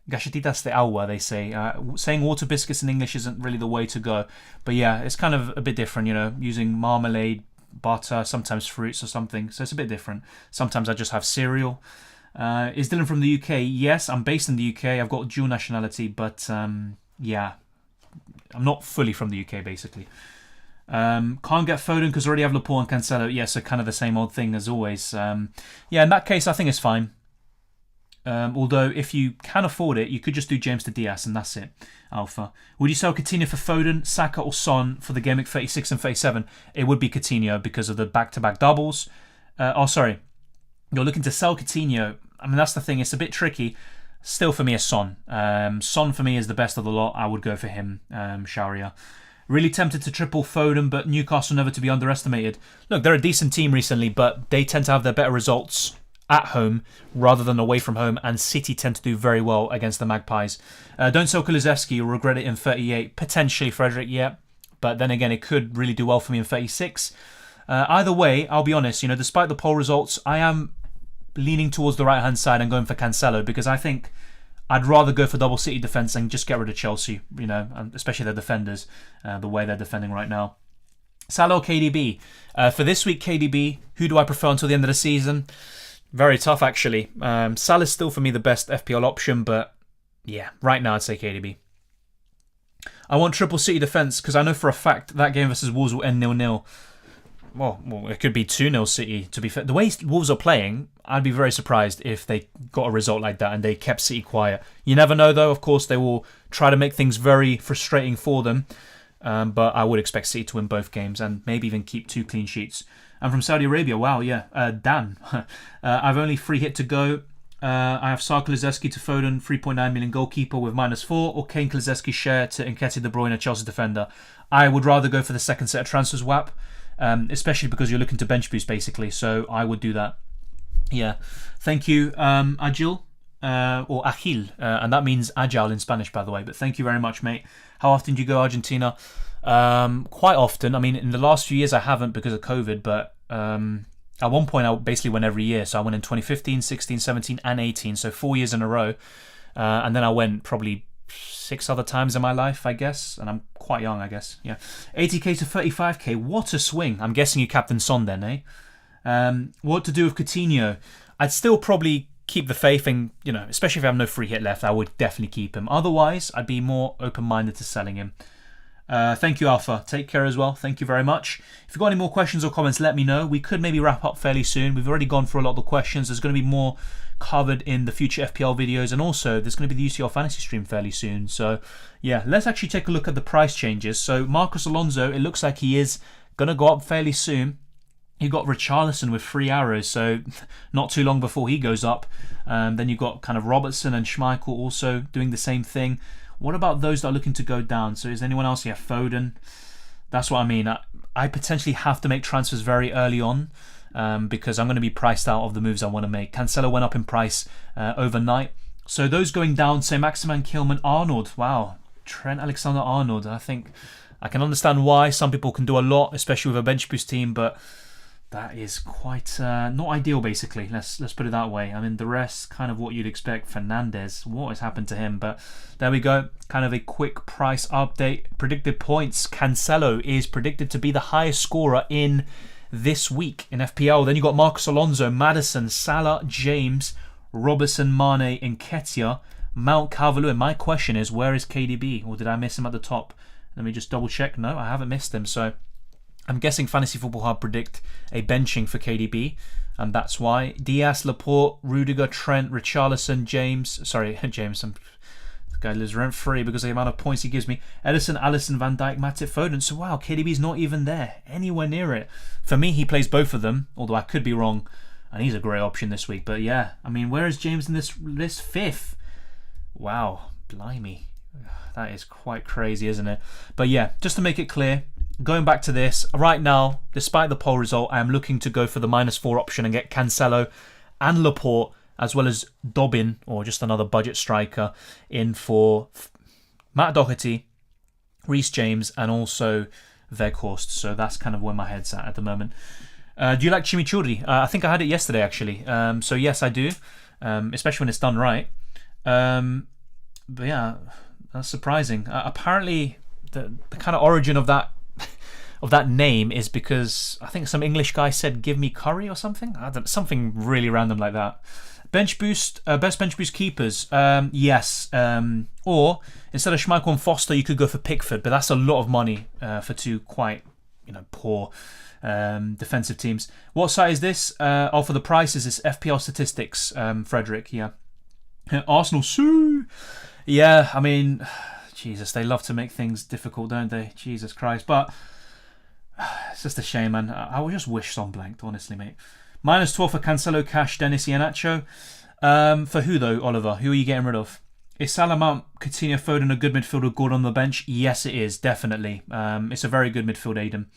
galletitas de agua, they say. Saying water biscuits in English isn't really the way to go. But yeah, it's kind of a bit different, you know, using marmalade, butter, sometimes fruits or something. So it's a bit different. Sometimes I just have cereal. Is Dylan from the UK? Yes, I'm based in the UK. I've got dual nationality, but yeah, I'm not fully from the UK, basically. Can't get Foden because I already have Laporte and Cancelo. Yeah, so kind of the same old thing as always. Yeah, in that case, I think it's fine. Although, if you can afford it, you could just do James to Diaz, and that's it. Alpha. Would you sell Coutinho for Foden, Saka, or Son for the Gameweek 36 and 37? It would be Coutinho because of the back-to-back doubles. Sorry. You're looking to sell Coutinho. I mean, that's the thing. It's a bit tricky. Still, for me, it's Son. Son, for me, is the best of the lot. I would go for him, Sharia. Really tempted to triple Foden, but Newcastle never to be underestimated. Look, they're a decent team recently, but they tend to have their better results at home rather than away from home, and City tend to do very well against the Magpies. Don't sell Kulusevski, you'll regret it in 38. Potentially Frederick, yeah. But then again, it could really do well for me in 36. Either way, I'll be honest, you know, despite the poll results, I am leaning towards the right-hand side and going for Cancelo because I think I'd rather go for double City defence and just get rid of Chelsea, you know, especially their defenders, the way they're defending right now. Salah or KDB? For this week, KDB. Who do I prefer until the end of the season? Very tough, actually. Salah's still, for me, the best FPL option, but yeah, right now I'd say KDB. I want triple City defence, because I know for a fact that game versus Wolves will end 0-0. Well, it could be 2-0 City, to be fair. The way Wolves are playing, I'd be very surprised if they got a result like that and they kept City quiet. You never know, though. Of course, they will try to make things very frustrating for them. But I would expect City to win both games and maybe even keep 2 clean sheets. I'm from Saudi Arabia. Wow, yeah. Dan. I've only 3 hit to go. I have Sar Kulusevski to Foden, 3.9 million goalkeeper with -4, or Kane Kulusevski share to Nketiah De Bruyne, Chelsea defender. I would rather go for the second set of transfers, WAP, especially because you're looking to bench boost, basically. So I would do that. Yeah. Thank you, Agil, or Agil, and that means agile in Spanish, by the way. But thank you very much, mate. How often do you go Argentina? Quite often. I mean, in the last few years I haven't because of COVID, but at one point I basically went every year. So I went in 2015, 16, 17 and 18, so 4 years in a row. And then I went probably 6 other times in my life, I guess, and I'm quite young, I guess. Yeah, 80k to 35k, what a swing. I'm guessing you captain Son then, eh? What to do with Coutinho? I'd still probably keep the faith, and especially if I have no free hit left, I would definitely keep him. Otherwise, I'd be more open-minded to selling him. Thank you, Alpha. Take care as well. Thank you very much. If you've got any more questions or comments, let me know. We could maybe wrap up fairly soon. We've already gone through a lot of the questions. There's going to be more covered in the future FPL videos, and also there's going to be the UCL fantasy stream fairly soon. So yeah, let's actually take a look at the price changes. So Marcos Alonso, it looks like he is going to go up fairly soon. You got Richarlison with 3 arrows, so not too long before he goes up. Then you've got kind of Robertson and Schmeichel also doing the same thing. What about those that are looking to go down? So is anyone else? Yeah, Foden. That's what I mean. I potentially have to make transfers very early on because I'm going to be priced out of the moves I want to make. Cancelo went up in price overnight. So those going down, say Maximan, Kilman, Arnold. Wow, Trent Alexander-Arnold. I think I can understand why some people can do a lot, especially with a bench boost team, but that is quite not ideal, basically. Let's put it that way. I mean, the rest, kind of what you'd expect. Fernandez, what has happened to him? But there we go. Kind of a quick price update. Predicted points. Cancelo is predicted to be the highest scorer in this week in FPL. Then you got Marcos Alonso, Maddison, Salah, James, Robertson, Mane, Nketiah, Mount Calvert-Lewin. My question is, where is KDB? Or did I miss him at the top? Let me just double check. No, I haven't missed him. So I'm guessing Fantasy Football Hub predict a benching for KDB, and that's why. Diaz, Laporte, Rudiger, Trent, Richarlison, James. The guy lives rent free because of the amount of points he gives me. Ederson, Alisson, Van Dijk, Matip, Foden. So wow, KDB's not even there, anywhere near it. For me, he plays both of them, although I could be wrong, and he's a great option this week. But yeah, I mean, where is James in this list? 5th. Wow, blimey. That is quite crazy, isn't it? But yeah, just to make it clear, going back to this, right now, despite the poll result, I am looking to go for the -4 option and get Cancelo and Laporte, as well as Dobbin, or just another budget striker, in for Matt Doherty, Reece James, and also Weghorst. So that's kind of where my head's at the moment. Do you like chimichurri? I think I had it yesterday, actually. So yes, I do, especially when it's done right. But yeah, that's surprising. Apparently, the kind of origin of that name is because I think some English guy said "give me curry" or something. Something really random like that. Bench boost, best bench boost keepers. Yes. Or instead of Schmeichel and Foster, you could go for Pickford, but that's a lot of money for 2 quite poor defensive teams. What site is this? For the price is this FPL statistics. Frederick, yeah. Arsenal, Sue. Yeah, I mean, Jesus, they love to make things difficult, don't they? Jesus Christ. But it's just a shame, man. I would just wish Son blanked, honestly, mate. -12 for Cancelo, Cash, Dennis, Iheanacho. For who, though, Oliver? Who are you getting rid of? Is Salah, Mount, Coutinho, Foden a good midfield with Gordon on the bench? Yes, it is, definitely. It's a very good midfield, Aiden.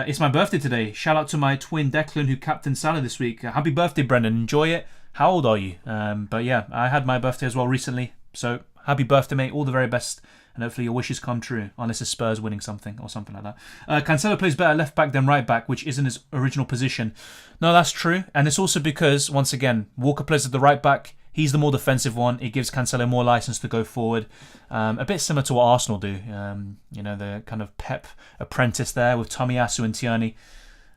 It's my birthday today. Shout out to my twin Declan, who captained Salah this week. Happy birthday, Brendan. Enjoy it. How old are you? But yeah, I had my birthday as well recently. So happy birthday, mate. All the very best. And hopefully your wishes come true, unless it's Spurs winning something or something like that. Cancelo plays better left back than right back, which isn't his original position. No, that's true. And it's also because, once again, Walker plays at the right back. He's the more defensive one. It gives Cancelo more license to go forward. A bit similar to what Arsenal do. The kind of Pep apprentice there with Tomiyasu and Tierney.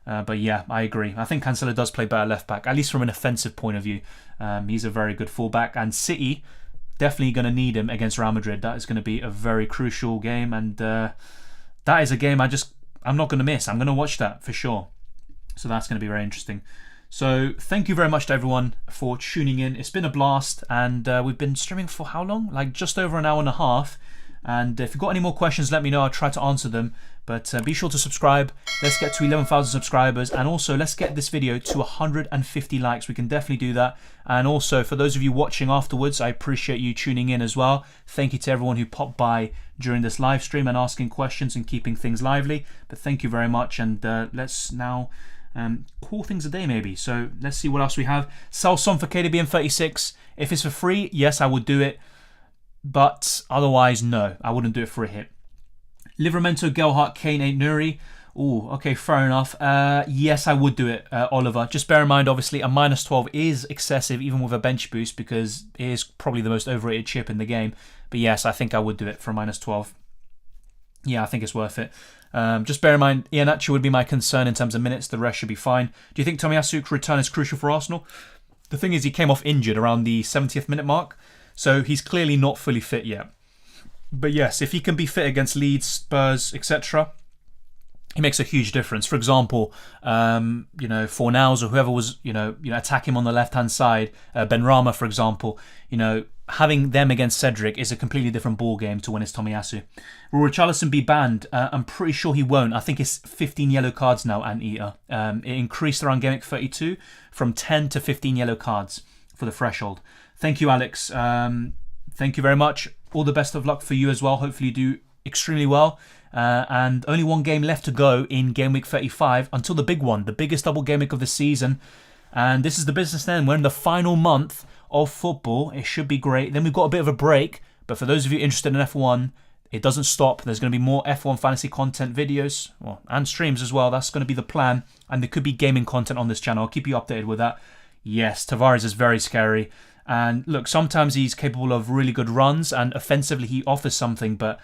But yeah, I agree. I think Cancelo does play better left back, at least from an offensive point of view. He's a very good fullback, and City definitely going to need him against Real Madrid. That is going to be a very crucial game, and that is a game I'm not going to miss. I'm going to watch that for sure. So that's going to be very interesting. So thank you very much to everyone for tuning in. It's been a blast, and we've been streaming for how long? Like just over an hour and a half. And if you've got any more questions, let me know. I'll try to answer them. But be sure to subscribe. Let's get to 11,000 subscribers. And also, let's get this video to 150 likes. We can definitely do that. And also, for those of you watching afterwards, I appreciate you tuning in as well. Thank you to everyone who popped by during this live stream and asking questions and keeping things lively. But thank you very much. And let's now call things a day maybe. So let's see what else we have. Sell Son for KDB and 36. If it's for free, yes, I would do it. But otherwise, no, I wouldn't do it for a hit. Livramento, Gelhardt, Kane, 8 Nuri. Oh, okay, fair enough. Yes, I would do it, Oliver. Just bear in mind, obviously, a -12 is excessive, even with a bench boost, because it is probably the most overrated chip in the game. But yes, I think I would do it for a -12. Yeah, I think it's worth it. Just bear in mind, Iheanacho would be my concern in terms of minutes. The rest should be fine. Do you think Tomiyasu's return is crucial for Arsenal? The thing is, he came off injured around the 70th minute mark. So he's clearly not fully fit yet. But yes, if he can be fit against Leeds, Spurs, etc., he makes a huge difference. For example, Fornals or whoever was, attack him on the left-hand side, Benrahma, for example, having them against Cedric is a completely different ball game to when it's Tomiyasu. Will Richarlison be banned? I'm pretty sure he won't. I think it's 15 yellow cards now, Anteater. It increased around Gameweek 32 from 10 to 15 yellow cards for the threshold. Thank you, Alex. Thank you very much. All the best of luck for you as well. Hopefully you do extremely well. And only one game left to go in Game Week 35 until the big one, the biggest double game week of the season. And this is the business then. We're in the final month of football. It should be great. Then we've got a bit of a break. But for those of you interested in F1, it doesn't stop. There's going to be more F1 fantasy content videos and streams as well. That's going to be the plan. And there could be gaming content on this channel. I'll keep you updated with that. Yes, Tavares is very scary. And look, sometimes he's capable of really good runs, and offensively he offers something, but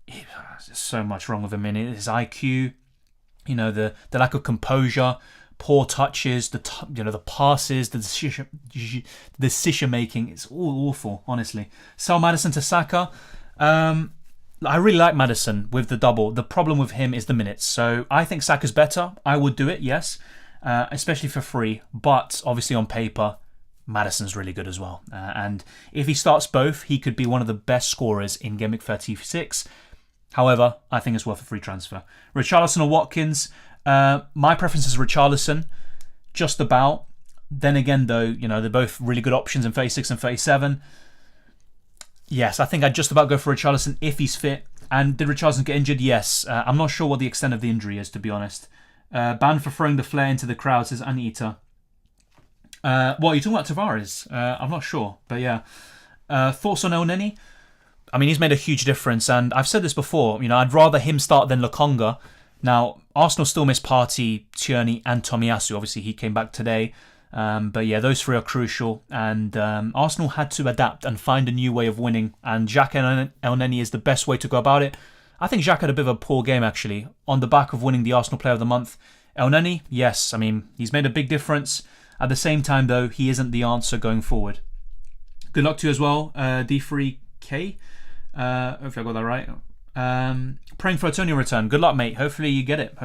there's so much wrong with him in his IQ, the lack of composure, poor touches, the passes, the decision making. It's all awful, honestly. Sell Maddison to Saka. I really like Maddison with the double. The problem with him is the minutes. So I think Saka's better. I would do it, yes, especially for free, but obviously on paper, Maddison's really good as well. And if he starts both, he could be one of the best scorers in Gameweek 36. However, I think it's worth a free transfer. Richarlison or Watkins? My preference is Richarlison, just about. Then again, though, they're both really good options in 36 and 37. Yes, I think I'd just about go for Richarlison if he's fit. And did Richarlison get injured? Yes. I'm not sure what the extent of the injury is, to be honest. Banned for throwing the flare into the crowd, says Anita. What are you talking about, Tavares? I'm not sure, but yeah. Thoughts on Elneny? I mean, he's made a huge difference, and I've said this before. I'd rather him start than Lokonga. Now, Arsenal still miss Partey, Tierney, and Tomiyasu. Obviously, he came back today. But yeah, those three are crucial, and Arsenal had to adapt and find a new way of winning, and Xhaka and Elneny is the best way to go about it. I think Xhaka had a bit of a poor game, actually, on the back of winning the Arsenal Player of the Month. Elneny, yes, I mean, he's made a big difference. At the same time, though, he isn't the answer going forward. Good luck to you as well, D3K. Hopefully I got that right. Praying for a Antonio return. Good luck, mate. Hopefully you get it.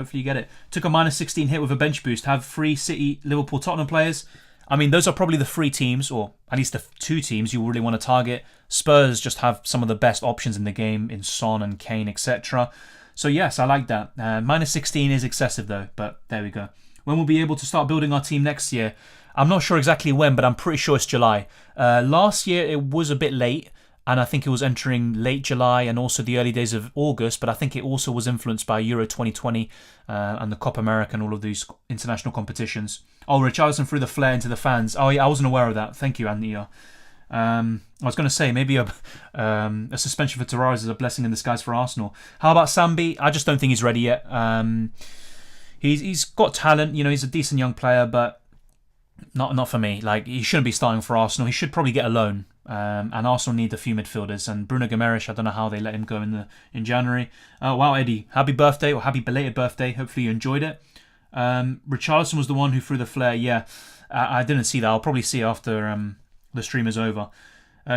Took a -16 hit with a bench boost. Have 3 City, Liverpool, Tottenham players. I mean, those are probably the 3 teams, or at least the 2 teams you really want to target. Spurs just have some of the best options in the game in Son and Kane, etc. So yes, I like that. -16 is excessive though, but there we go. When we'll be able to start building our team next year? I'm not sure exactly when, but I'm pretty sure it's July. Last year it was a bit late, and I think it was entering late July and also the early days of August, but I think it also was influenced by Euro 2020 and the Copa America and all of these international competitions. Oh, Richarlison threw the flare into the fans. Oh yeah, I wasn't aware of that. Thank you, Anthea. I was going to say maybe a suspension for Tavares is a blessing in disguise for Arsenal. How about Sambi? I just don't think he's ready yet. He's got talent, he's a decent young player, but not for me. Like, he shouldn't be starting for Arsenal. He should probably get a loan. And Arsenal need a few midfielders. And Bruno Guimaraes, I don't know how they let him go in January. Oh wow, Eddie, happy birthday or happy belated birthday. Hopefully you enjoyed it. Richarlison was the one who threw the flare. Yeah, I didn't see that. I'll probably see it after the stream is over.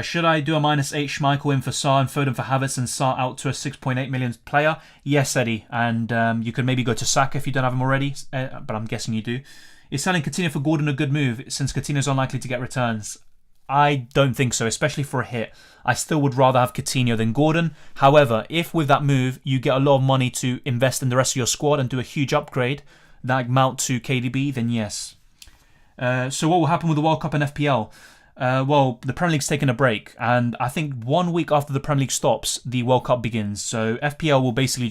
Should I do a -8 Schmeichel in for Sarr and Foden for Havertz and Sarr out to a 6.8 million player? Yes, Eddie. And you could maybe go to Saka if you don't have him already, but I'm guessing you do. Is selling Coutinho for Gordon a good move since Coutinho's unlikely to get returns? I don't think so, especially for a hit. I still would rather have Coutinho than Gordon. However, if with that move you get a lot of money to invest in the rest of your squad and do a huge upgrade that amount to KDB, then yes. So what will happen with the World Cup and FPL? Well, the Premier League's taking a break, and I think 1 week after the Premier League stops, the World Cup begins. So FPL will basically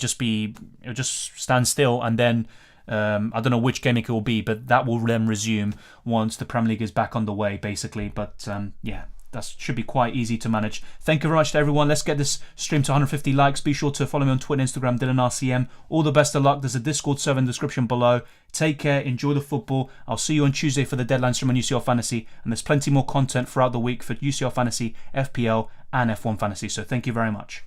it'll just stand still, and then I don't know which Gameweek it will be, but that will then resume once the Premier League is back on the way, basically. But yeah, that should be quite easy to manage. Thank you very much to everyone. Let's get this stream to 150 likes. Be sure to follow me on Twitter and Instagram, DylanRCM. All the best of luck. There's a Discord server in the description below. Take care. Enjoy the football. I'll see you on Tuesday for the deadline stream on UCL Fantasy. And there's plenty more content throughout the week for UCL Fantasy, FPL, and F1 Fantasy. So thank you very much.